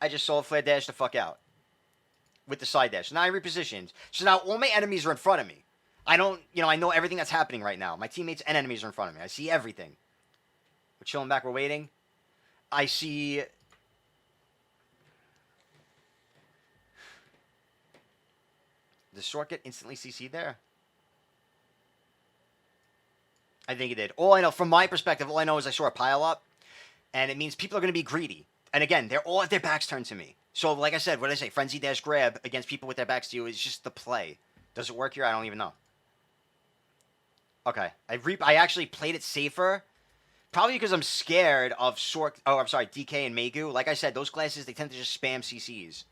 I just soul flare dash the fuck out. With the side dash. Now I repositioned. So now all my enemies are in front of me. I don't, you know, I know everything that's happening right now. My teammates and enemies are in front of me. I see everything. We're chilling back. We're waiting. I see... Does Short get instantly CC'd there? I think it did. All I know, from my perspective, all I know is I saw a pile up, and it means people are going to be greedy. And again, they're all at their backs turned to me. So, like I said, what did I say? Frenzy dash grab against people with their backs to you is just the play. Does it work here? I don't even know. Okay. I actually played it safer. Probably because I'm scared of DK and Megu. Like I said, those classes, they tend to just spam CCs.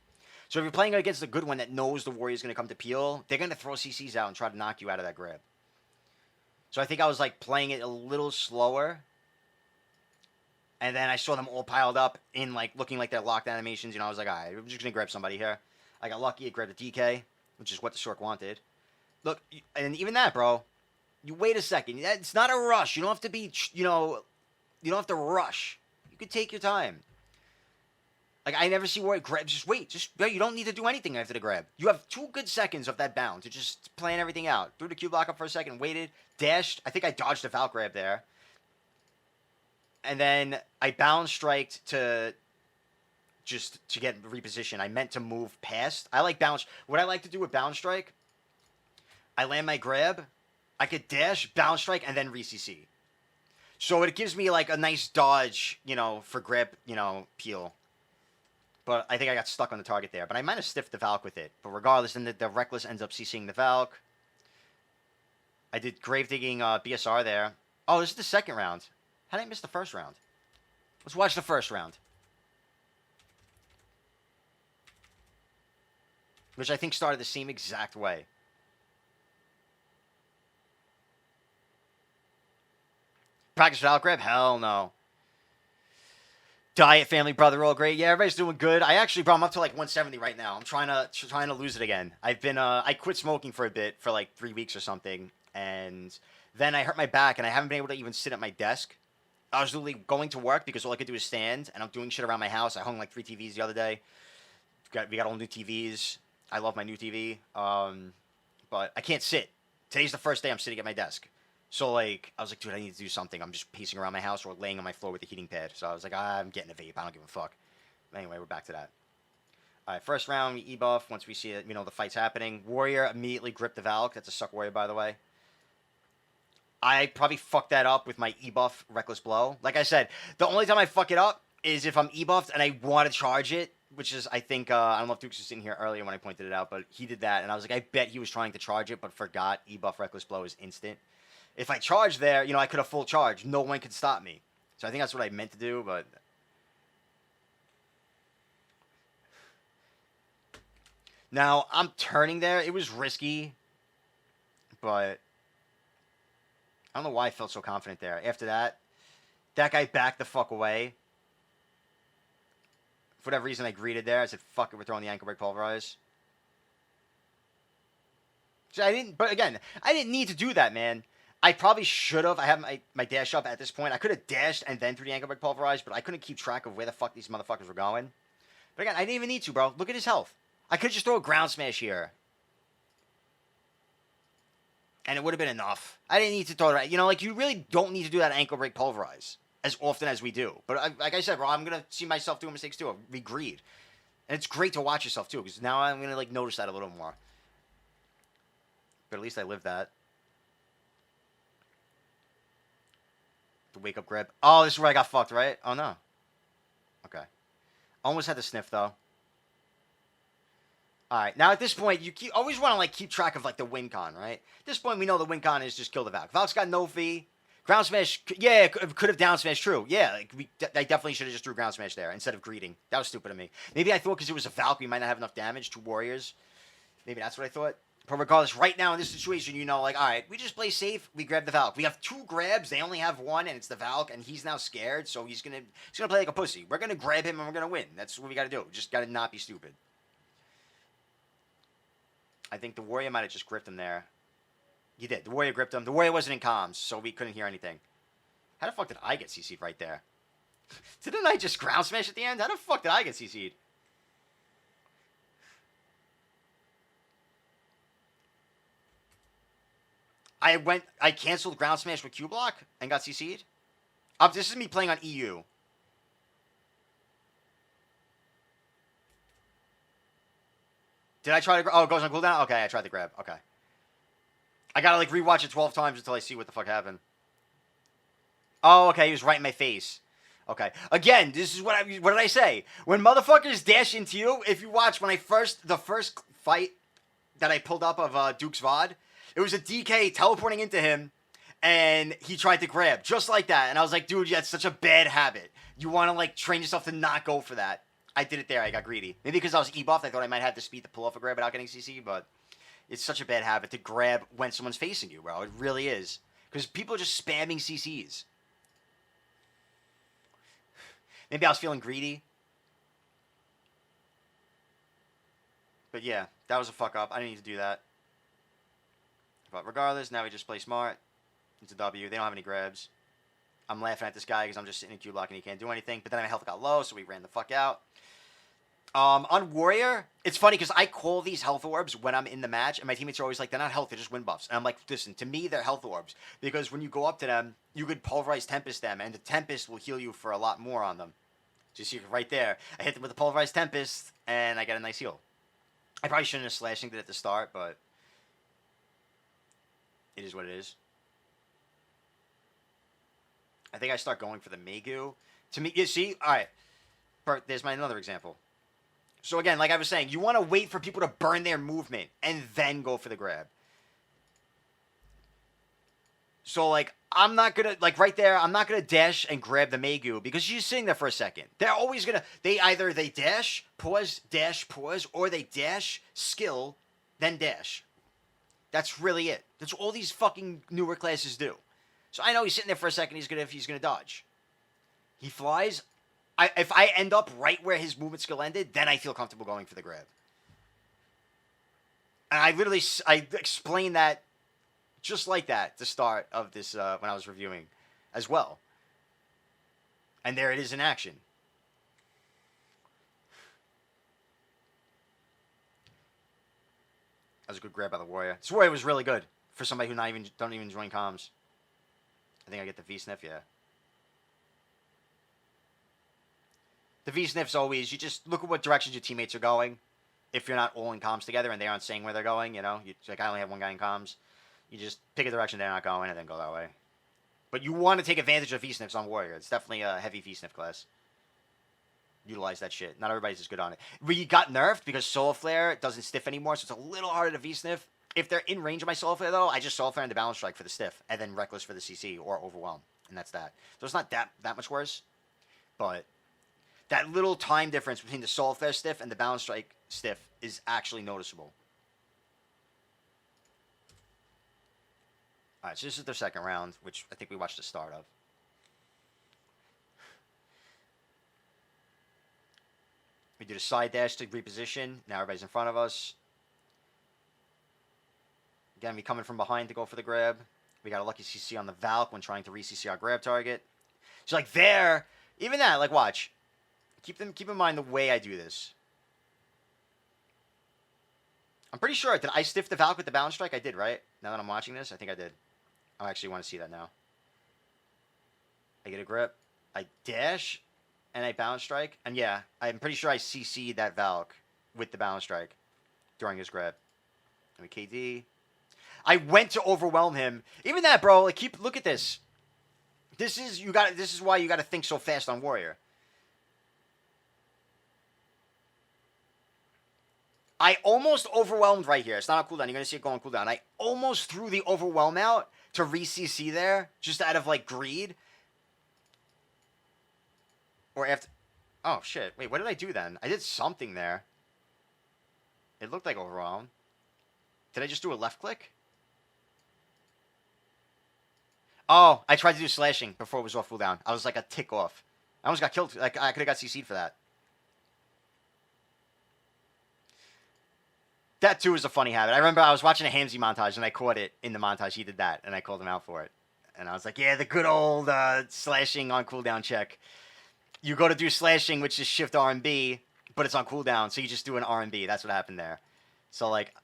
So if you're playing against a good one that knows the warrior's going to come to peel, they're going to throw CCs out and try to knock you out of that grab. So I think I was like playing it a little slower. And then I saw them all piled up in like looking like their locked animations. You know, I was like, all right, I'm just going to grab somebody here. I got lucky. I grabbed a DK, which is what the Succ wanted. Look, and even that, bro, you wait a second. It's not a rush. You don't have to be, you know, you don't have to rush. You could take your time. Like, I never see where it grabs. Just wait. You don't need to do anything after the grab. You have 2 good seconds of that bound to just plan everything out. Threw the Q block up for a second, waited, dashed. I think I dodged a Valk grab there. And then I bound striked to get reposition. I meant to move past. I like bounce. What I like to do with bound strike, I land my grab, I could dash, bound strike, and then re-CC. So it gives me like a nice dodge, you know, for grab, you know, peel. But I think I got stuck on the target there. But I might have stiffed the Valk with it. But regardless, then the Reckless ends up CCing the Valk. I did Gravedigging BSR there. Oh, this is the second round. How did I miss the first round? Let's watch the first round. Which I think started the same exact way. Practice Valk grab? Hell no. Diet, family, brother, all great. Yeah, everybody's doing good. I actually, bro, I'm up to like 170 right now. I'm trying to lose it again. I've been I quit smoking for a bit for like 3 weeks or something, and then I hurt my back, and I haven't been able to even sit at my desk. I was literally going to work because all I could do is stand, and I'm doing shit around my house. I hung like 3 TVs the other day. We got all new TVs. I love my new TV, but I can't sit. Today's the first day I'm sitting at my desk. So, like, I was like, dude, I need to do something. I'm just pacing around my house or laying on my floor with the heating pad. So I was like, I'm getting a vape. I don't give a fuck. Anyway, we're back to that. All right, first round, we E-buff. Once we see it, you know, the fight's happening. Warrior immediately gripped the Valk. That's a Succ Warrior, by the way. I probably fucked that up with my E-buff Reckless Blow. Like I said, the only time I fuck it up is if I'm E-buffed and I want to charge it, which is, I think, I don't know if Dukes was sitting here earlier when I pointed it out, but he did that. And I was like, I bet he was trying to charge it, but forgot E-buff Reckless Blow is instant. If I charged there, you know, I could have full charge. No one could stop me. So I think that's what I meant to do, but... Now, I'm turning there. It was risky, but... I don't know why I felt so confident there. After that, that guy backed the fuck away. For whatever reason, I greeted there. I said, fuck it, we're throwing the Ankle Pulverize. So I didn't... But again, I didn't need to do that, man. I probably should have. I have my dash up at this point. I could have dashed and then threw the Ankle Pulverize, but I couldn't keep track of where the fuck these motherfuckers were going. But again, I didn't even need to, bro. Look at his health. I could just throw a ground smash here. And it would have been enough. I didn't need to throw it. You know, like, you really don't need to do that Ankle Pulverize as often as we do. But like I said, bro, I'm going to see myself doing mistakes too. We greed. And it's great to watch yourself too, because now I'm going to, like, notice that a little more. But at least I lived that. The wake up grab. Oh, this is where I got fucked, right? Oh, no. Okay. Almost had the sniff, though. Alright, now at this point, you always want to, like, keep track of, like, the win con, right? At this point, we know the win con is just kill the Valk. Valk's got no fee. Ground smash, yeah, could have down smash, true. Yeah, like, I definitely should have just threw ground smash there instead of greeting. That was stupid of me. Maybe I thought because it was a Valk, we might not have enough damage, 2 warriors. Maybe that's what I thought. But regardless, right now in this situation, you know, like, all right, we just play safe. We grab the Valk. We have 2 grabs. They only have 1, and it's the Valk, and he's now scared, so he's gonna play like a pussy. We're gonna grab him, and we're gonna win. That's what we gotta do. Just gotta not be stupid. I think the Warrior might have just gripped him there. He did. The Warrior gripped him. The Warrior wasn't in comms, so we couldn't hear anything. How the fuck did I get CC'd right there? Didn't I just ground smash at the end? How the fuck did I get CC'd? I canceled ground smash with Q block and got CC'd. This is me playing on EU. Did I try to... Oh, it goes on cooldown? Okay, I tried to grab. Okay. I gotta, like, rewatch it 12 times until I see what the fuck happened. Oh, okay, he was right in my face. Okay. Again, this is what did I say? When motherfuckers dash into you, if you watch the first fight that I pulled up of Duke's VOD, it was a DK teleporting into him, and he tried to grab, just like that. And I was like, dude, that's such a bad habit. You want to, like, train yourself to not go for that. I did it there. I got greedy. Maybe because I was E-buffed, I thought I might have the speed to pull off a grab without getting CC, but it's such a bad habit to grab when someone's facing you, bro. It really is. Because people are just spamming CCs. Maybe I was feeling greedy. But yeah, that was a fuck up. I didn't need to do that. But regardless, now we just play smart. It's a W. They don't have any grabs. I'm laughing at this guy because I'm just sitting in Q block and he can't do anything. But then my health got low, so we ran the fuck out. On Warrior, it's funny because I call these health orbs when I'm in the match, and my teammates are always like, they're not health, they're just win buffs. And I'm like, listen, to me, they're health orbs. Because when you go up to them, you could pulverize Tempest them, and the Tempest will heal you for a lot more on them. Just see right there. I hit them with the pulverized Tempest, and I got a nice heal. I probably shouldn't have slashing it at the start, but it is what it is. I think I start going for the Megu. To me, you see, all right, there's another example. So again, like I was saying, you want to wait for people to burn their movement and then go for the grab. So, like, I'm not going to, like, right there, I'm not going to dash and grab the Megu because she's sitting there for a second. They're always going to, they dash, pause, or they dash, skill, then dash. That's really it. That's all these fucking newer classes do. So I know he's sitting there for a second, he's going to dodge. He flies. If I end up right where his movement skill ended, then I feel comfortable going for the grab. And I explained that just like that at the start of this when I was reviewing as well. And there it is in action. That was a good grab by the Warrior. This Warrior was really good for somebody who don't even join comms. I think I get the V-Sniff, yeah. The V-Sniff's always, you just look at what directions your teammates are going. If you're not all in comms together and they aren't saying where they're going, you know. Like, I only have one guy in comms. You just pick a direction they're not going and then go that way. But you want to take advantage of V-Sniffs on Warrior. It's definitely a heavy V-Sniff class. Utilize that shit. Not everybody's as good on it. We got nerfed because Solar Flare doesn't stiff anymore, so it's a little harder to V-Sniff. If they're in range of my Solar Flare, though, I just Solar Flare into Balance Strike for the stiff, and then Reckless for the CC, or Overwhelm. And that's that. So it's not that much worse. But that little time difference between the Solar Flare stiff and the Balance Strike stiff is actually noticeable. Alright, so this is their second round, which I think we watched the start of. We did a side dash to reposition. Now everybody's in front of us. Again, we coming from behind to go for the grab. We got a lucky CC on the Valk when trying to re-CC our grab target. So like there, even that, like watch. Keep in mind the way I do this. I'm pretty sure, did I stiff the Valk with the Balance Strike? I did, right? Now that I'm watching this, I think I did. I actually want to see that now. I get a grip. I dash, and I Balance Strike. And yeah, I'm pretty sure I CC'd that Valk with the Balance Strike during his grab. Let me KD. I went to overwhelm him. Even that, bro, like look at this. This is why you gotta think so fast on Warrior. I almost overwhelmed right here. It's not on cooldown. You're gonna see it go on cooldown. I almost threw the overwhelm out to re-CC there, just out of like greed. Or after. Oh shit! Wait, what did I do then? I did something there. It looked like overwhelm. Did I just do a left click? Oh, I tried to do slashing before it was off cooldown. I was like a tick off. I almost got killed. Like I could have got CC'd for that. That too is a funny habit. I remember I was watching a Hamzy montage and I caught it in the montage. He did that and I called him out for it. And I was like, yeah, the good old slashing on cooldown check. You go to do slashing, which is shift R&B, but it's on cooldown, so you just do an R&B. That's what happened there. So like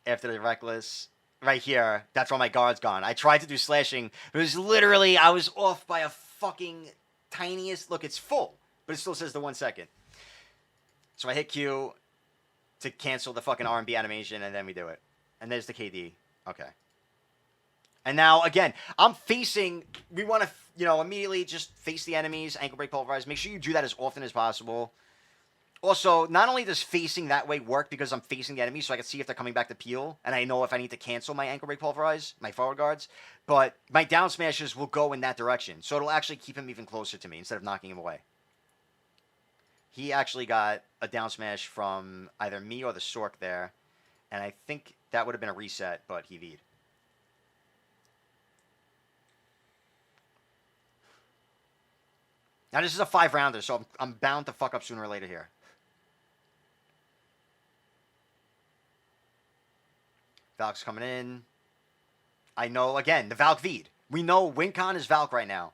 after the reckless, right here, that's where my guard's gone. I tried to do slashing. It was literally, I was off by a fucking tiniest, look, it's full, but it still says the 1 second. So I hit Q. to cancel the fucking R&B animation, and then we do it. And there's the KD. Okay. And now, again, I'm facing... We want to, you know, immediately just face the enemies, ankle break, pulverize. Make sure you do that as often as possible. Also, not only does facing that way work because I'm facing the enemy so I can see if they're coming back to peel, and I know if I need to cancel my ankle break pulverize, my forward guards, but my down smashes will go in that direction. So it'll actually keep him even closer to me instead of knocking him away. He actually got a down smash from either me or the Succ there, and I think that would have been a reset, but he V'd. Now this is a 5-rounder, so I'm bound to fuck up sooner or later here. Valk's coming in. I know, again, the Valk V'd. We know WinCon is Valk right now.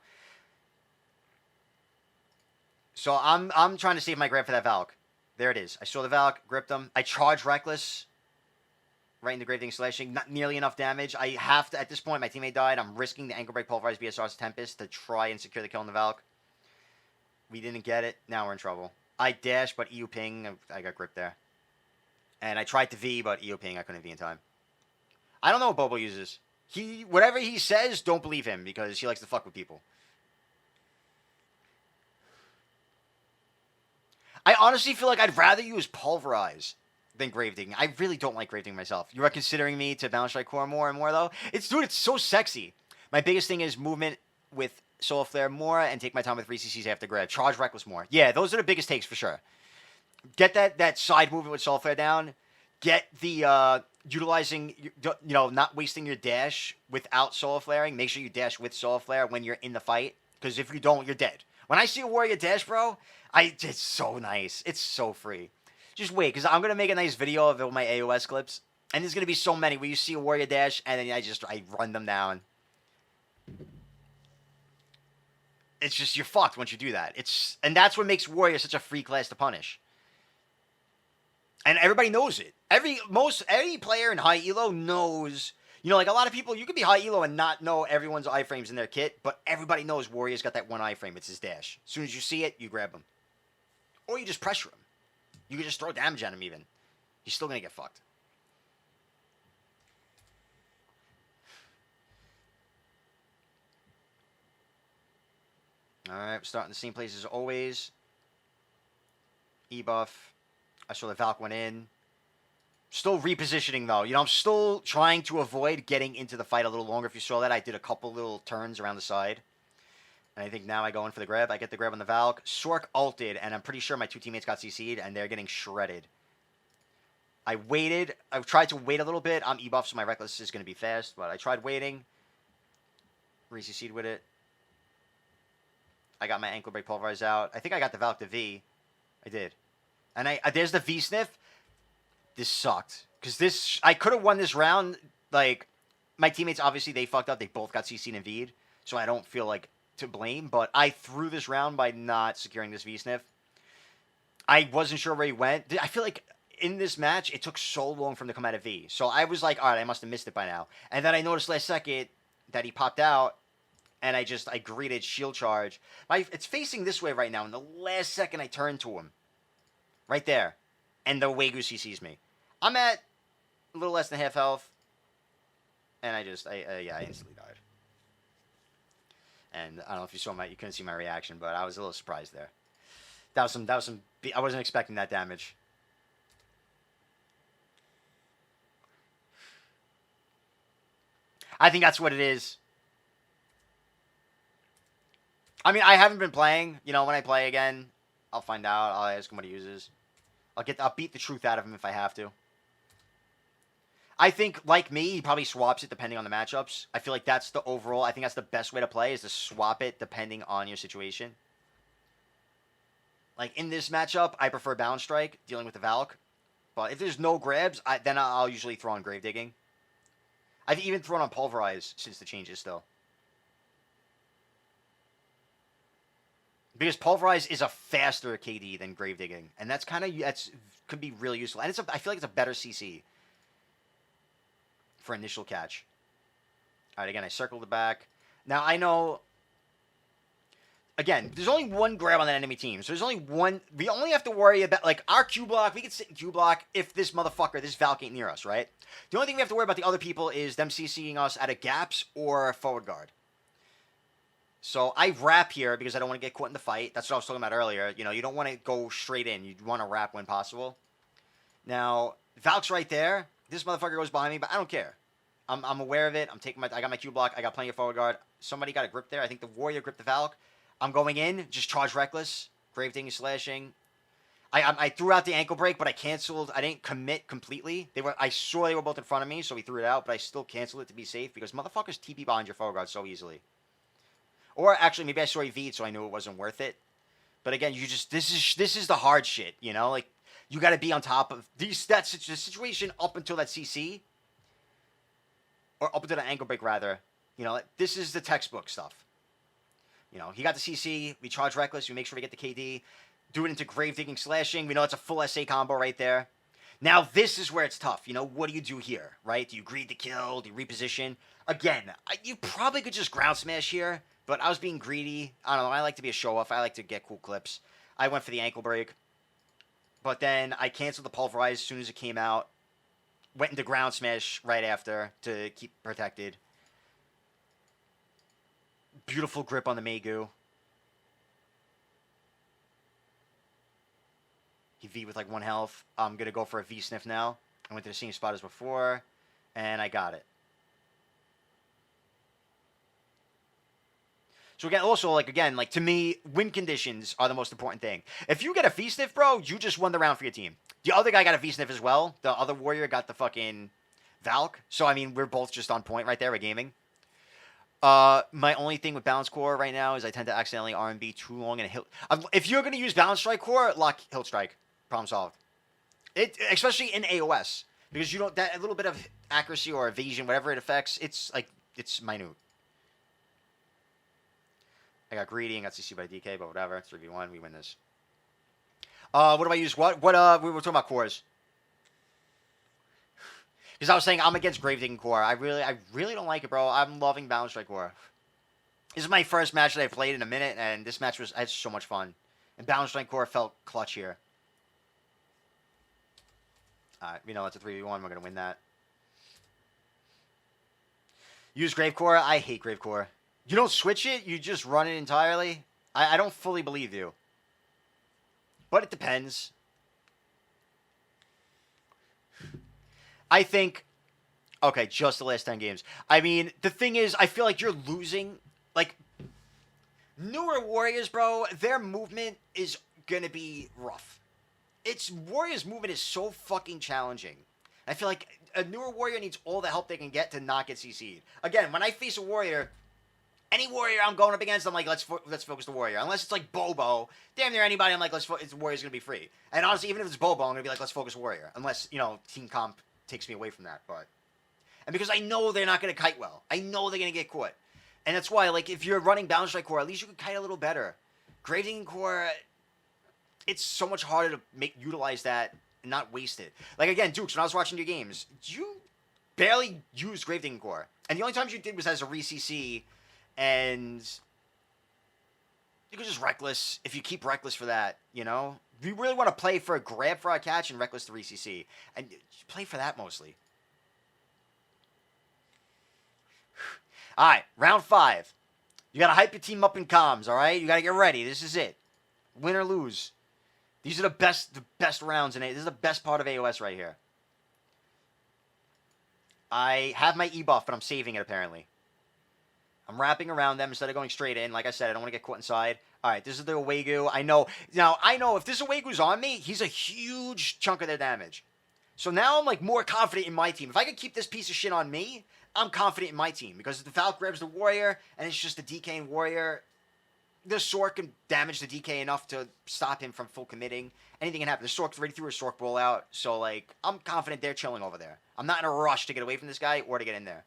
So I'm trying to save my grab for that Valk. There it is. I saw the Valk, gripped him. I charged Reckless right into Gravedigging Slashing. Not nearly enough damage. I have to, at this point, my teammate died. I'm risking the ankle break pulverize BSR's Tempest to try and secure the kill on the Valk. We didn't get it. Now we're in trouble. I dashed, but EU ping. I got gripped there. And I tried to V, but EU ping. I couldn't V in time. I don't know what Bobo uses. Whatever he says, don't believe him because he likes to fuck with people. I honestly feel like I'd rather use Pulverize than Gravedigging. I really don't like Gravedigging myself. You are considering me to balance strike core more and more though. Dude, it's so sexy. My biggest thing is movement with Soul Flare more and take my time with 3CCs after grab. Charge Reckless more. Yeah, those are the biggest takes for sure. Get that side movement with Soul Flare down. Get the utilizing, you know, not wasting your dash without Soul Flaring. Make sure you dash with Soul Flare when you're in the fight. Because if you don't, you're dead. When I see a warrior dash, bro, it's so nice. It's so free. Just wait, because I'm going to make a nice video of all my AOS clips. And there's going to be so many where you see a warrior dash and then I run them down. It's just, you're fucked once you do that. And that's what makes warrior such a free class to punish. And everybody knows it. Every player in high elo knows, you know, like a lot of people, you could be high elo and not know everyone's iframes in their kit, but everybody knows Warrior's got that one iframe. It's his dash. As soon as you see it, you grab him. Or you just pressure him. You can just throw damage at him even. He's still going to get fucked. Alright, we're starting the same place as always. E-buff. I saw the Valk went in. Still repositioning, though. You know, I'm still trying to avoid getting into the fight a little longer. If you saw that, I did a couple little turns around the side. And I think now I go in for the grab. I get the grab on the Valk. Succ ulted, and I'm pretty sure my two teammates got CC'd, and they're getting shredded. I waited. I tried to wait a little bit. I'm E-buff, so my Reckless is going to be fast, but I tried waiting. Re-CC'd with it. I got my ankle break pulverize out. I think I got the Valk to V. I did. And there's the V sniff. This sucked. Because I could have won this round. Like, my teammates, obviously, they fucked up. They both got CC'd and V'd. So I don't feel like to blame. But I threw this round by not securing this V sniff. I wasn't sure where he went. I feel like in this match, it took so long for him to come out of V. So I was like, all right, I must have missed it by now. And then I noticed last second that he popped out. And I greeted shield charge. It's facing this way right now. And the last second I turned to him. Right there. And the Wagyu CCs me. I'm at a little less than half health. And I instantly died. And I don't know if you saw you couldn't see my reaction, but I was a little surprised there. That was some, I wasn't expecting that damage. I think that's what it is. I mean, I haven't been playing. You know, when I play again, I'll find out. I'll ask him what he uses. I'll beat the truth out of him if I have to. I think, like me, he probably swaps it depending on the matchups. I feel like that's the overall. I think that's the best way to play is to swap it depending on your situation. Like in this matchup, I prefer balance strike dealing with the Valk. But if there's no grabs, then I'll usually throw on Gravedigging. I've even thrown on Pulverize since the changes still. Because Pulverize is a faster KD than Gravedigging. And that's could be really useful. And I feel like it's a better CC for initial catch. Alright, again, I circled the back. Now, I know again, there's only one grab on that enemy team. So there's only one. We only have to worry about, like, our Q block. We can sit in Q block if this motherfucker, this Valk ain't near us, right? The only thing we have to worry about the other people is them CCing us out of gaps or forward guard. So I wrap here because I don't want to get caught in the fight. That's what I was talking about earlier. You know, you don't want to go straight in. You want to wrap when possible. Now, Valk's right there. This motherfucker goes behind me, but I don't care. I'm aware of it. I got my Q block. I got plenty of forward guard. Somebody got a grip there. I think the Warrior gripped the Valk. I'm going in. Just charge reckless. Gravedigging, slashing. I threw out the ankle break, but I canceled. I didn't commit completely. I saw they were both in front of me, so we threw it out, but I still canceled it to be safe because motherfuckers TP behind your forward guard so easily. Or actually, maybe I saw he V'd, so I knew it wasn't worth it. But again, this is the hard shit, you know? Like, you got to be on top of the situation up until that CC. Or up until the ankle break, rather. You know, this is the textbook stuff. You know, he got the CC. We charge reckless. We make sure we get the KD. Do it into Gravedigging, slashing. We know it's a full SA combo right there. Now, this is where it's tough. You know, what do you do here, right? Do you greed the kill? Do you reposition? Again, you probably could just ground smash here. But I was being greedy. I don't know. I like to be a show-off. I like to get cool clips. I went for the ankle break. But then I canceled the Pulverize as soon as it came out. Went into ground smash right after to keep protected. Beautiful grip on the Megu. He V with like 1 health. I'm going to go for a V sniff now. I went to the same spot as before. And I got it. So again, also, like, again, like, to me, win conditions are the most important thing. If you get a V-sniff, bro, you just won the round for your team. The other guy got a V-sniff as well. The other warrior got the fucking Valk. So, I mean, we're both just on point right there with gaming. My only thing with Balance Core right now is I tend to accidentally R&B too long and hilt. If you're going to use Balance Strike Core, lock Hilt Strike. Problem solved. Especially in AOS. Because you don't, that a little bit of accuracy or evasion, whatever it affects, it's, like, it's minute. I got greedy and got CC by DK, but whatever. 3v1, we win this. What do I use? We were talking about cores. Because I was saying I'm against Gravedigging core. I really don't like it, bro. I'm loving Balance Strike core. This is my first match that I played in a minute, and this match I had so much fun. And Balance Strike core felt clutch here. Alright, we know it's a 3v1. We're going to win that. Use Grave Core. I hate Grave Core. You don't switch it, you just run it entirely. I don't fully believe you. But it depends. I think... Okay, just the last 10 games. I mean, the thing is, I feel like you're losing... Like, newer Warriors, bro, their movement is gonna be rough. Warriors' movement is so fucking challenging. I feel like a newer Warrior needs all the help they can get to not get CC'd. Again, when I face a Warrior... Any warrior I'm going up against, I'm like, let's focus the warrior. Unless it's like Bobo, damn near anybody, I'm like, the warrior's gonna be free. And honestly, even if it's Bobo, I'm gonna be like, let's focus warrior. Unless, you know, team comp takes me away from that. And because I know they're not gonna kite well, I know they're gonna get caught, and that's why, like, if you're running Balance Strike core, at least you can kite a little better. Gravedigging core, it's so much harder to utilize that and not waste it. Like again, Dukes, when I was watching your games, you barely used Gravedigging core, and the only times you did was as a re-CC. And you can just reckless if you keep reckless for that, you know? We really want to play for a grab for our catch and reckless to re-CC. And play for that mostly. Alright, round 5. You got to hype your team up in comms, alright? You got to get ready. This is it. Win or lose. These are the best rounds in it. This is the best part of AOS right here. I have my E-buff, but I'm saving it apparently. I'm wrapping around them instead of going straight in. Like I said, I don't want to get caught inside. All right, this is the Owegu. I know. Now, I know if this Owegu's on me, he's a huge chunk of their damage. So now I'm, like, more confident in my team. If I can keep this piece of shit on me, I'm confident in my team. Because if the Valk grabs the Warrior, and it's just the DKing Warrior, the Succ can damage the DK enough to stop him from full committing. Anything can happen. The Succ's already threw a Succ Brawl out. So, like, I'm confident they're chilling over there. I'm not in a rush to get away from this guy or to get in there.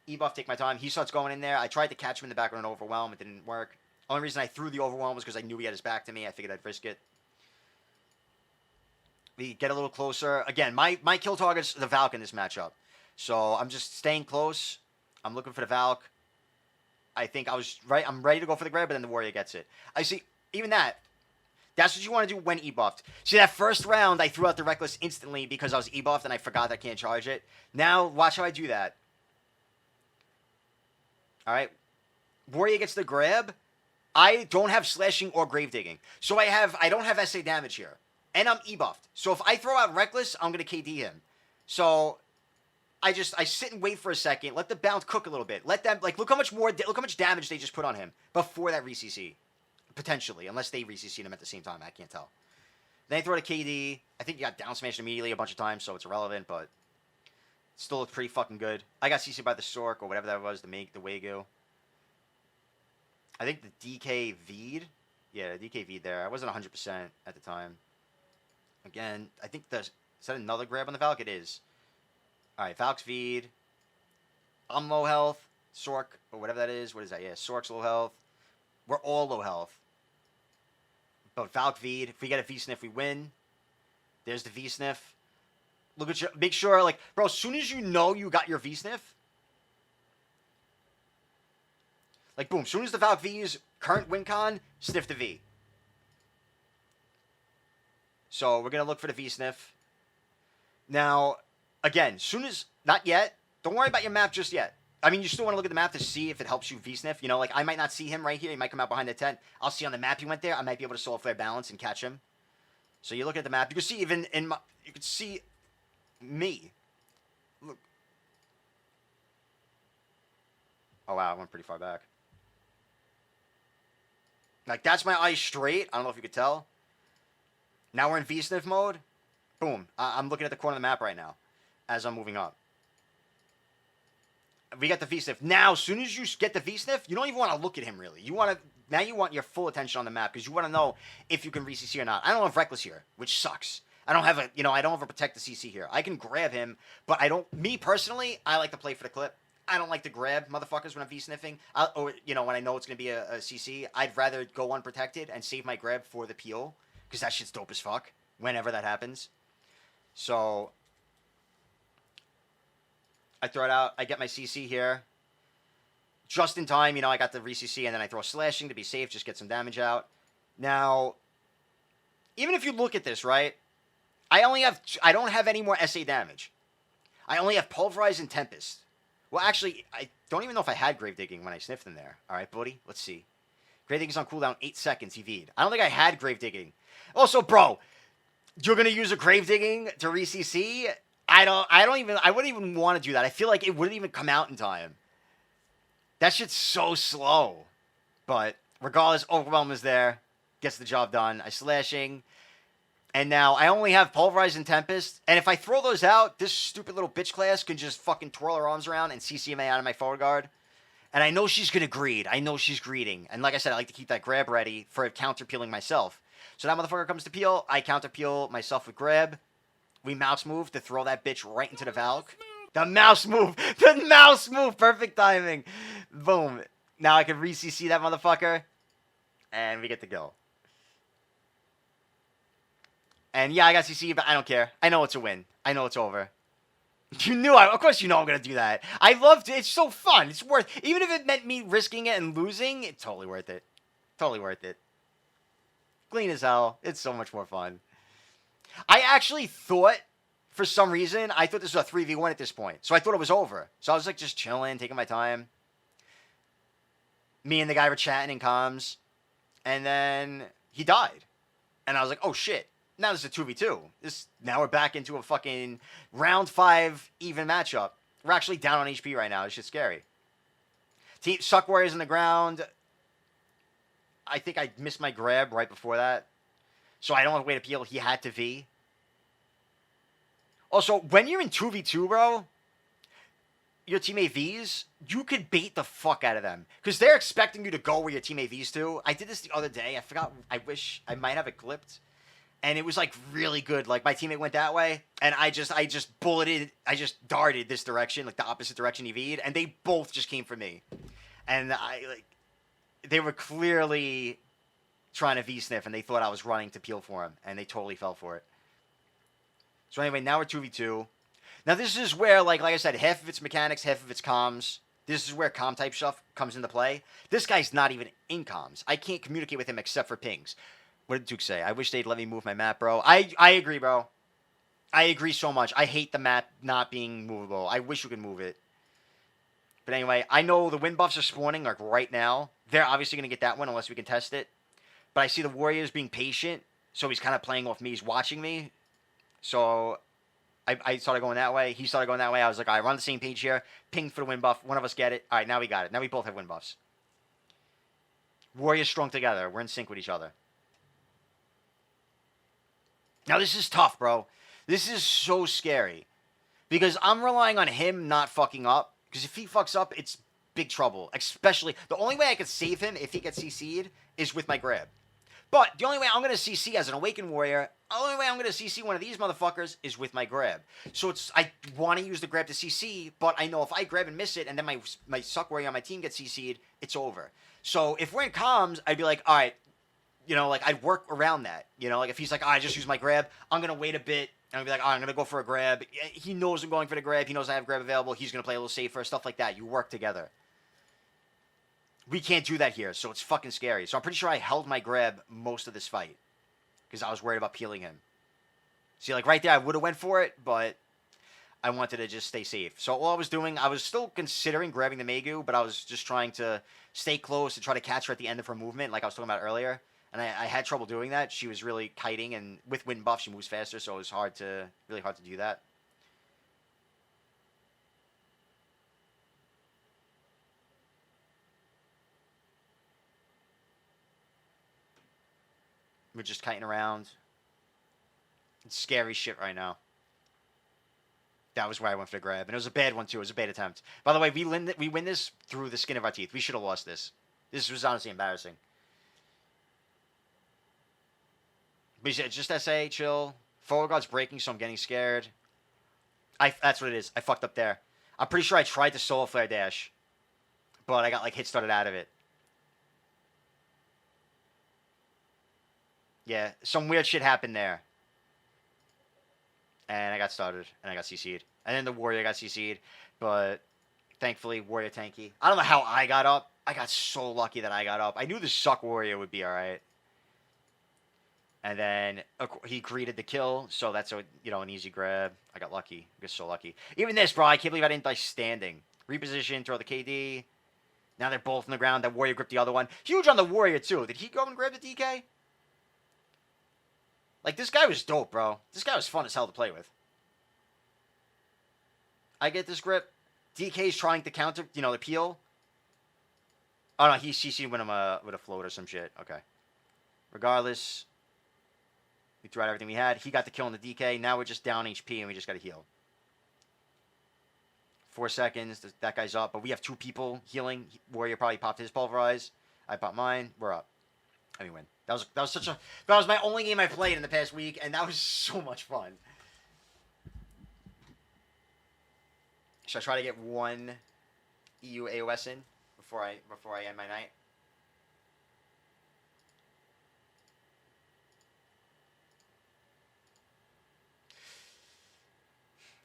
E-buff, take my time. He starts going in there. I tried to catch him in the background and overwhelm. It didn't work. Only reason I threw the overwhelm was because I knew he had his back to me. I figured I'd risk it. We get a little closer. Again, my kill target's the Valk in this matchup. So I'm just staying close. I'm looking for the Valk. I think I was right. I'm ready to go for the grab, but then the warrior gets it. I see. Even that. That's what you want to do when E-buffed. See, that first round, I threw out the Reckless instantly because I was E-buffed and I forgot I can't charge it. Now, watch how I do that. Alright. Warrior gets the grab. I don't have slashing or Gravedigging. So I don't have SA damage here. And I'm E-buffed. So if I throw out Reckless, I'm going to KD him. So I sit and wait for a second, let the bounce cook a little bit. Let them, like, look how much damage they just put on him before that re-CC. Potentially, unless they re-CC'd him at the same time. I can't tell. Then I throw it to KD. I think you got down smashed immediately a bunch of times, so it's irrelevant, but it still looked pretty fucking good. I got CC'd by the Succ or whatever that was, the Wagyu. I think the DK V'd. Yeah, the DK V'd there. I wasn't 100% at the time. Again, I think is that another grab on the Valk? It is. Alright, Valk's V'd. I'm low health. Succ, or whatever that is. What is that? Yeah, Succ's low health. We're all low health. But Valk V'd. If we get a V-sniff, we win. There's the V-sniff. Look at you. Make sure, like, bro, as soon as you know you got your V-sniff, like, boom, as soon as the Valk V's current win con, sniff the V. So we're going to look for the V-sniff. Now, again, soon as, not yet, don't worry about your map just yet. I mean, you still want to look at the map to see if it helps you V-sniff. You know, like, I might not see him right here. He might come out behind the tent. I'll see on the map he went there. I might be able to soul flare balance and catch him. So you look at the map. You can see even in my, you can see me. Look. Oh, wow, I went pretty far back. Like, that's my eyes straight. I don't know if you could tell. Now we're in V-sniff mode. Boom. I'm looking at the corner of the map right now as I'm moving up. We got the V-sniff. Now, as soon as you get the V-sniff, you don't even want to look at him, really. You want to... Now you want your full attention on the map because you want to know if you can re-CC or not. I don't have Reckless here, which sucks. I don't have a... You know, I don't have a Protect the CC here. I can grab him, but I don't... Me, personally, I like to play for the clip. I don't like to grab motherfuckers when I'm V-sniffing. Or, you know, when I know it's going to be a CC. I'd rather go unprotected and save my grab for the PO because that shit's dope as fuck whenever that happens. So... I throw it out. I get my CC here. Just in time, you know, I got the re-CC, and then I throw slashing to be safe, just get some damage out. Now, even if you look at this, right, I don't have any more SA damage. I only have Pulverize and Tempest. Well, actually, I don't even know if I had Gravedigging when I sniffed in there. All right, buddy, let's see. Gravedigging's on cooldown 8 seconds, he V'd. I don't think I had Gravedigging. Also, bro, you're going to use a Gravedigging to re-CC? I wouldn't even want to do that. I feel like it wouldn't even come out in time. That shit's so slow. But regardless, Overwhelm is there. Gets the job done. I slashing. And now I only have Pulverize and Tempest. And if I throw those out, this stupid little bitch class can just fucking twirl her arms around and CCMA out of my forward guard. And I know she's going to greed. I know she's greeding. And like I said, I like to keep that grab ready for counter peeling myself. So that motherfucker comes to peel. I counter peel myself with grab. We mouse move to throw that bitch right into the Valk. The mouse move. The mouse move. Perfect timing. Boom. Now I can re-CC that motherfucker. And we get to go. And yeah, I got CC, but I don't care. I know it's a win. I know it's over. You knew of course you know I'm going to do that. I loved it. It's so fun. It's worth, even if it meant me risking it and losing, it's totally worth it. Totally worth it. Clean as hell. It's so much more fun. I actually thought, for some reason, I thought this was a 3v1 at this point. So I thought it was over. So I was like just chilling, taking my time. Me and the guy were chatting in comms. And then he died. And I was like, oh shit. Now this is a 2v2. Now we're back into a fucking round 5 even matchup. We're actually down on HP right now. It's just scary. Succ Warrior's in the ground. I think I missed my grab right before that. So I don't have a way to peel. He had to V. Also, when you're in 2v2, bro, your teammate Vs, you could bait the fuck out of them. Because they're expecting you to go where your teammate Vs to. I did this the other day. I forgot. I wish I might have it clipped. And it was, like, really good. Like, my teammate went that way. And I just bulleted. I just darted this direction, like the opposite direction he V'd. And they both just came for me. And they were clearly trying to V-sniff, and they thought I was running to peel for him, and they totally fell for it. So anyway, now we're 2v2. Now this is where, like I said, half of it's mechanics, half of it's comms. This is where comm type stuff comes into play. This guy's not even in comms. I can't communicate with him except for pings. What did Duke say? I wish they'd let me move my map, bro. I agree, bro. I agree so much. I hate the map not being movable. I wish you could move it. But anyway, I know the wind buffs are spawning like right now. They're obviously going to get that one unless we can test it. But I see the Warriors being patient. So he's kind of playing off me. He's watching me. So I started going that way. He started going that way. I was like, all right, we're on the same page here. Ping for the wind buff. One of us get it. All right, now we got it. Now we both have wind buffs. Warriors strung together. We're in sync with each other. Now this is tough, bro. This is so scary. Because I'm relying on him not fucking up. Because if he fucks up, it's big trouble. Especially, the only way I could save him if he gets CC'd is with my grab. But the only way I'm going to CC as an Awakened Warrior, the only way I'm going to CC one of these motherfuckers is with my grab. So I want to use the grab to CC, but I know if I grab and miss it, and then my Succ Warrior on my team gets CC'd, it's over. So if we're in comms, I'd be like, all right, you know, like I'd work around that. You know, like if he's like, I just use my grab, I'm going to wait a bit. And I'll be like, oh, I'm going to go for a grab. He knows I'm going for the grab. He knows I have grab available. He's going to play a little safer, stuff like that. You work together. We can't do that here, so it's fucking scary. So I'm pretty sure I held my grab most of this fight. Because I was worried about peeling him. See, like right there, I would have went for it, but I wanted to just stay safe. So all I was doing, I was still considering grabbing the Megu, but I was just trying to stay close and try to catch her at the end of her movement, like I was talking about earlier. And I had trouble doing that. She was really kiting, and with wind buff, she moves faster, so it was really hard to do that. We're just kiting around. It's scary shit right now. That was where I went for the grab. And it was a bad one, too. It was a bad attempt. By the way, we win this through the skin of our teeth. We should have lost this. This was honestly embarrassing. But yeah, just SA, chill. Forward guard's breaking, so I'm getting scared. That's what it is. I fucked up there. I'm pretty sure I tried to solo flare dash. But I got, like, hit started out of it. Yeah, some weird shit happened there. And I got started, and I got CC'd. And then the Warrior got CC'd, but thankfully, Warrior tanky. I don't know how I got up. I got so lucky that I got up. I knew the Succ Warrior would be alright. And then he greeted the kill, so that's an easy grab. I got lucky. I got so lucky. Even this, bro, I can't believe I didn't die standing. Reposition, throw the KD. Now they're both on the ground. That Warrior gripped the other one. Huge on the Warrior, too. Did he go and grab the DK? Like, this guy was dope, bro. This guy was fun as hell to play with. I get this grip. DK's trying to counter, the peel. Oh, no, he CC'd with a float or some shit. Okay. Regardless, we threw out everything we had. He got the kill on the DK. Now we're just down HP, and we just got to heal. 4 seconds. That guy's up, but we have 2 people healing. Warrior probably popped his Pulverize. I popped mine. We're up. And we win. That was my only game I played in the past week, and that was so much fun. Should I try to get 1 EU AOS in before I end my night?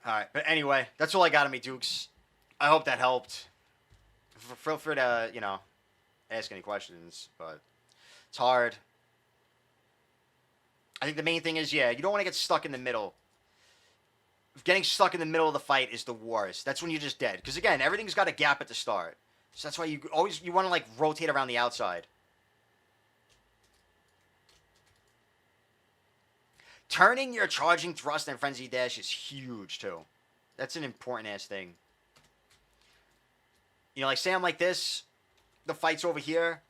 Alright, but anyway, that's all I got on me, Dukes. I hope that helped. Feel free to, ask any questions, but it's hard. I think the main thing is, you don't want to get stuck in the middle. Getting stuck in the middle of the fight is the worst. That's when you're just dead. Because, again, everything's got a gap at the start. So that's why you want to, like, rotate around the outside. Turning your charging thrust and frenzy dash is huge, too. That's an important-ass thing. Like, say I'm like this. The fight's over here.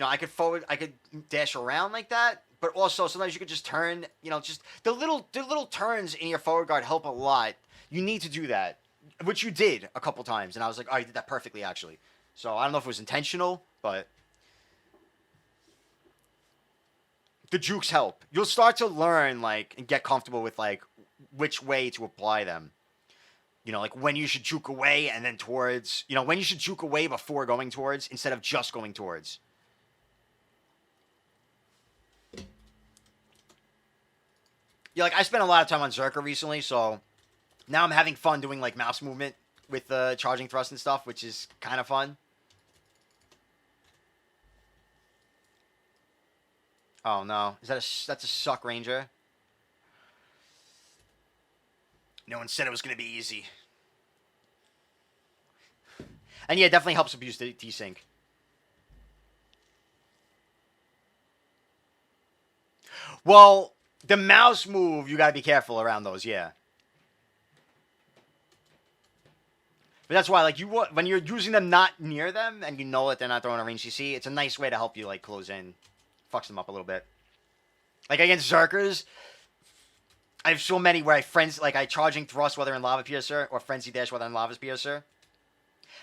I could dash around like that, but also sometimes you could just turn, just the little turns in your forward guard help a lot. You need to do that, which you did a couple times, and I was like, oh, you did that perfectly, actually. So I don't know if it was intentional, but the jukes help. You'll start to learn, like, and get comfortable with, like, which way to apply them. Like when you should juke away and then towards, when you should juke away before going towards instead of just going towards. Like, I spent a lot of time on Zerker recently, so Now I'm having fun doing like mouse movement with the charging thrust and stuff, which is kind of fun. Oh no, that's a Succ Ranger? No one said it was gonna be easy. And yeah, it definitely helps abuse the desync. Well, the mouse move, you gotta be careful around those, yeah. But that's why, like, when you're using them not near them, and you know that they're not throwing a range CC, it's a nice way to help you, like, close in. Fucks them up a little bit. Like, against Zerkers, I have so many where I charging thrust while they're in Lava Piercer, or Frenzy Dash while they're in Lava Piercer.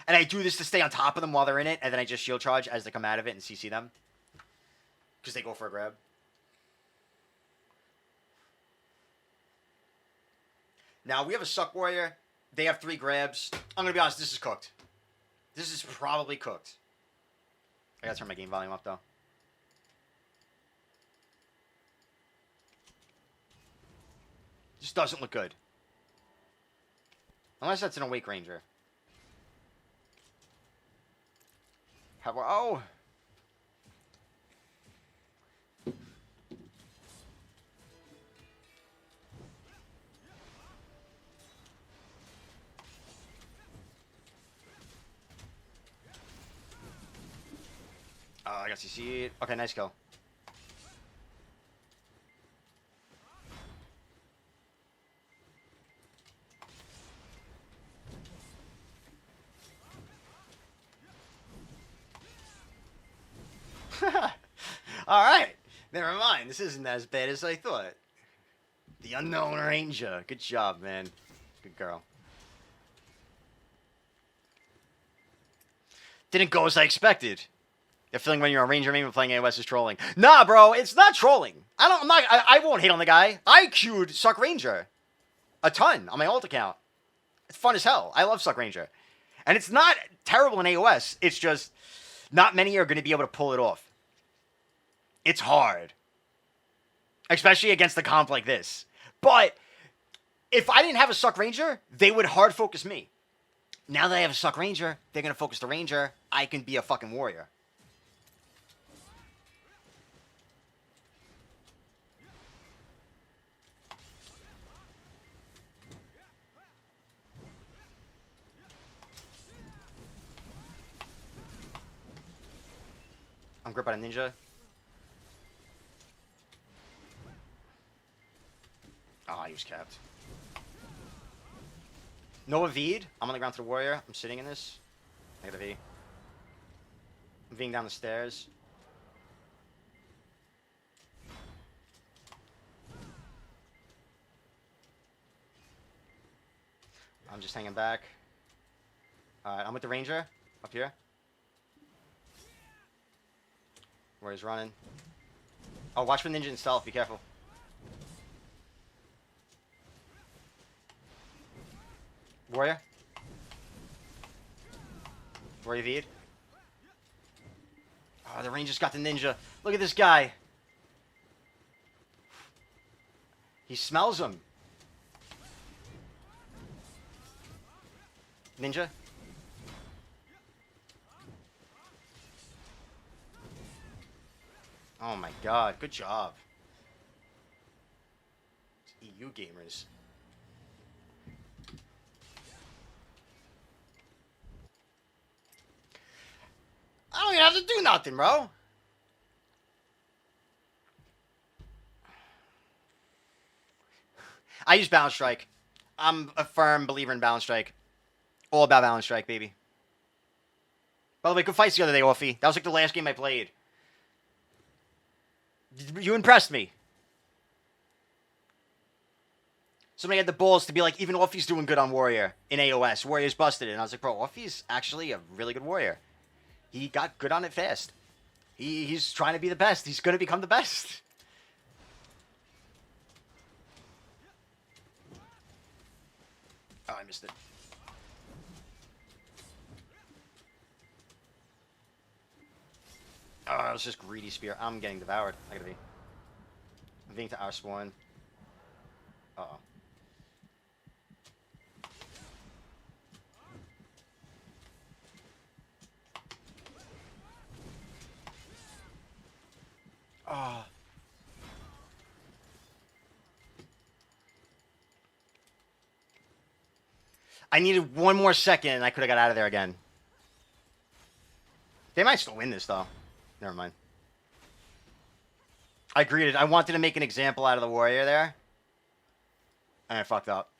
And I do this to stay on top of them while they're in it, and then I just shield charge as they come out of it and CC them. Because they go for a grab. Now, we have a Succ Warrior. They have 3 grabs. I'm going to be honest, this is cooked. This is probably cooked. I got to turn my game volume up, though. Just doesn't look good. Unless that's an Awake Ranger. Oh! I got CC. Okay, nice kill. Alright. Never mind. This isn't as bad as I thought. The Unknown Ranger. Good job, man. Good girl. Didn't go as I expected. You're feeling when you're a Ranger maybe playing AOS is trolling. Nah, bro, it's not trolling. I won't hate on the guy. I queued Succ Ranger a ton on my alt account. It's fun as hell. I love Succ Ranger. And it's not terrible in AOS. It's just not many are going to be able to pull it off. It's hard. Especially against a comp like this. But if I didn't have a Succ Ranger, they would hard focus me. Now that I have a Succ Ranger, they're going to focus the Ranger. I can be a fucking warrior. I'm gripped by a ninja. Oh, he was capped. No Evid. I'm on the ground to the warrior. I'm sitting in this. I got a V. I'm Ving down the stairs. I'm just hanging back. Alright, I'm with the Ranger. Up here. Where he's running. Oh, watch for ninja and stealth. Be careful. Warrior. Warrior V'd. Oh, the Ranger's got the ninja. Look at this guy. He smells him. Ninja. Oh my god, good job. It's EU gamers. I don't even have to do nothing, bro. I use Balance Strike. I'm a firm believer in Balance Strike. All about Balance Strike, baby. By the way, good fights the other day, Orphy. That was like the last game I played. You impressed me. Somebody had the balls to be like, even Orphy's doing good on Warrior in AOS. Warrior's busted it. And I was like, bro, Orphy's actually a really good Warrior. He got good on it fast. He's trying to be the best. He's going to become the best. Oh, I missed it. Oh, it was just greedy spear. I'm getting devoured. I gotta be. I'm being to our spawn. Uh-oh. I needed one more second, and I could have got out of there again. They might still win this, though. Never mind. I agreed. I wanted to make an example out of the warrior there. And I fucked up.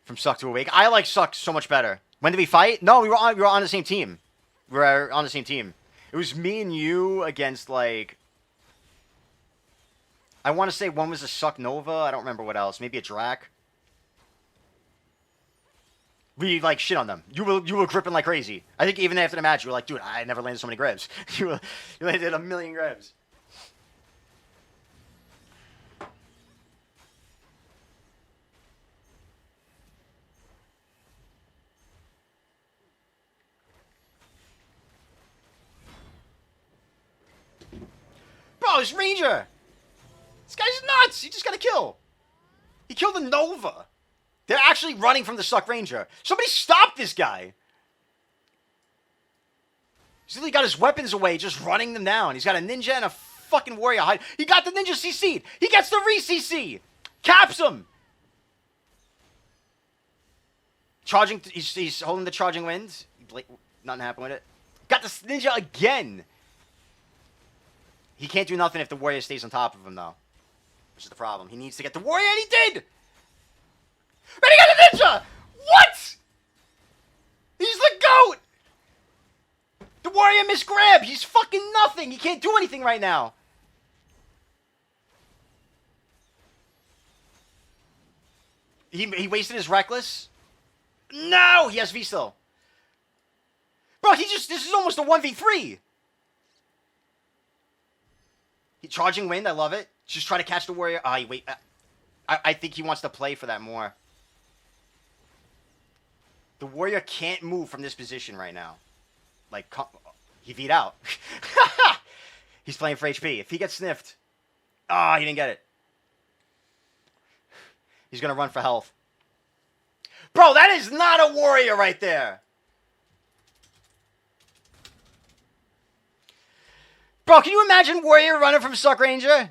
From Succ to Awake. I like Succ so much better. When did we fight? No, we were on the same team. We were on the same team. It was me and you against, like... I want to say one was a Succ Nova. I don't remember what else. Maybe a Drac. We, like, shit on them. You were gripping like crazy. I think even after the match, you were like, dude, I never landed so many grabs. you landed a million grabs. Bro, this Ranger! This guy's nuts! He just got a kill. He killed the Nova. They're actually running from the Succ Ranger. Somebody stop this guy! He's literally got his weapons away, just running them down. He's got a ninja and a fucking warrior hide. He got the ninja CC'd! He gets the re-CC! Caps him! Charging, he's holding the charging wind. Nothing happened with it. Got the ninja again! He can't do nothing if the warrior stays on top of him, though. Which is the problem. He needs to get the warrior, and he did! And he got the ninja! What?! He's the GOAT! The warrior misgrabbed! He's fucking nothing! He can't do anything right now! He wasted his reckless? No! He has V still. Bro, this is almost a 1v3! Charging wind, I love it. Just try to catch the warrior. Ah, wait. I think he wants to play for that more. The warrior can't move from this position right now. Like, he V'd out. He's playing for HP. If he gets sniffed. Ah, he didn't get it. He's going to run for health. Bro, that is not a warrior right there. Bro, can you imagine Warrior running from Succ Ranger?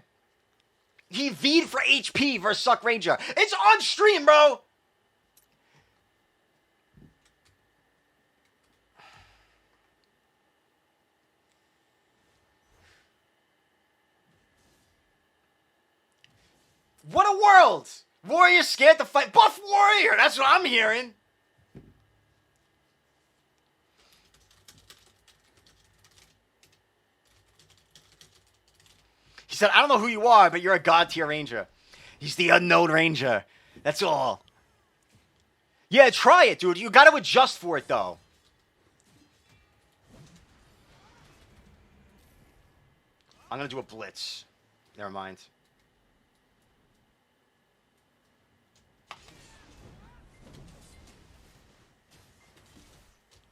He V'd for HP versus Succ Ranger. It's on stream, bro! What a world! Warrior's scared to fight. Buff Warrior! That's what I'm hearing. He said, I don't know who you are, but you're a god tier ranger. He's the unknown ranger. That's all. Yeah, try it, dude. You gotta adjust for it, though. I'm gonna do a blitz. Never mind.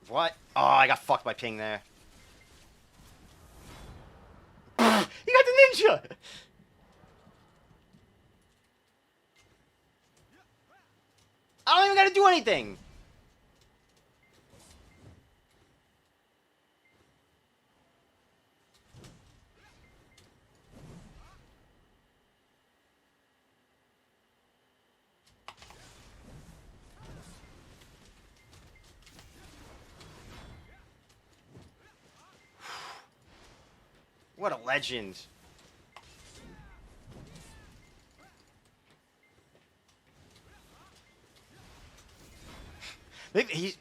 What? Oh, I got fucked by ping there. He got the ninja! I don't even gotta do anything! What a legend. Maybe he's...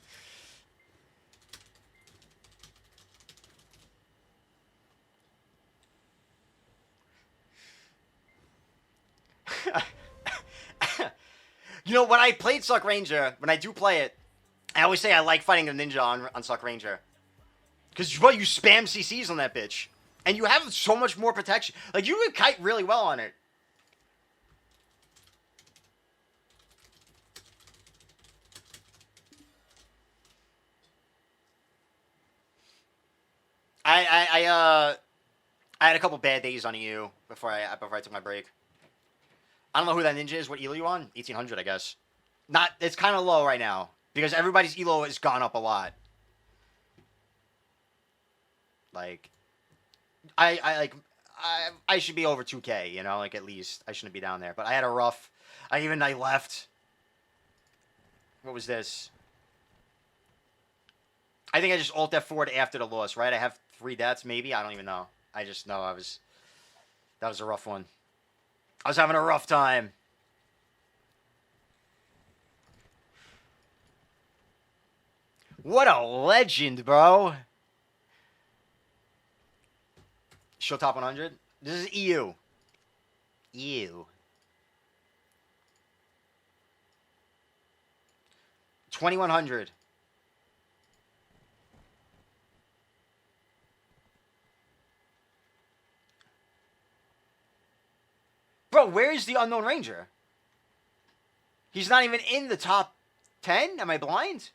You know, when I played Succ Ranger, when I do play it, I always say I like fighting the ninja on Succ Ranger. Because, well, you spam CCs on that bitch. And you have so much more protection. Like, you can kite really well on it. I had a couple bad days on EU before I took my break. I don't know who that ninja is. What elo you on? 1800, I guess. It's kind of low right now because everybody's elo has gone up a lot. Like, I I should be over 2K, you know, like at least. I shouldn't be down there. But I had a rough... I left. What was this? I think I just alt F4'd after the loss, right? I have 3 deaths, maybe? I don't even know. I just know that was a rough one. I was having a rough time. What a legend, bro. Show top 100. This is EU. EU. 2100. Bro, where is the Unknown Ranger? He's not even in the top 10? Am I blind?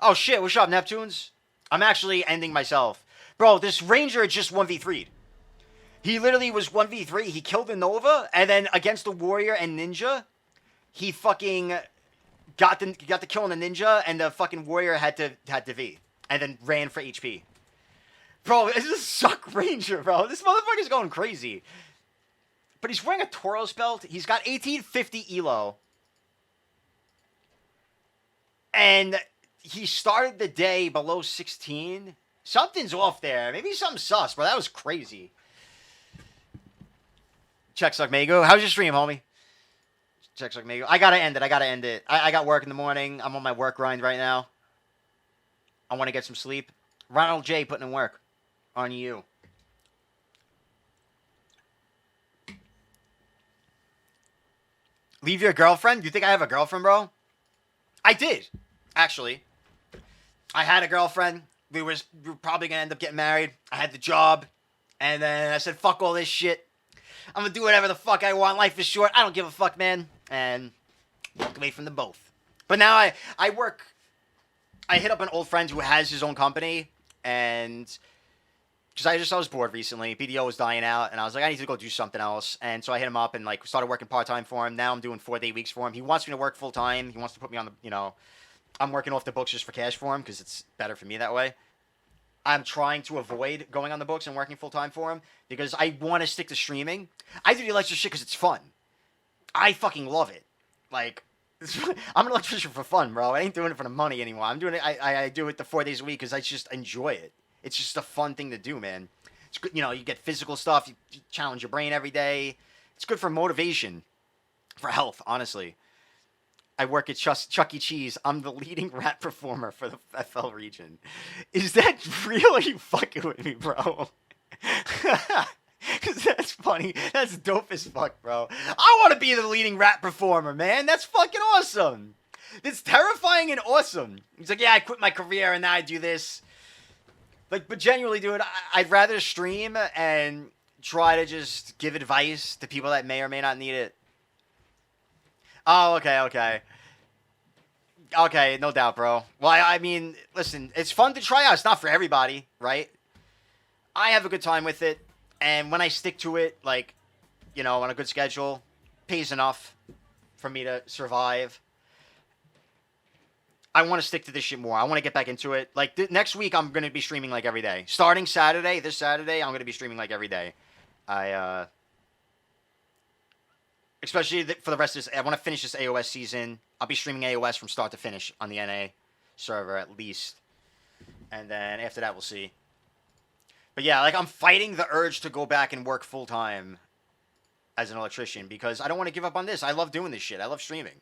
Oh shit, what's up, Neptunes? I'm actually ending myself. Bro, this Ranger just 1v3'd. He literally was 1v3. He killed the Nova, and then against the Warrior and Ninja, he fucking got the kill on the Ninja, and the fucking Warrior had to V, and then ran for HP. Bro, this is Succ Ranger, bro. This motherfucker's going crazy. But he's wearing a Tauros belt. He's got 1850 elo. And he started the day below 16. Something's off there. Maybe something's sus, bro. That was crazy. Check Succ Mago. How's your stream, homie? Check Succ Mago. I gotta end it. I got work in the morning. I'm on my work grind right now. I want to get some sleep. Ronald J putting in work. On you. Leave your girlfriend? You think I have a girlfriend, bro? I did, actually. I had a girlfriend. We were probably going to end up getting married. I had the job. And then I said, fuck all this shit. I'm going to do whatever the fuck I want. Life is short. I don't give a fuck, man. And walked away from them both. But now I work. I hit up an old friend who has his own company. And... because I was bored recently. BDO was dying out, and I was like, I need to go do something else. And so I hit him up and like started working part-time for him. Now I'm doing 4-day weeks for him. He wants me to work full-time. He wants to put me on the, you know, I'm working off the books just for cash for him because it's better for me that way. I'm trying to avoid going on the books and working full-time for him because I want to stick to streaming. I do the electric shit because it's fun. I fucking love it. Like, I'm an electrician for fun, bro. I ain't doing it for the money anymore. I'm doing it. I do it the 4 days a week because I just enjoy it. It's just a fun thing to do, man. It's good, you know, you get physical stuff, you challenge your brain every day. It's good for motivation, for health, honestly. I work at Chuck E. Cheese. I'm the leading rat performer for the FL region. Is that really fucking with me, bro? Because that's funny. That's dope as fuck, bro. I want to be the leading rat performer, man. That's fucking awesome. It's terrifying and awesome. He's like, yeah, I quit my career and now I do this. Like, but genuinely, dude, I'd rather stream and try to just give advice to people that may or may not need it. Oh, okay. Okay, no doubt, bro. Well, I mean, listen, it's fun to try out. It's not for everybody, right? I have a good time with it. And when I stick to it, like, you know, on a good schedule, pays enough for me to survive. I want to stick to this shit more. I want to get back into it. Like, next week, I'm going to be streaming, like, every day. Starting Saturday, this Saturday, I'm going to be streaming, like, every day. Especially for the rest of this, I want to finish this AOS season. I'll be streaming AOS from start to finish on the NA server, at least. And then after that, we'll see. But yeah, like, I'm fighting the urge to go back and work full-time as an electrician because I don't want to give up on this. I love doing this shit. I love streaming.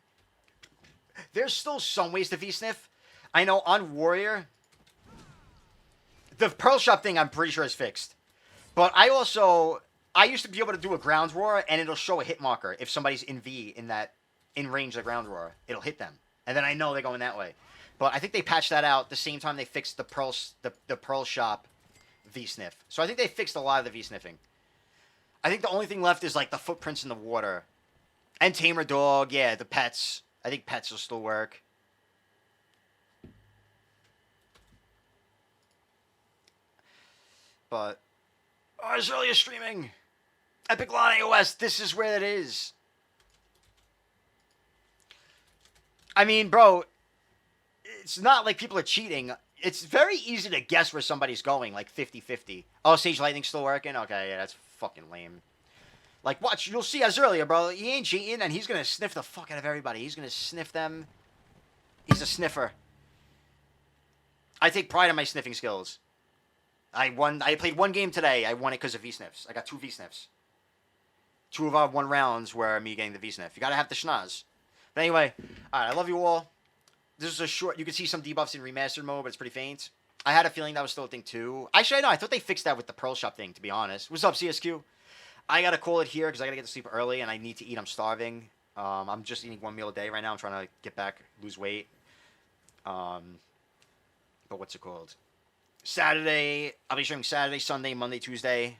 There's still some ways to V-sniff. I know on Warrior, the Pearl Shop thing I'm pretty sure is fixed. But I used to be able to do a ground roar and it'll show a hit marker if somebody's in V in range of the ground roar. It'll hit them. And then I know they're going that way. But I think they patched that out the same time they fixed the Pearl Shop V-sniff. So I think they fixed a lot of the V-sniffing. I think the only thing left is like the footprints in the water. And Tamer Dog, yeah, the pets. I think pets will still work. But Australia streaming. Epic Lawn AOS, this is where it is. I mean, bro, it's not like people are cheating. it's very easy to guess where somebody's going, like 50-50. Oh, Sage Lightning's still working? Okay, yeah, that's fucking lame. Like, watch, you'll see us earlier, bro. He ain't cheating, and he's gonna sniff the fuck out of everybody. He's gonna sniff them. He's a sniffer. I take pride in my sniffing skills. I played one game today. I won it because of V-sniffs. I got 2 V-sniffs. 2 of our 1 rounds were me getting the V-sniff. You gotta have the schnoz. But anyway, alright, I love you all. This is a short, you can see some debuffs in remastered mode, but it's pretty faint. I had a feeling that was still a thing too. Actually, I thought they fixed that with the Pearl Shop thing, to be honest. What's up, CSQ? I gotta call it here because I gotta get to sleep early and I need to eat. I'm starving. I'm just eating 1 meal a day right now. I'm trying to get back, lose weight. But what's it called? Saturday, I'll be streaming Saturday, Sunday, Monday, Tuesday.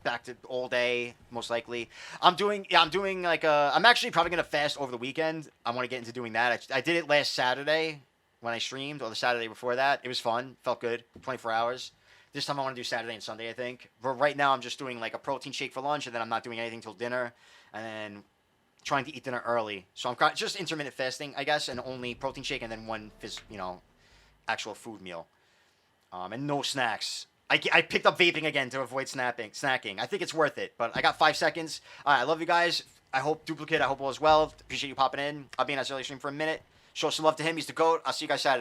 Back to all day, most likely. I'm actually probably gonna fast over the weekend. I want to get into doing that. I did it last Saturday when I streamed, or the Saturday before that. It was fun, felt good. 24 hours. This time I want to do Saturday and Sunday, I think. But right now I'm just doing like a protein shake for lunch, and then I'm not doing anything till dinner, and then trying to eat dinner early. So I'm just intermittent fasting, I guess, and only protein shake and then one, actual food meal, and no snacks. I picked up vaping again to avoid snacking. I think it's worth it, but I got 5 seconds. All right, I love you guys. I hope Duplicate, I hope all is well. Appreciate you popping in. I'll be in that early stream for a minute. Show some love to him. He's the GOAT. I'll see you guys Saturday.